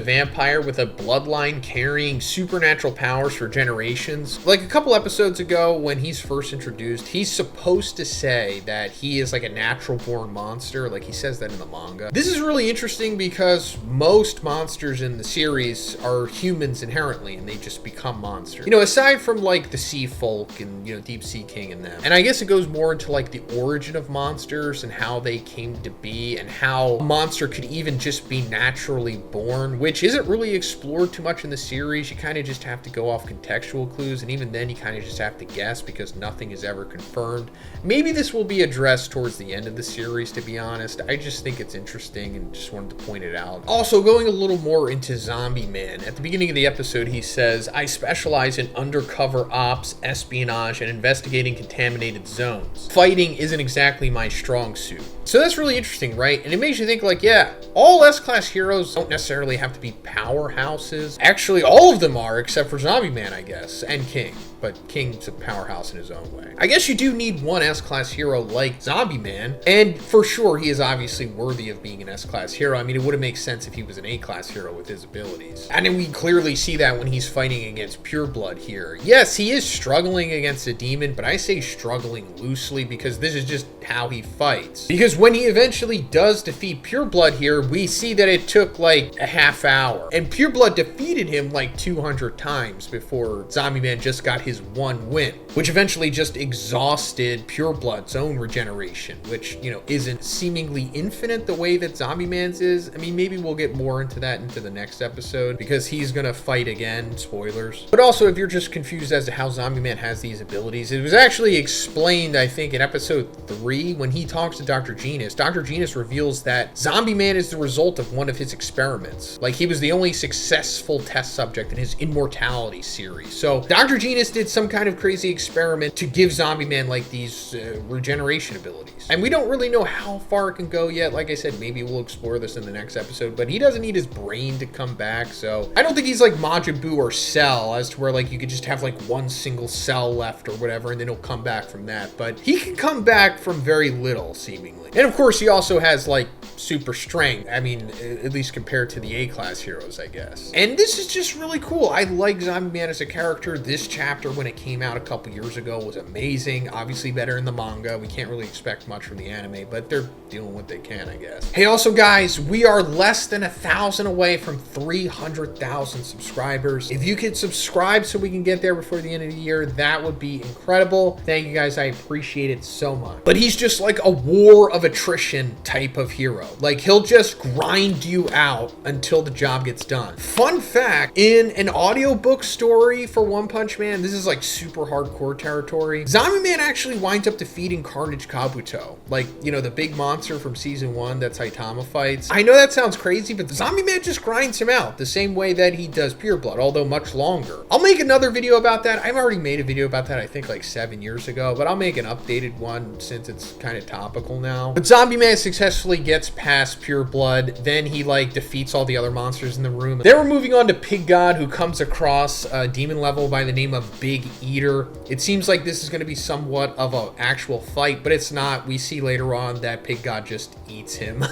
vampire with a bloodline carrying supernatural powers for generations. Like a couple episodes ago when he's first introduced, he's supposed to say that he is like a natural-born monster. Like he says that in the manga. This is really interesting because most monsters in the series are humans inherently, and they just become monsters. You know, aside from like the Sea Folk and, you know, Deep Sea King and them. And I guess it goes more into like the origin of monsters and how they came to be and how a monster could even just be naturally born, which isn't really explored too much in the series. You kind of just have to go off contextual clues, and even then you kind of just have to guess because nothing is ever confirmed. Maybe this will be addressed towards the end of the series, to be honest. I just think it's interesting and just wanted to point it out. Also, going a little more into Zombie Man, at the beginning of the episode he says, I specialize in undercover ops, espionage, and investigating contaminated zones. Fighting isn't exactly my strong suit. So that's really interesting, right? And it makes you think like, yeah, all S-Class heroes don't necessarily have to be powerhouses. Actually, all of them are, except for Zombie Man, I guess, and King. But King's a powerhouse in his own way. I guess you do need one S-Class hero like Zombie Man, and for sure he is obviously worthy of being an S-Class hero. I mean, it would have made sense if he was an A-Class hero with his abilities. And then we clearly see that when he's fighting against Pure Blood here. Yes, he is struggling against a demon, but I say struggling loosely because this is just how he fights. Because when he eventually does defeat Pure Blood here, we see that it took like a half hour. And Pure Blood defeated him like 200 times before Zombie Man just got his one win, which eventually just exhausted Pure Blood's own regeneration, which, you know, isn't seemingly infinite the way that Zombie Man's is. I mean, maybe we'll get more into that into the next episode because he's gonna fight again, spoilers. But also, if you're just confused as to how Zombie Man has these abilities, it was actually explained, I think, in episode 3 when he talks to Dr. Genus. Dr. Genus reveals that Zombie Man is the result of one of his experiments. Like, he was the only successful test subject in his Immortality series. So Dr. Genus did did some kind of crazy experiment to give Zombie Man like these regeneration abilities. And we don't really know how far it can go yet. Like I said, maybe we'll explore this in the next episode, but he doesn't need his brain to come back. So I don't think he's like Majin Buu or Cell, as to where like you could just have like one single cell left or whatever, and then he'll come back from that. But he can come back from very little, seemingly. And of course, he also has like super strength. I mean, at least compared to the A-class heroes, I guess. And this is just really cool. I like Zombie Man as a character. This chapter, when it came out a couple years ago, was amazing. Obviously better in the manga. We can't really expect much from the anime, but they're doing what they can, I guess. Hey, also guys, we are less than 1,000 away from 300,000 subscribers. If you could subscribe so we can get there before the end of the year, that would be incredible. Thank you guys. I appreciate it so much. But he's just like a war of attrition type of hero. Like, he'll just grind you out until the job gets done. Fun fact, in an audiobook story for One Punch Man, this is like super hardcore territory, Zombie Man actually winds up defeating Carnage Kabuto. Like, you know, the big monster from season 1 that Saitama fights. I know that sounds crazy, but Zombie Man just grinds him out the same way that he does Pure Blood, although much longer. I'll make another video about that. I've already made a video about that, I think like 7 years ago, but I'll make an updated one since it's kind of topical now. But Zombie Man successfully gets past Pure Blood, then he like defeats all the other monsters in the room. Then we're moving on to Pig God, who comes across a demon level by the name of Big Eater. It seems like this is going to be somewhat of an actual fight, but it's not. We see later on that Pig God just eats him.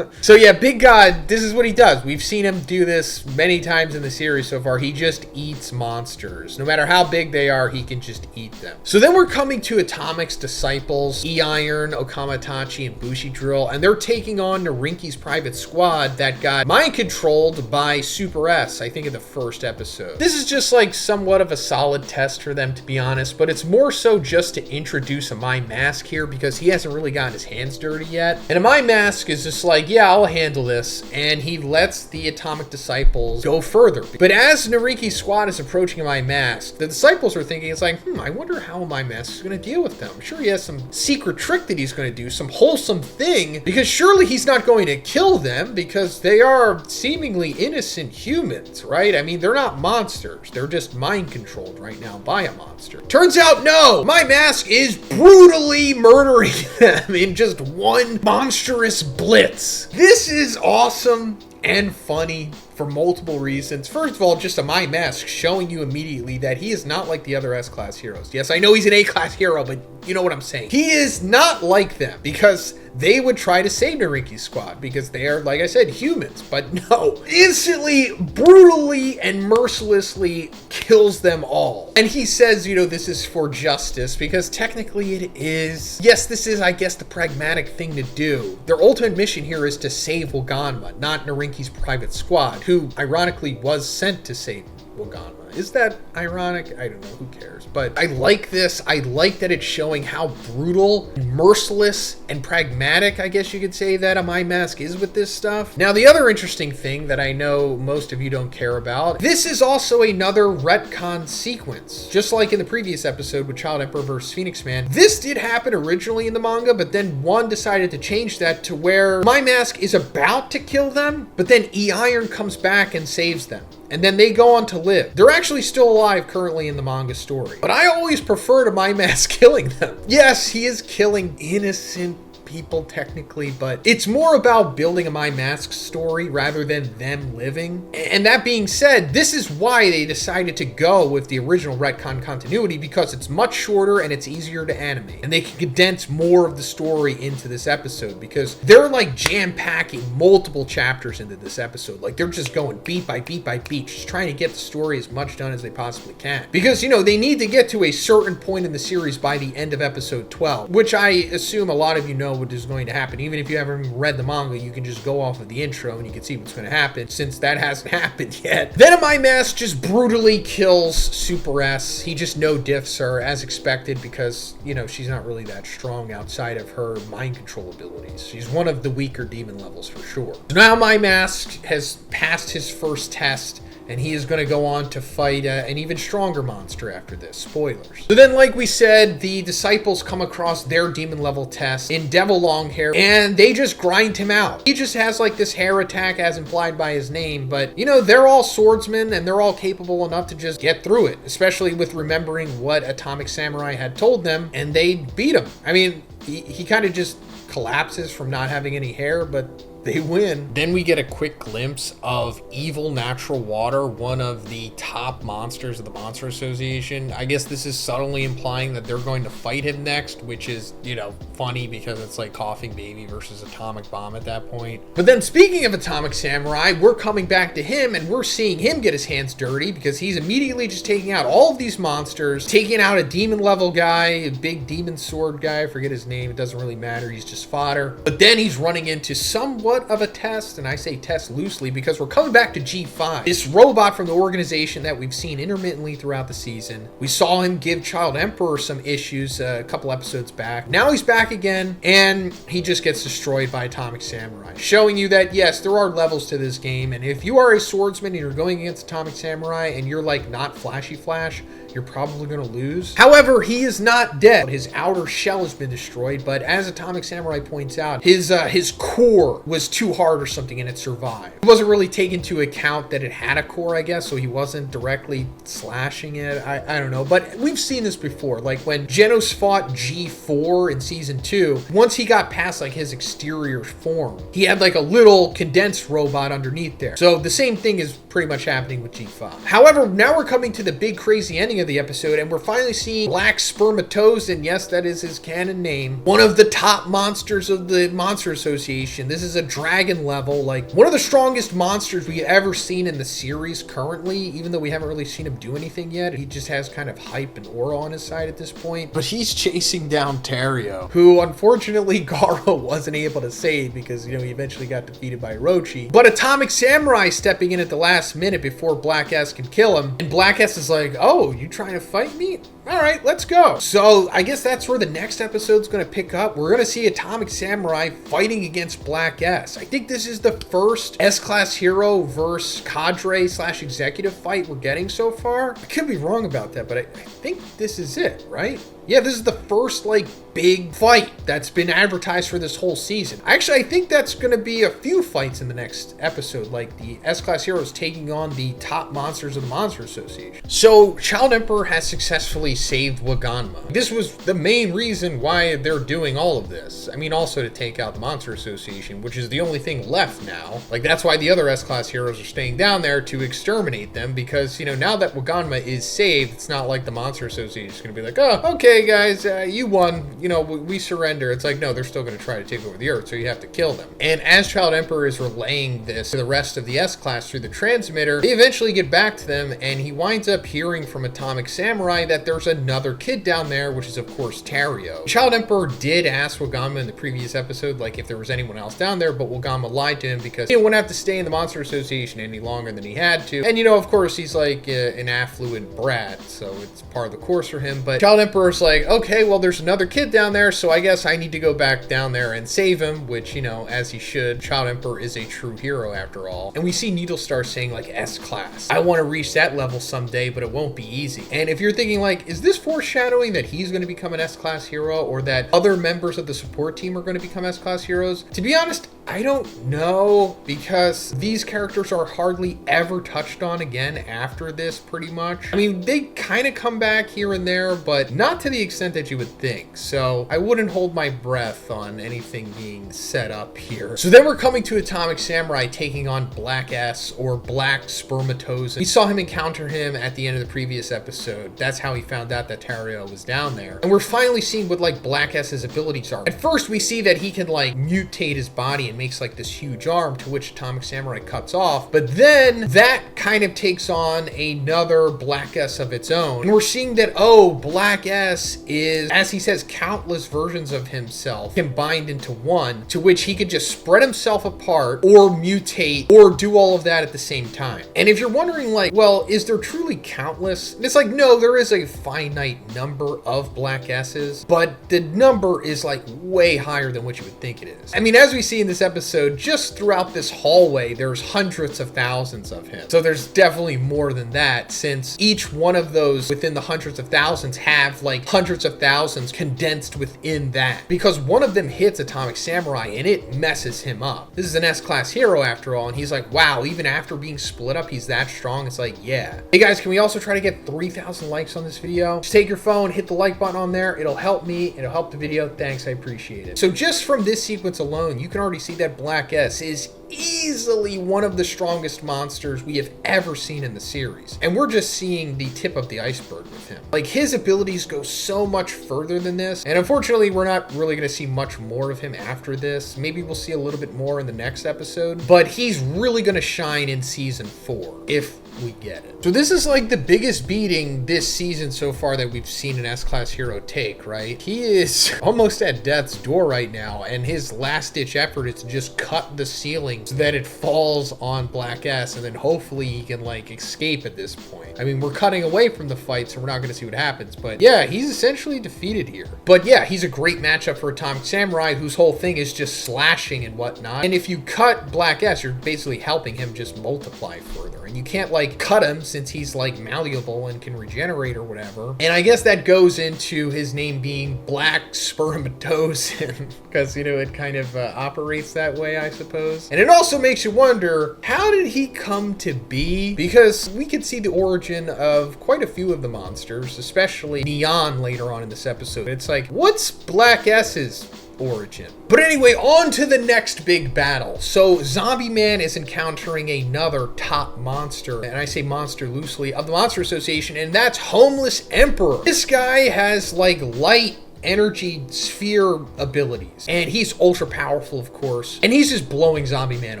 So yeah, Big God, this is what he does. We've seen him do this many times in the series so far. He just eats monsters. No matter how big they are, he can just eat them. So then we're coming to Atomic's disciples, E-Iron, Okamatachi, and Bushidrill, and they're taking on Narinki's private squad that got mind-controlled by Super S, I think in the first episode. This is just like somewhat of a solid test for them, to be honest, but it's more so just to introduce Amai Mask here because he hasn't really gotten his hands dirty yet. And Amai Mask is just like, yeah, I'll handle this, and he lets the Atomic disciples go further. But as Narinki's squad is approaching Amai Mask, the disciples are thinking, it's like, I wonder how Amai Mask is going to deal with them. I'm sure he has some secret trick that he's going to do, some wholesome thing, because surely he's not going to kill them because they are seemingly innocent humans, right? I mean, they're not monsters. They're just mind-controlled right now by a monster. Turns out, no! Amai Mask is brutally murdering them in just one monstrous blitz. This is awesome and funny for multiple reasons. First of all, just Amai Mask showing you immediately that he is not like the other S-class heroes. Yes, I know he's an A-class hero, but you know what I'm saying. He is not like them because they would try to save Narinki's squad because they are, like I said, humans. But no, instantly, brutally, and mercilessly kills them all. And he says, you know, this is for justice because technically it is. Yes, this is, I guess, the pragmatic thing to do. Their ultimate mission here is to save Waganma, not Narinki's private squad, who ironically was sent to save Waganma. Is that ironic? I don't know, who cares? But I like this. I like that it's showing how brutal, merciless, and pragmatic, I guess you could say, that Amai Mask is with this stuff. Now, the other interesting thing that I know most of you don't care about, this is also another retcon sequence. Just like in the previous episode with Child Emperor vs. Phoenix Man, this did happen originally in the manga, but then one decided to change that to where Amai Mask is about to kill them, but then E-Iron comes back and saves them. And then they go on to live. They're actually still alive currently in the manga story. But I always prefer to Amai Mask killing them. Yes, he is killing innocent people technically, but it's more about building Amai Mask's story rather than them living. And that being said, this is why they decided to go with the original retcon continuity, because it's much shorter and it's easier to animate. And they can condense more of the story into this episode because they're like jam-packing multiple chapters into this episode. Like they're just going beat by beat by beat, just trying to get the story as much done as they possibly can. Because, you know, they need to get to a certain point in the series by the end of episode 12, which I assume a lot of you know what is going to happen. Even if you haven't read the manga, you can just go off of the intro and you can see what's going to happen, since that hasn't happened yet. Then Amai Mask just brutally kills Super S. He just no-diffs her as expected because, you know, she's not really that strong outside of her mind control abilities. She's one of the weaker demon levels for sure. So now Amai Mask has passed his first test and he is going to go on to fight an even stronger monster after this. Spoilers. So then, like we said, the disciples come across their demon level test in Devil Longhair, and they just grind him out. He just has like this hair attack as implied by his name, but you know, they're all swordsmen and they're all capable enough to just get through it, especially with remembering what Atomic Samurai had told them, and they beat him. I mean, he kind of just collapses from not having any hair, but they win. Then we get a quick glimpse of Evil Natural Water, one of the top monsters of the Monster Association. I guess this is subtly implying that they're going to fight him next, which is, you know, funny because it's like Coughing Baby versus Atomic Bomb at that point. But then speaking of Atomic Samurai, we're coming back to him and we're seeing him get his hands dirty because he's immediately just taking out all of these monsters, taking out a demon level guy, a big demon sword guy, I forget his name, it doesn't really matter, he's just fodder. But then he's running into somewhat of a test, and I say test loosely because we're coming back to G5, this robot from the organization that we've seen intermittently throughout the season. We saw him give Child Emperor some issues a couple episodes back. Now he's back again, and he just gets destroyed by Atomic Samurai, showing you that yes, there are levels to this game, and if you are a swordsman and you're going against Atomic Samurai and you're like not flashy flash, you're probably going to lose. However, he is not dead. His outer shell has been destroyed, but as Atomic Samurai points out, his core was too hard or something and it survived. It wasn't really taken into account that it had a core, I guess, so he wasn't directly slashing it. I don't know, but we've seen this before. Like when Genos fought G4 in season 2, once he got past like his exterior form, he had like a little condensed robot underneath there. So the same thing is pretty much happening with G5. However, now we're coming to the big crazy ending of the episode, and we're finally seeing Black Spermatozoan, yes, that is his canon name, one of the top monsters of the Monster Association. This is a dragon level, like one of the strongest monsters we've ever seen in the series currently, even though we haven't really seen him do anything yet. He just has kind of hype and aura on his side at this point. But he's chasing down Terrio, who unfortunately Garou wasn't able to save because, you know, he eventually got defeated by Orochi. But Atomic Samurai stepping in at the last minute before Black S can kill him, and Black S is like, oh, you trying to fight me? All right, let's go. So I guess that's where the next episode's going to pick up. We're going to see Atomic Samurai fighting against Black S. I think this is the first S-Class hero versus cadre / executive fight we're getting so far. I could be wrong about that, but I think this is it, right? Yeah, this is the first, like, big fight that's been advertised for this whole season. Actually, I think that's going to be a few fights in the next episode, like the S-Class heroes taking on the top monsters of the Monster Association. So, Child Emperor has successfully saved Waganma. This was the main reason why they're doing all of this. I mean, also to take out the Monster Association, which is the only thing left now. Like, that's why the other S-Class heroes are staying down there to exterminate them, because, you know, now that Waganma is saved, it's not like the Monster Association is going to be like, oh, okay, guys, you won, you know, we surrender. It's like, no, they're still going to try to take over the Earth, so you have to kill them. And as Child Emperor is relaying this to the rest of the S-Class through the transmitter, they eventually get back to them, and he winds up hearing from Atomic Samurai that there's another kid down there, which is, of course, Terrio. Child Emperor did ask Waganma in the previous episode, like, if there was anyone else down there, but Waganma lied to him because he wouldn't have to stay in the Monster Association any longer than he had to. And, you know, of course, he's like an affluent brat, so it's part of the course for him. But Child Emperor's like, okay, well, there's another kid down there, so I guess I need to go back down there and save him, which, you know, as he should. Child Emperor is a true hero after all. And we see Needlestar saying, like, S-Class. I want to reach that level someday, but it won't be easy. And if you're thinking, like, is this foreshadowing that he's going to become an S-Class hero, or that other members of the support team are going to become S-Class heroes? To be honest, I don't know, because these characters are hardly ever touched on again after this, pretty much. I mean, they kind of come back here and there, but not to the extent that you would think. So I wouldn't hold my breath on anything being set up here. So then we're coming to Atomic Samurai taking on Black S, or Black Spermatozoan. We saw him encounter him at the end of the previous episode. That's how he found out that Terrio was down there. And we're finally seeing what, like, Black S's abilities are. At first, we see that he can, like, mutate his body and makes, like, this huge arm, to which Atomic Samurai cuts off. But then that kind of takes on another Black S of its own. And we're seeing that, oh, Black S is, as he says, countless versions of himself combined into one, to which he could just spread himself apart or mutate or do all of that at the same time. And if you're wondering, like, well, is there truly countless? And it's like, no, there is a finite number of Black S's, but the number is, like, way higher than what you would think it is. I mean, as we see in this this episode, just throughout this hallway, there's hundreds of thousands of him. So there's definitely more than that, since each one of those within the hundreds of thousands have like hundreds of thousands condensed within that. Because one of them hits Atomic Samurai and it messes him up. This is an S-class hero after all, and he's like, wow, even after being split up, he's that strong. It's like, yeah. Hey guys, can we also try to get 3,000 likes on this video? Just take your phone, hit the like button on there. It'll help me, it'll help the video. Thanks, I appreciate it. So just from this sequence alone, you can already see that Black S is easily one of the strongest monsters we have ever seen in the series. And we're just seeing the tip of the iceberg with him. Like, his abilities go so much further than this. And unfortunately, we're not really going to see much more of him after this. Maybe we'll see a little bit more in the next episode. But he's really going to shine in season 4, if we get it. So this is like the biggest beating this season so far that we've seen an S-class hero take, right? He is almost at death's door right now, and his last-ditch effort is to just cut the ceiling so that it falls on Black S, and then hopefully he can like escape at this point. I mean, we're cutting away from the fight, so we're not going to see what happens, but yeah, he's essentially defeated here. But yeah, he's a great matchup for Atomic Samurai, whose whole thing is just slashing and whatnot. And if you cut Black S, you're basically helping him just multiply further, and you can't like cut him since he's like malleable and can regenerate or whatever. And I guess that goes into his name being Black Spermatosin, because, you know, it kind of operates that way, I suppose. And it also makes you wonder, how did he come to be? Because we could see the origin of quite a few of the monsters, especially Neon later on in this episode. It's like, what's Black S's origin? But anyway, on to the next big battle. So Zombie Man is encountering another top monster, and I say monster loosely, of the Monster Association, and that's Homeless Emperor. This guy has like light energy sphere abilities, and he's ultra powerful, of course, and he's just blowing Zombie Man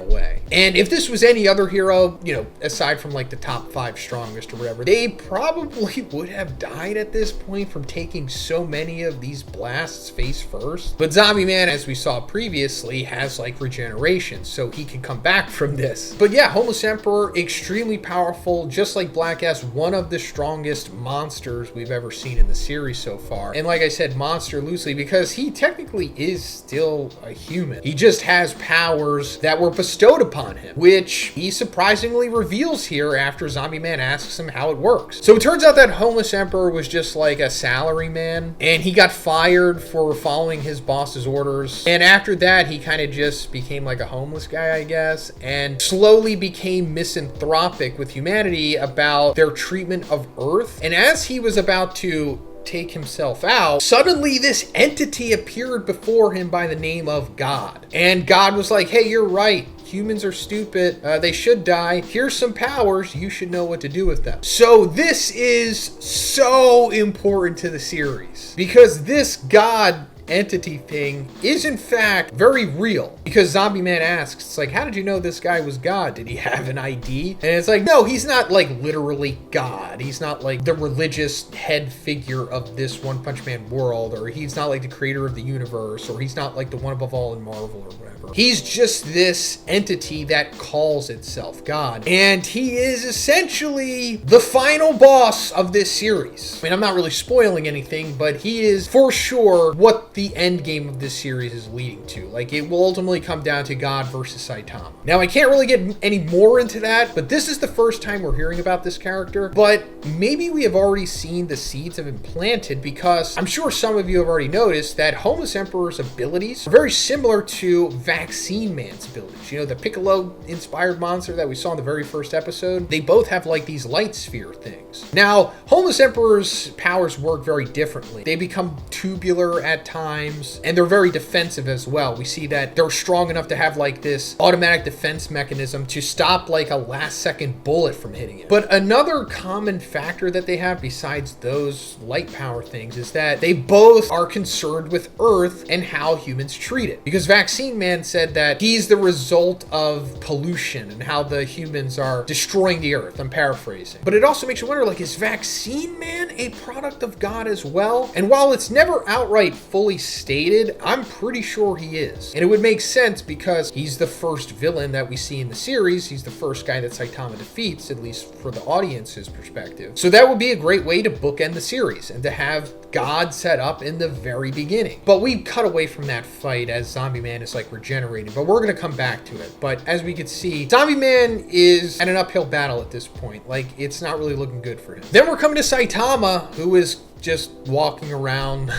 away. And if this was any other hero, you know, aside from like the top 5 strongest or whatever, they probably would have died at this point from taking so many of these blasts face first. But Zombie Man, as we saw previously, has like regeneration, so he can come back from this. But yeah, Homeless Emperor, extremely powerful, just like Black S, one of the strongest monsters we've ever seen in the series so far. And like I said, monster loosely because he technically is still a human. He just has powers that were bestowed upon him, which he surprisingly reveals here after Zombie Man asks him how it works. So it turns out that Homeless Emperor was just like a salary man, and he got fired for following his boss's orders. And after that, he kind of just became like a homeless guy, I guess, and slowly became misanthropic with humanity about their treatment of Earth. And as he was about to take himself out, suddenly this entity appeared before him by the name of God. And God was like, hey, you're right. Humans are stupid. They should die. Here's some powers. You should know what to do with them. So this is so important to the series because this God entity thing is in fact very real, because Zombie Man asks, it's like, how did you know this guy was God? Did he have an ID? And it's like, no, he's not like literally God. He's not like the religious head figure of this One Punch Man world, or he's not like the creator of the universe, or he's not like the one above all in Marvel or whatever. He's just this entity that calls itself God, and he is essentially the final boss of this series. I mean, I'm not really spoiling anything, but he is for sure what the end game of this series is leading to. Like, it will ultimately come down to God versus Saitama. Now, I can't really get any more into that, but this is the first time we're hearing about this character, but maybe we have already seen the seeds have been planted, because I'm sure some of you have already noticed that Homeless Emperor's abilities are very similar to Vaccine Man's abilities. You know, the Piccolo-inspired monster that we saw in the very first episode? They both have like these light sphere things. Now, Homeless Emperor's powers work very differently. They become tubular at times, and they're very defensive as well. We see that they're strong enough to have like this automatic defense mechanism to stop like a last second bullet from hitting it. But another common factor that they have besides those light power things is that they both are concerned with Earth and how humans treat it. Because Vaccine Man said that he's the result of pollution and how the humans are destroying the Earth. I'm paraphrasing. But it also makes you wonder, like, is Vaccine Man a product of God as well? And while it's never outright fully explicitly stated, I'm pretty sure he is. And it would make sense because he's the first villain that we see in the series. He's the first guy that Saitama defeats, at least for the audience's perspective. So that would be a great way to bookend the series and to have God set up in the very beginning. But we cut away from that fight as Zombie Man is like regenerating, but we're going to come back to it. But as we can see, Zombie Man is at an uphill battle at this point. Like, it's not really looking good for him. Then we're coming to Saitama, who is just walking around.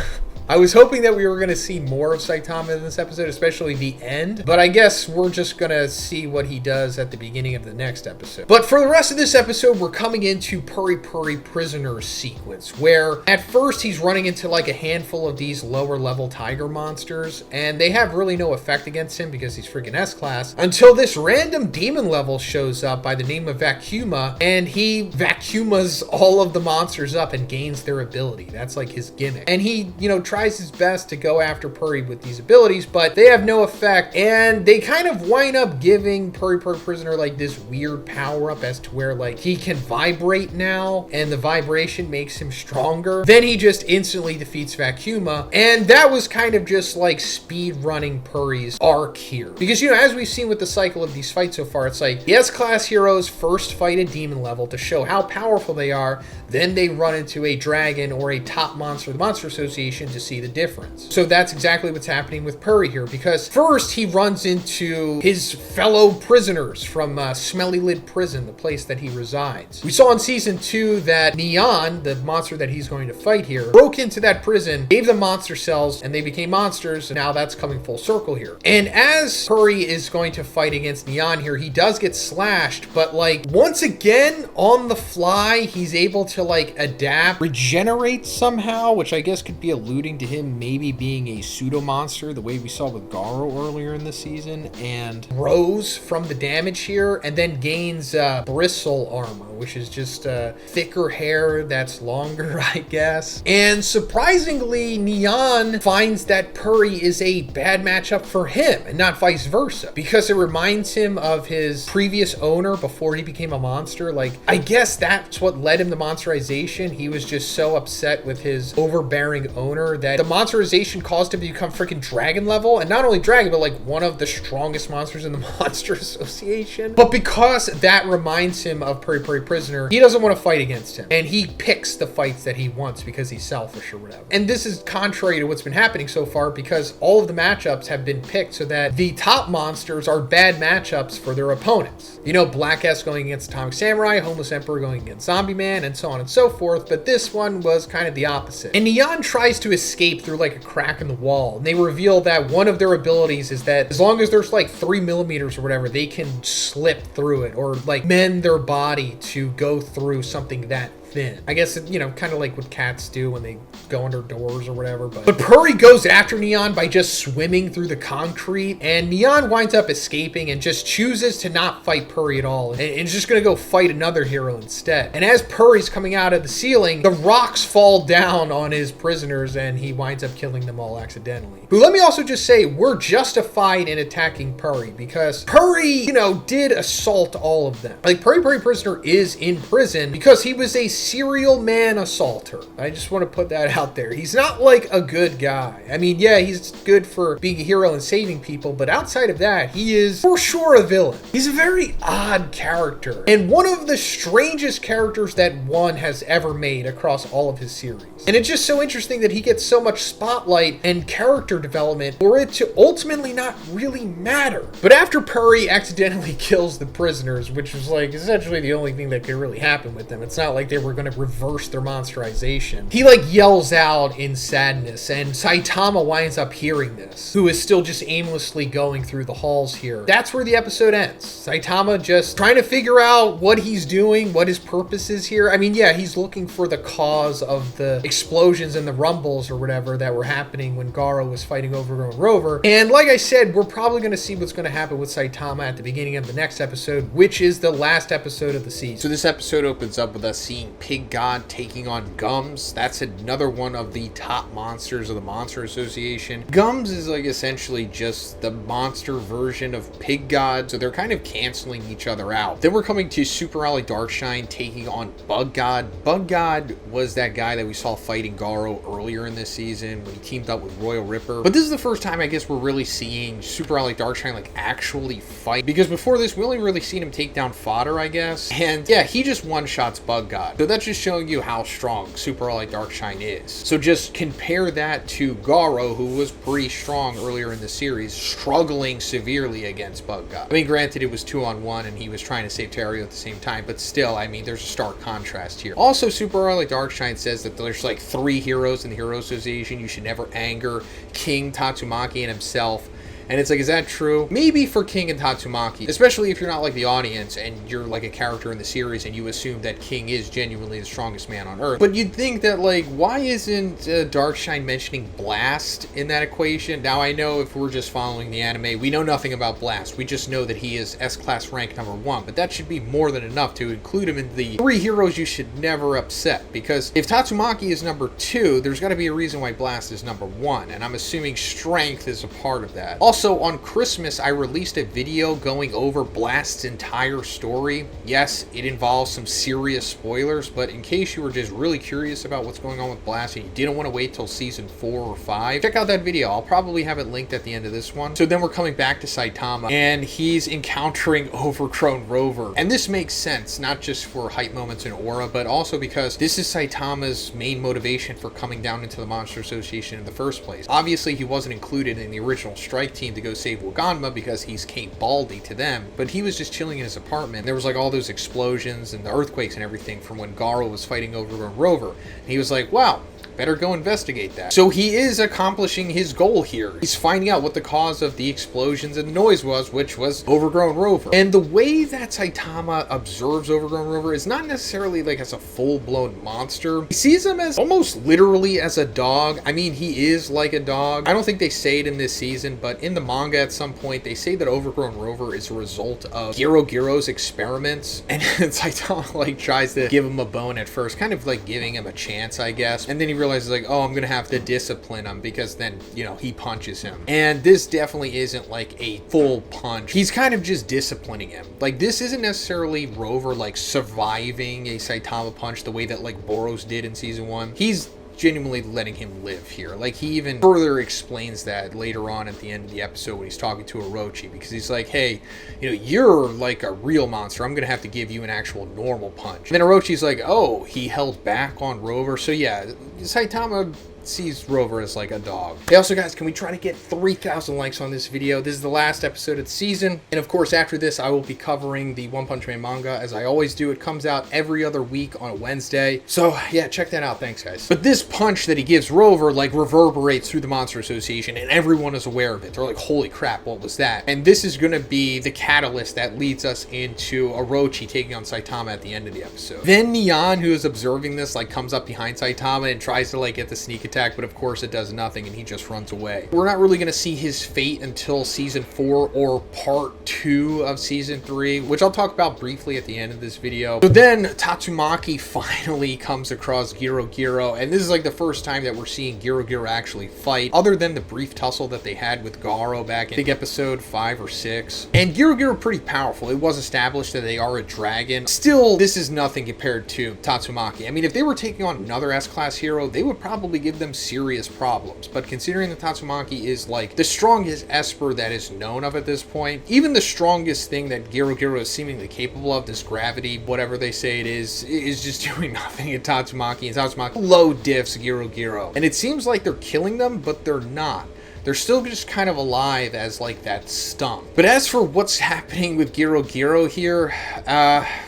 I was hoping that we were going to see more of Saitama in this episode, especially the end, but I guess we're just going to see what he does at the beginning of the next episode. But for the rest of this episode, we're coming into Puri-Puri prisoner sequence, where at first he's running into like a handful of these lower level tiger monsters, and they have really no effect against him because he's freaking S-class, until this random demon level shows up by the name of Vacuuma, and he vacuumas all of the monsters up and gains their ability. That's like his gimmick. And he, tries his best to go after Puri with these abilities, but they have no effect, and they kind of wind up giving Puri-Puri prisoner like this weird power up as to where like he can vibrate now, and the vibration makes him stronger. Then he just instantly defeats Vacuuma, and that was kind of just like speed running Puri's arc here, because as we've seen with the cycle of these fights so far, it's like the S-class heroes first fight a demon level to show how powerful they are, then they run into a dragon or a top monster of the Monster Association to see the difference. So that's exactly what's happening with Puri here, because first he runs into his fellow prisoners from Smelly Lid Prison, the place that he resides. We saw in season 2 that Neon, the monster that he's going to fight here, broke into that prison, gave them monster cells, and they became monsters, and now that's coming full circle here. And as Puri is going to fight against Neon here, he does get slashed, but like once again on the fly, he's able to like adapt, regenerate somehow, which I guess could be alluding to him maybe being a pseudo monster the way we saw with Garou earlier in the season, and grows from the damage here, and then gains bristle armor, which is just thicker hair that's longer, I guess. And surprisingly, Neon finds that Puri is a bad matchup for him and not vice versa, because it reminds him of his previous owner before he became a monster. Like, I guess that's what led him to monsterization. He was just so upset with his overbearing owner that the monsterization caused him to become freaking dragon level, and not only dragon, but like one of the strongest monsters in the Monster Association. But because that reminds him of Puri-Puri prisoner, he doesn't want to fight against him, and he picks the fights that he wants because he's selfish or whatever. And this is contrary to what's been happening so far, because all of the matchups have been picked so that the top monsters are bad matchups for their opponents. Black S going against Atomic Samurai, Homeless Emperor going against Zombie Man, and so on and so forth, but this one was kind of the opposite. And Neon tries to escape through like a crack in the wall, and they reveal that one of their abilities is that as long as there's like 3 millimeters or whatever, they can slip through it or like mend their body to go through something that thin. I guess, kind of like what cats do when they go under doors or whatever. But Puri goes after Neon by just swimming through the concrete, and Neon winds up escaping and just chooses to not fight Puri at all, and is just going to go fight another hero instead. And as Puri's coming out of the ceiling, the rocks fall down on his prisoners, and he winds up killing them all accidentally. But let me also just say, we're justified in attacking Puri, because Puri, did assault all of them. Like, Puri-Puri prisoner is in prison because he was a serial man assaulter. I just want to put that out there. He's not like a good guy. I mean, yeah, he's good for being a hero and saving people, but outside of that, he is for sure a villain. He's a very odd character, and one of the strangest characters that one has ever made across all of his series. And it's just so interesting that he gets so much spotlight and character development for it to ultimately not really matter. But after Puri accidentally kills the prisoners, which was like essentially the only thing that could really happen with them, it's not like they were going to reverse their monsterization. He like yells out in sadness, and Saitama winds up hearing this, who is still just aimlessly going through the halls here. That's where the episode ends. Saitama just trying to figure out what he's doing, what his purpose is here. I mean, yeah, he's looking for the cause of the explosions and the rumbles or whatever that were happening when Garou was fighting Overgrown Rover. And like I said, we're probably going to see what's going to happen with Saitama at the beginning of the next episode, which is the last episode of the season. So this episode opens up with us seeing Pig God taking on Gums. That's another one of the top monsters of the Monster Association. Gums is like essentially just the monster version of Pig God, so they're kind of canceling each other out. Then we're coming to Super Ally Darkshine taking on Bug God. Bug God was that guy that we saw fighting Garou earlier in this season when he teamed up with Royal Ripper. But this is the first time I guess we're really seeing Super Ally Darkshine like actually fight, because before this we only really seen him take down fodder, I guess. And yeah, he just one-shots Bug God. So that's just showing you how strong Super Ally Darkshine is. So just compare that to Garou, who was pretty strong earlier in the series, struggling severely against Bug God. I mean, granted, it was 2-on-1 and he was trying to save Terrio at the same time, but still, I mean, there's a stark contrast here. Also, Super Ally Darkshine says that there's like 3 heroes in the Hero Association you should never anger: King, Tatsumaki, and himself. And it's like, is that true? Maybe for King and Tatsumaki, especially if you're not like the audience and you're like a character in the series and you assume that King is genuinely the strongest man on Earth. But you'd think that, like, why isn't Darkshine mentioning Blast in that equation? Now, I know if we're just following the anime, we know nothing about Blast. We just know that he is S-Class rank number 1, but that should be more than enough to include him in the 3 heroes you should never upset. Because if Tatsumaki is number 2, there's got to be a reason why Blast is number 1, and I'm assuming strength is a part of that. Also, on Christmas, I released a video going over Blast's entire story. Yes, it involves some serious spoilers, but in case you were just really curious about what's going on with Blast and you didn't want to wait till season 4 or 5, check out that video. I'll probably have it linked at the end of this one. So then we're coming back to Saitama, and he's encountering Overgrown Rover. And this makes sense, not just for hype moments in Aura, but also because this is Saitama's main motivation for coming down into the Monster Association in the first place. Obviously, he wasn't included in the original strike team to go save Waganma because he's Cape Baldy to them, but he was just chilling in his apartment. There was like all those explosions and the earthquakes and everything from when Garou was fighting Overgrown Rover. And he was like, wow, better go investigate that. So he is accomplishing his goal here. He's finding out what the cause of the explosions and the noise was, which was Overgrown Rover. And the way that Saitama observes Overgrown Rover is not necessarily like as a full-blown monster. He sees him as almost literally as a dog. I mean, he is like a dog. I don't think they say it in this season, but in the manga at some point, they say that Overgrown Rover is a result of Giro's experiments. And Saitama like tries to give him a bone at first, kind of like giving him a chance, I guess. And then he realizes like, oh, I'm gonna have to discipline him, because then, you know, he punches him. And this definitely isn't like a full punch. He's kind of just disciplining him. Like, this isn't necessarily Rover like surviving a Saitama punch the way that like Boros did in season 1. He's genuinely letting him live here. Like, he even further explains that later on at the end of the episode when he's talking to Orochi, because he's like, hey, you know, you're like a real monster. I'm gonna have to give you an actual normal punch. And then Orochi's like, oh, he held back on Rover. So yeah, Saitama sees Rover as like a dog. Hey, also guys, can we try to get 3,000 likes on this video? This is the last episode of the season, and of course after this I will be covering the One Punch Man manga as I always do. It comes out every other week on a Wednesday, so yeah, check that out. Thanks guys. But this punch that he gives Rover like reverberates through the Monster Association, and everyone is aware of it. They're like, holy crap, what was that? And this is gonna be the catalyst that leads us into Orochi taking on Saitama at the end of the episode. Then Neon, who is observing this, like comes up behind Saitama and tries to like get the sneak attack, but of course it does nothing and he just runs away. We're not really going to see his fate until season 4 or part 2 of season 3, which I'll talk about briefly at the end of this video. So then Tatsumaki finally comes across Giro, and this is like the first time that we're seeing Giro actually fight, other than the brief tussle that they had with Garou back in, I think, episode 5 or 6. And Giro pretty powerful. It was established that they are a dragon. Still, this is nothing compared to Tatsumaki. I mean, if they were taking on another S-Class hero, they would probably give them serious problems. But considering that Tatsumaki is like the strongest Esper that is known of at this point, even the strongest thing that Giro is seemingly capable of, this gravity, whatever they say it is just doing nothing at Tatsumaki, and Tatsumaki low diffs Giro. And it seems like they're killing them, but they're not. They're still just kind of alive as like that stump. But as for what's happening with Giro here,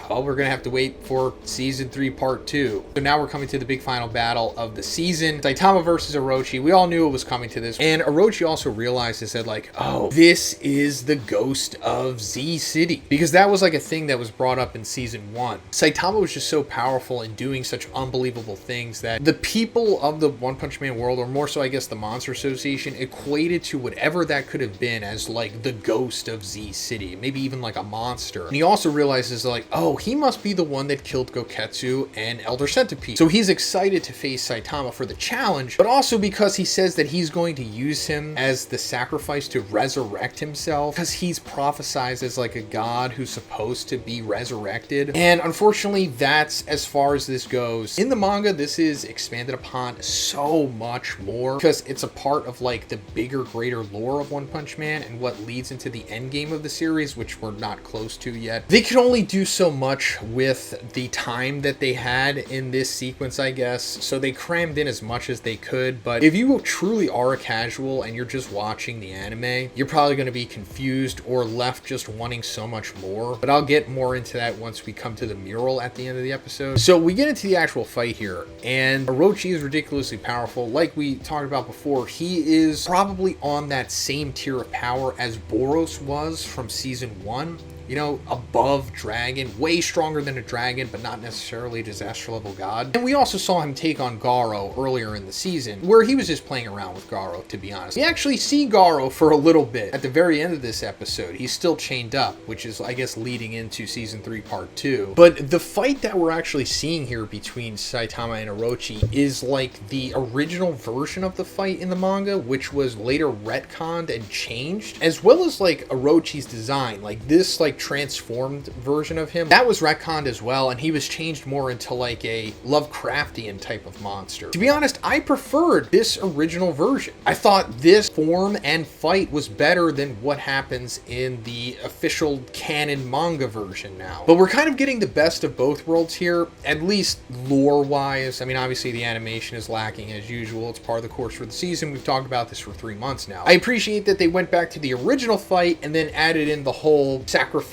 well, we're gonna have to wait for season 3 part 2. So now we're coming to the big final battle of the season, Saitama versus Orochi. We all knew it was coming to this, and Orochi also realizes that like, oh, this is the ghost of Z City, because that was like a thing that was brought up in season 1. Saitama was just so powerful and doing such unbelievable things that the people of the One Punch Man world, or more so I guess the Monster Association, equated to whatever that could have been as like the ghost of Z City, maybe even like a monster. And he also realizes like, oh, oh, he must be the one that killed Goketsu and Elder Centipede. So he's excited to face Saitama for the challenge, but also because he says that he's going to use him as the sacrifice to resurrect himself, because he's prophesized as like a god who's supposed to be resurrected. And unfortunately, that's as far as this goes. In the manga, this is expanded upon so much more because it's a part of like the bigger, greater lore of One Punch Man and what leads into the end game of the series, which we're not close to yet. They could only do so much with the time that they had in this sequence, I guess, so they crammed in as much as they could. But if you truly are a casual and you're just watching the anime, you're probably going to be confused or left just wanting so much more. But I'll get more into that once we come to the mural at the end of the episode. So we get into the actual fight here, and Orochi is ridiculously powerful. Like we talked about before, he is probably on that same tier of power as Boros was from season 1. You know, above dragon, way stronger than a dragon, but not necessarily a disaster level god. And we also saw him take on Garou earlier in the season, where he was just playing around with Garou, to be honest. We actually see Garou for a little bit at the very end of this episode. He's still chained up, which is, I guess, leading into season 3 part 2. But the fight that we're actually seeing here between Saitama and Orochi is like the original version of the fight in the manga, which was later retconned and changed, as well as like Orochi's design. Like this, like transformed version of him, that was retconned as well, and he was changed more into like a Lovecraftian type of monster. To be honest, I preferred this original version. I thought this form and fight was better than what happens in the official canon manga version now. But we're kind of getting the best of both worlds here, at least lore-wise. I mean, obviously the animation is lacking as usual. It's part of the course for the season. We've talked about this for 3 months now. I appreciate that they went back to the original fight and then added in the whole sacrificial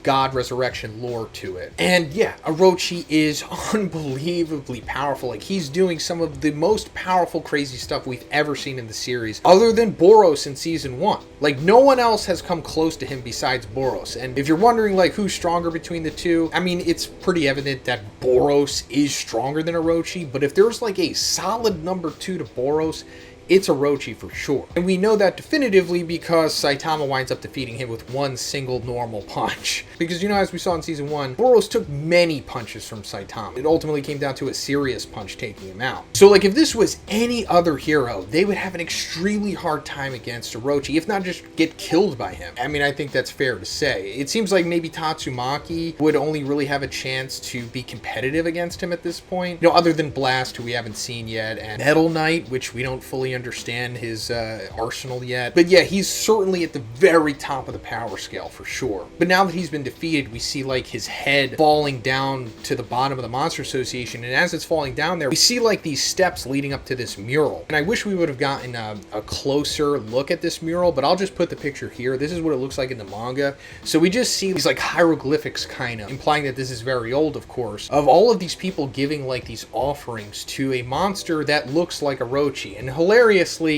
god resurrection lore to it. And yeah, Orochi is unbelievably powerful. Like, he's doing some of the most powerful, crazy stuff we've ever seen in the series, other than Boros in season 1. Like, no one else has come close to him besides Boros. And if you're wondering like who's stronger between the two, I mean, it's pretty evident that Boros is stronger than Orochi, but if there's like a solid number 2 to Boros, it's Orochi for sure. And we know that definitively because Saitama winds up defeating him with one single normal punch. Because, you know, as we saw in season 1, Boros took many punches from Saitama. It ultimately came down to a serious punch taking him out. So like, if this was any other hero, they would have an extremely hard time against Orochi, if not just get killed by him. I mean, I think that's fair to say. It seems like maybe Tatsumaki would only really have a chance to be competitive against him at this point. You know, other than Blast, who we haven't seen yet, and Metal Knight, which we don't fully understand his arsenal yet. But yeah, he's certainly at the very top of the power scale for sure. But now that he's been defeated, we see like his head falling down to the bottom of the Monster Association, and as it's falling down there, we see like these steps leading up to this mural. And I wish we would have gotten a closer look at this mural, but I'll just put the picture here. This is what it looks like in the manga. So we just see these like hieroglyphics, kind of implying that this is very old, of course, of all of these people giving like these offerings to a monster that looks like Orochi. And hilariously,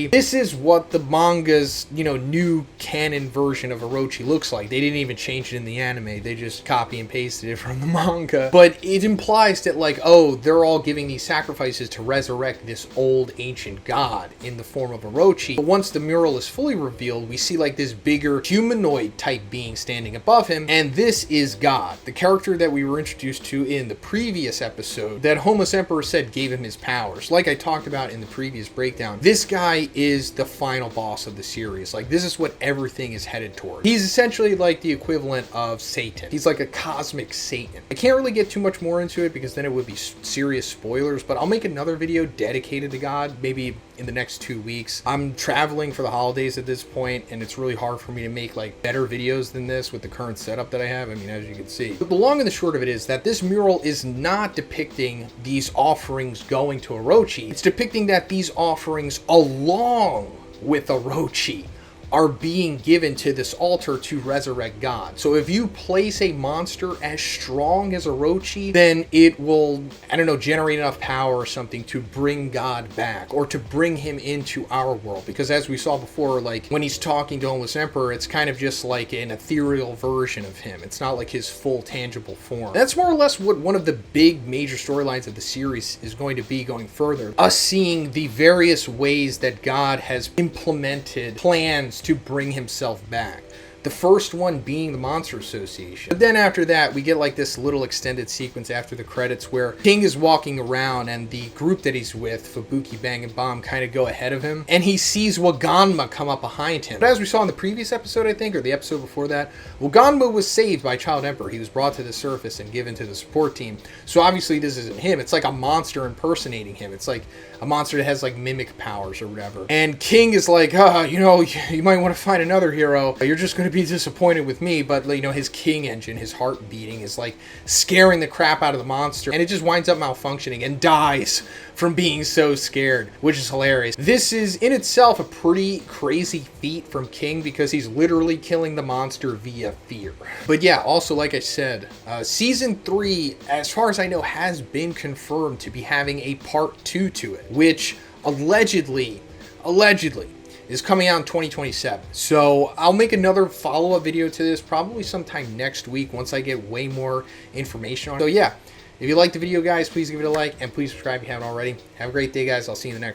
this is what the manga's, you know, new canon version of Orochi looks like. They didn't even change it in the anime. They just copy and pasted it from the manga. But it implies that like, oh, they're all giving these sacrifices to resurrect this old ancient god in the form of Orochi. But once the mural is fully revealed, we see like this bigger humanoid type being standing above him, and this is God, the character that we were introduced to in the previous episode that Homeless Emperor said gave him his powers. Like I talked about in the previous breakdown, this guy is the final boss of the series. Like, this is what everything is headed toward. He's essentially like the equivalent of Satan. He's like a cosmic Satan. I can't really get too much more into it because then it would be serious spoilers, but I'll make another video dedicated to God maybe in the next 2 weeks. I'm traveling for the holidays at this point, and it's really hard for me to make like better videos than this with the current setup that I have. I mean, as you can see. But the long and the short of it is that this mural is not depicting these offerings going to Orochi. It's depicting that these offerings, along with Orochi, are being given to this altar to resurrect God. So if you place a monster as strong as Orochi, then it will, I don't know, generate enough power or something to bring God back, or to bring him into our world. Because as we saw before, like when he's talking to Homeless Emperor, it's kind of just like an ethereal version of him. It's not like his full tangible form. That's more or less what one of the big major storylines of the series is going to be going further. Us seeing the various ways that God has implemented plans to bring himself back. The first one being the Monster Association. But then after that, we get like this little extended sequence after the credits where King is walking around and the group that he's with, Fubuki, Bang, and Bomb, kind of go ahead of him. And he sees Waganma come up behind him. But as we saw in the previous episode, I think, or the episode before that, Waganma was saved by Child Emperor. He was brought to the surface and given to the support team. So obviously this isn't him. It's like a monster impersonating him. It's like a monster that has like mimic powers or whatever. And King is like, you know, you might want to find another hero. You're just going to be disappointed with me. But, you know, his King engine, his heart beating, is like scaring the crap out of the monster. And it just winds up malfunctioning and dies from being so scared, which is hilarious. This is in itself a pretty crazy feat from King because he's literally killing the monster via fear. But yeah, also, like I said, season 3, as far as I know, has been confirmed to be having a part 2 to it, which allegedly is coming out in 2027. So I'll make another follow-up video to this probably sometime next week once I get way more information on it. So yeah, if you liked the video, guys, please give it a like and please subscribe if you haven't already. Have a great day, guys. I'll see you in the next one.